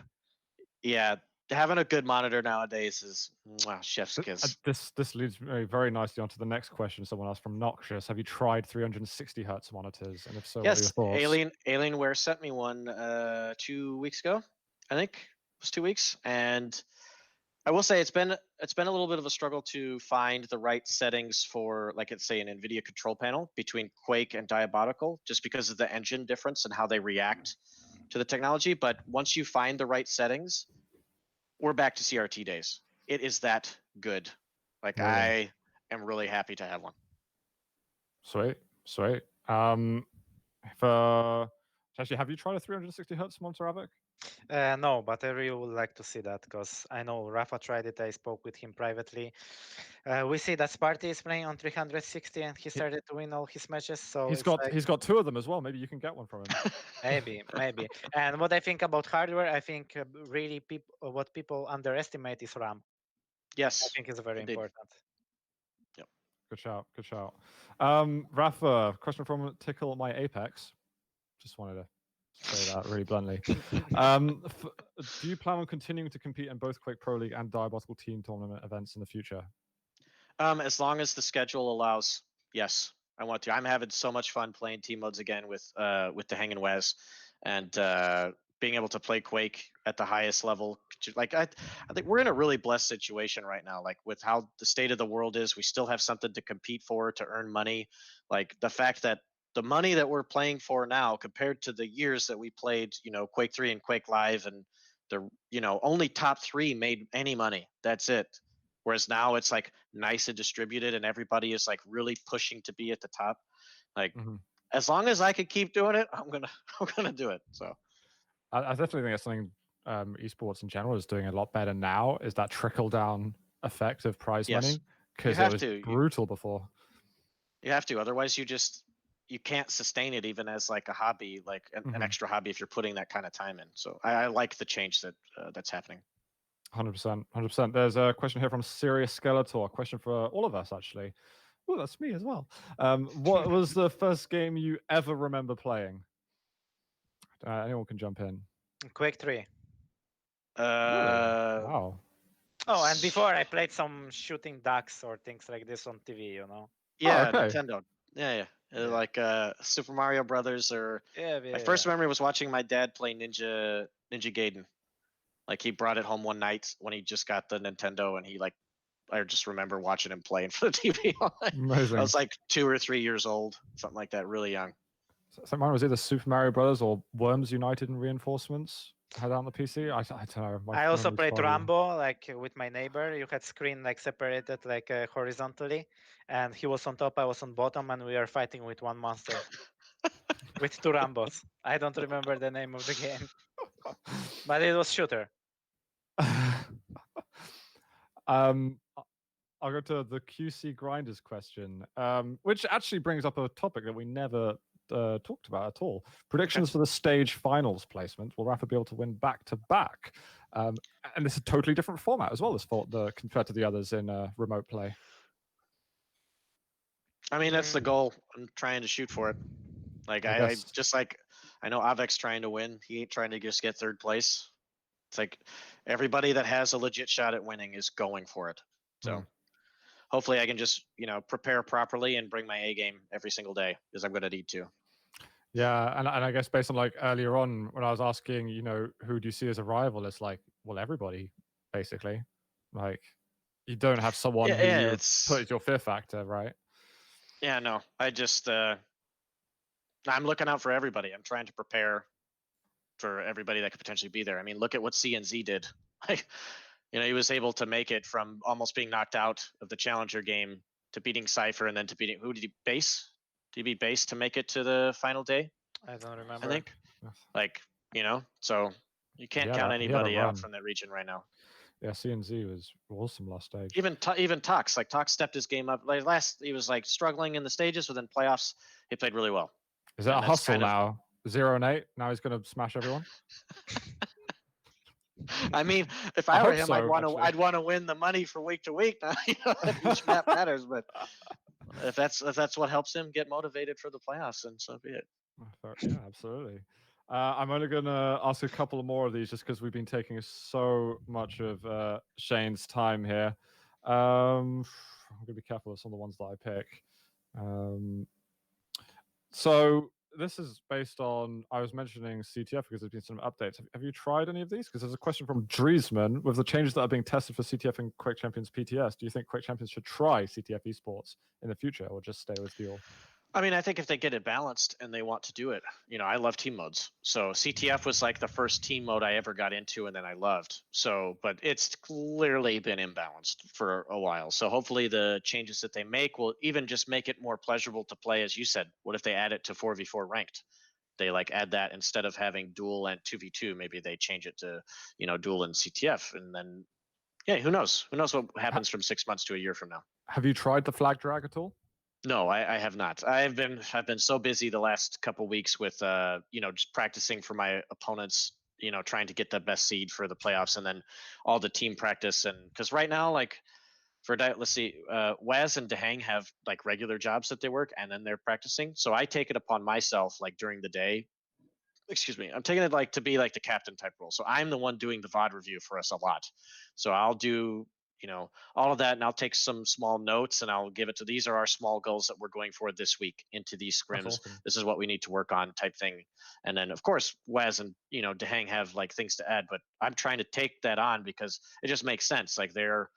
yeah, having a good monitor nowadays is chef's kiss. This leads me very nicely onto the next question. Someone asked from Noxious: have you tried 360 hertz monitors? And if so, Yes, what are your thoughts? Alienware sent me one 2 weeks ago. I think it was 2 weeks, and I will say it's been a little bit of a struggle to find the right settings for, like, let's say, an NVIDIA control panel between Quake and Diabotical, just because of the engine difference and how they react to the technology. But once you find the right settings, we're back to CRT days. It is that good. Like, I am really happy to have one. Sweet. For Actually, have you tried a 360 hertz monitor, Avik? No, but I really would like to see that because I know Rapha tried it. I spoke with him privately. We see that Sparty is playing on 360 and he started to win all his matches. So He's it's got like, he's got 2 of them as well. Maybe you can get one from him. maybe. And what I think about hardware, I think really what people underestimate is RAM. I Yes. think it's very Indeed. important. Good shout. Good shout. Rapha, question from Tickle My Apex. Just wanted to say that really bluntly. Do you plan on continuing to compete in both Quake Pro League and Diabotical team tournament events in the future? As long as the schedule allows, yes, I want to. I'm having so much fun playing team modes again with the Hang and Wes, and being able to play Quake at the highest level. Like I think we're in a really blessed situation right now. Like with how the state of the world is, we still have something to compete for, to earn money. Like the fact that the money that we're playing for now compared to the years that we played, Quake 3 and Quake Live, and the only top 3 made any money. That's it. Whereas now it's like nice and distributed, and everybody is like really pushing to be at the top. Like as long as I can keep doing it, I'm gonna do it. So I definitely think that's something esports in general is doing a lot better now. Is that trickle down effect of prize money? Because it was brutal before. You have to, otherwise you can't sustain it even as like a hobby, like an extra hobby if you're putting that kind of time in. So I like the change that's happening. 100%, 100%. There's a question here from Sirius Skeletor. A question for all of us, actually. Oh, that's me as well. What was the first game you ever remember playing? Anyone can jump in. Quake 3. Really? Wow. Oh, and before I played some shooting ducks or things like this on TV, Yeah, okay. Nintendo. Yeah. Like Super Mario Brothers, or my first yeah. memory was watching my dad play Ninja Gaiden. Like he brought it home one night when he just got the Nintendo, and I just remember watching him play in front of the TV all night. Amazing. I was like 2 or 3 years old, something like that, really young. So mine was either Super Mario Brothers or Worms United and Reinforcements. I had that on the PC. I don't know. I also played Rambo, like with my neighbor. You had screen like separated like horizontally, and he was on top, I was on bottom, and we were fighting with one monster. With 2 Rambos. I don't remember the name of the game, but it was shooter. I'll go to the QC Grinders question, which actually brings up a topic that we never talked about at all. Predictions for the stage finals placement. Will Rapha be able to win back-to-back? And it's a totally different format as well as compared to the others in remote play. I mean, that's the goal. I'm trying to shoot for it. Like I just like, I know Avek's trying to win. He ain't trying to just get 3rd place. It's like everybody that has a legit shot at winning is going for it. So hopefully I can just, prepare properly and bring my A game every single day, because I'm going to need to. Yeah, and I guess based on like earlier on when I was asking, who do you see as a rival? It's like, well, everybody, basically. Like, you don't have someone who you put as your fear factor, right? Yeah, no. I just I'm looking out for everybody. I'm trying to prepare for everybody that could potentially be there. I mean, look at what CNZ did. Like, he was able to make it from almost being knocked out of the challenger game to beating cYpheR, and then to beating, who did he base? Did he beat base to make it to the final day? I don't remember. I think. Like, so you can't count anybody out from that region right now. Yeah, CNZ was awesome last stage. Even Tox, like Tox stepped his game up. Like he was like struggling in the stages, but then playoffs he played really well. Is that a hustle now? 0-8. Now he's going to smash everyone. I mean, if I were him, I'd want to win the money for week to week. Now, each map matters, but if that's what helps him get motivated for the playoffs, then so be it. Yeah, absolutely. I'm only going to ask a couple more of these just because we've been taking so much of Shane's time here. I'm going to be careful of some of the ones that I pick. So this is based on, I was mentioning CTF because there's been some updates. Have you tried any of these? Because there's a question from Driesman. With the changes that are being tested for CTF and Quake Champions PTS, do you think Quake Champions should try CTF esports in the future or just stay with Duel? I mean, I think if they get it balanced and they want to do it, I love team modes. So CTF was like the first team mode I ever got into and then I loved. So, but it's clearly been imbalanced for a while. So hopefully the changes that they make will even just make it more pleasurable to play. As you said, what if they add it to 4v4 ranked? they like add that instead of having dual and 2v2, maybe they change it to, dual and CTF, and then yeah, who knows what happens from 6 months to a year from now. Have you tried the flag drag at all? No, I have not. I've been so busy the last couple weeks with just practicing for my opponents, trying to get the best seed for the playoffs, and then all the team practice. And because right now, like let's see, Waz and Dehang have like regular jobs that they work, and then they're practicing. So I take it upon myself, like during the day. Excuse me, I'm taking it like to be like the captain type role. So I'm the one doing the VOD review for us a lot. So I'll do all of that, and I'll take some small notes, and I'll give it to, these are our small goals that we're going for this week into these scrims. Awesome. This is what we need to work on, type thing. And then of course Waz and Dehang have like things to add, but I'm trying to take that on because it just makes sense. Like they're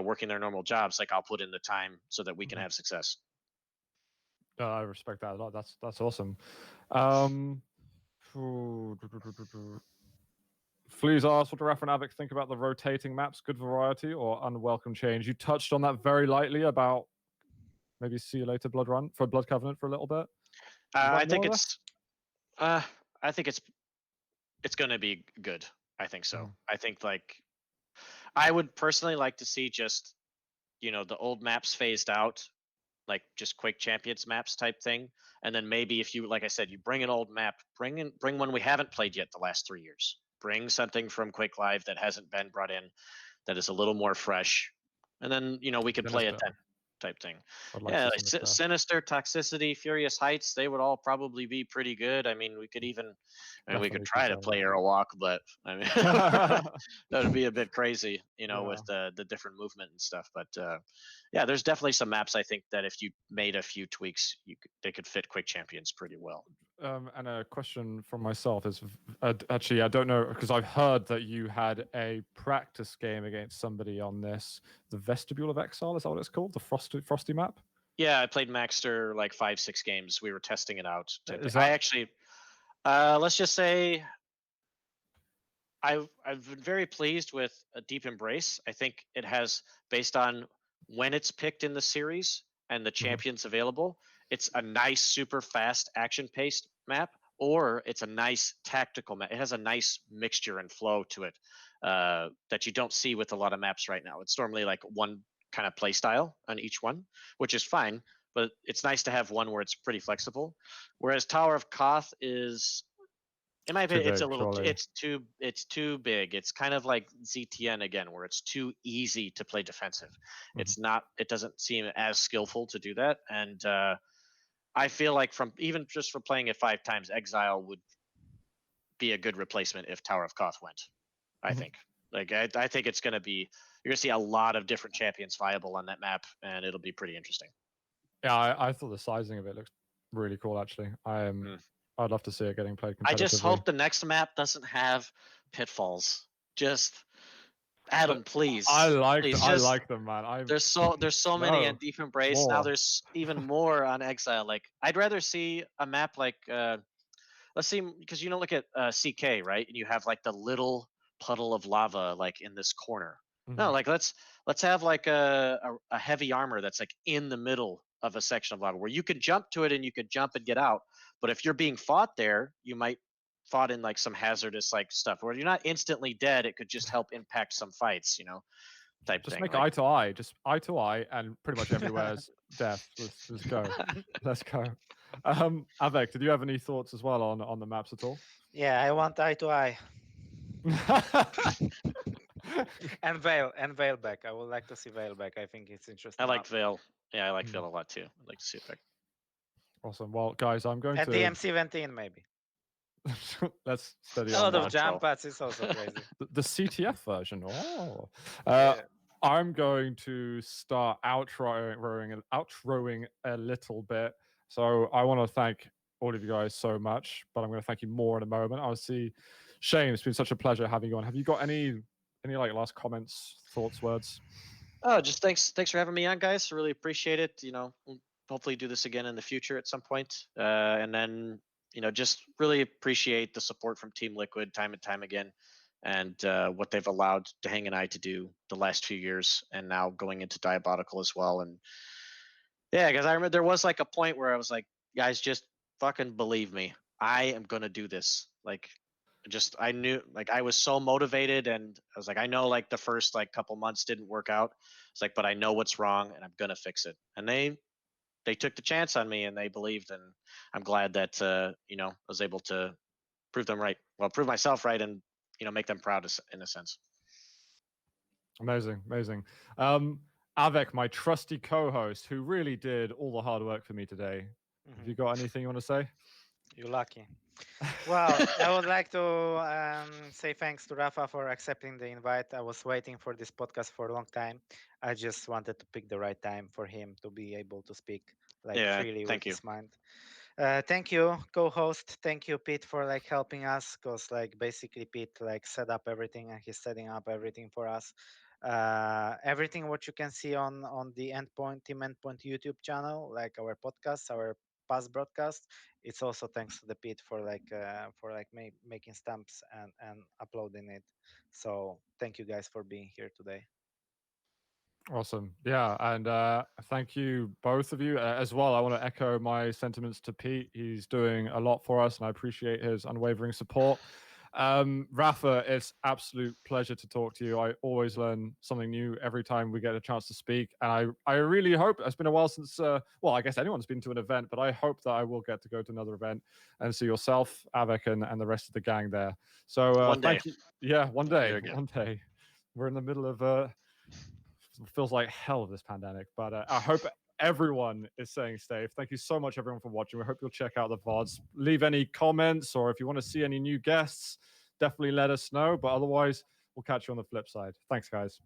working their normal jobs. Like I'll put in the time so that we can have success. I respect that a lot. That's awesome. Fleas asked, what do Rapha and Av3k think about the rotating maps? Good variety or unwelcome change? You touched on that very lightly about maybe see you later Blood Covenant for a little bit. I think it's going to be good. I think so. I think like I would personally like to see just the old maps phased out, like just Quake Champions maps type thing, and then maybe if you, like I said, you bring an old map, bring one we haven't played yet the last 3 years. Bring something from Quake Live that hasn't been brought in, that is a little more fresh, and then we could play it then, type thing. Yeah, like Sinister, Toxicity, Furious Heights, they would all probably be pretty good. I mean, we could even, we could try to play Airwalk, but I mean, that would be a bit crazy, with the different movement and stuff. But yeah, there's definitely some maps I think that if you made a few tweaks, they could fit Quake Champions pretty well. And a question from myself is, actually, I don't know, because I've heard that you had a practice game against somebody on this, the Vestibule of Exile, is that what it's called? The Frosty map? Yeah, I played Maxter like 5-6 games. We were testing it out. I actually, let's just say, I've been very pleased with a Deep Embrace. I think it has, based on when it's picked in the series and the champions available, it's a nice, super fast, action-paced map, or it's a nice tactical map. It has a nice mixture and flow to it that you don't see with a lot of maps right now. It's normally like one kind of play style on each one, which is fine, but it's nice to have one where it's pretty flexible. Whereas Tower of Koth is, in my opinion, it's too big. It's kind of like ZTN again, where it's too easy to play defensive. It's not. It doesn't seem as skillful to do that, and I feel like even just for playing it 5 times, Exile would be a good replacement if Tower of Koth went. I think. Like I think it's going to be. You're going to see a lot of different champions viable on that map, and it'll be pretty interesting. Yeah, I thought the sizing of it looks really cool. Actually, I'd love to see it getting played competitively. I just hope the next map doesn't have pitfalls. Just add them, please. I like them, man. There's so many in Deep Embrace. More. Now there's even more on Exile. Like I'd rather see a map like let's see, because look at CK, right? And you have like the little puddle of lava like in this corner. No, like let's have like a heavy armor that's like in the middle of a section of lava where you could jump to it and you could jump and get out. But if you're being fought there, you might fought in like some hazardous like stuff where you're not instantly dead. It could just help impact some fights, type just thing. Make eye to eye, just eye to eye, and pretty much everywhere is death. Let's go. Let's go. Av3k, did you have any thoughts as well on the maps at all? Yeah, I want eye to eye. And Veil back. I would like to see Veil back. I think it's interesting. I like Veil. Yeah, I like Veil a lot too. I'd like to see it back. Awesome. Well, guys, I'm going to... And the M17 maybe. Let's study a lot of jump pads is also crazy. The CTF version. Oh. I'm going to start outroing a little bit. So I want to thank all of you guys so much, but I'm going to thank you more in a moment. I'll see Shane, it's been such a pleasure having you on. Have you got any like last comments, thoughts, words? Oh, just thanks for having me on, guys. Really appreciate it. We'll hopefully do this again in the future at some point. And then, just really appreciate the support from Team Liquid time and time again, and what they've allowed Dehang and I to do the last few years, and now going into Diabotical as well. And yeah, because I remember there was like a point where I was like, guys, just fucking believe me. I am gonna do this. Like, just I knew, like, I was so motivated, and I was like, I know, like, the first like couple months didn't work out. It's like, but I know what's wrong, and I'm gonna fix it. And they took the chance on me, and they believed, and I'm glad that I was able to prove them right. Well, prove myself right, and make them proud in a sense. Amazing, amazing. Av3k, my trusty co-host, who really did all the hard work for me today. Have you got anything you want to say? You're lucky. Well, I would like to say thanks to Rapha for accepting the invite. I was waiting for this podcast for a long time. I just wanted to pick the right time for him to be able to speak like Yeah, freely with thank you. his mind. Thank you, co-host. Thank you, Pete, for like helping us, because like basically Pete like set up everything and he's setting up everything for us. Everything what you can see on the Team Endpoint YouTube channel, like our podcasts, our past broadcast, it's also thanks to the Pete for making stamps and uploading it. So thank you guys for being here today. Awesome. Yeah. And thank you, both of you, as well. I want to echo my sentiments to Pete. He's doing a lot for us, and I appreciate his unwavering support. Rapha, it's absolute pleasure to talk to you. I always learn something new every time we get a chance to speak. And I really hope, it's been a while since, well, I guess anyone's been to an event, but I hope that I will get to go to another event and see yourself, Av3k, and the rest of the gang there. So One day. thank you. Yeah, one day. There we go. One day. We're in the middle of feels like hell of this pandemic, but I hope everyone is staying safe. Thank you so much, everyone, for watching. We hope you'll check out the VODs. Leave any comments, or if you want to see any new guests, definitely let us know. But otherwise, we'll catch you on the flip side. Thanks, guys.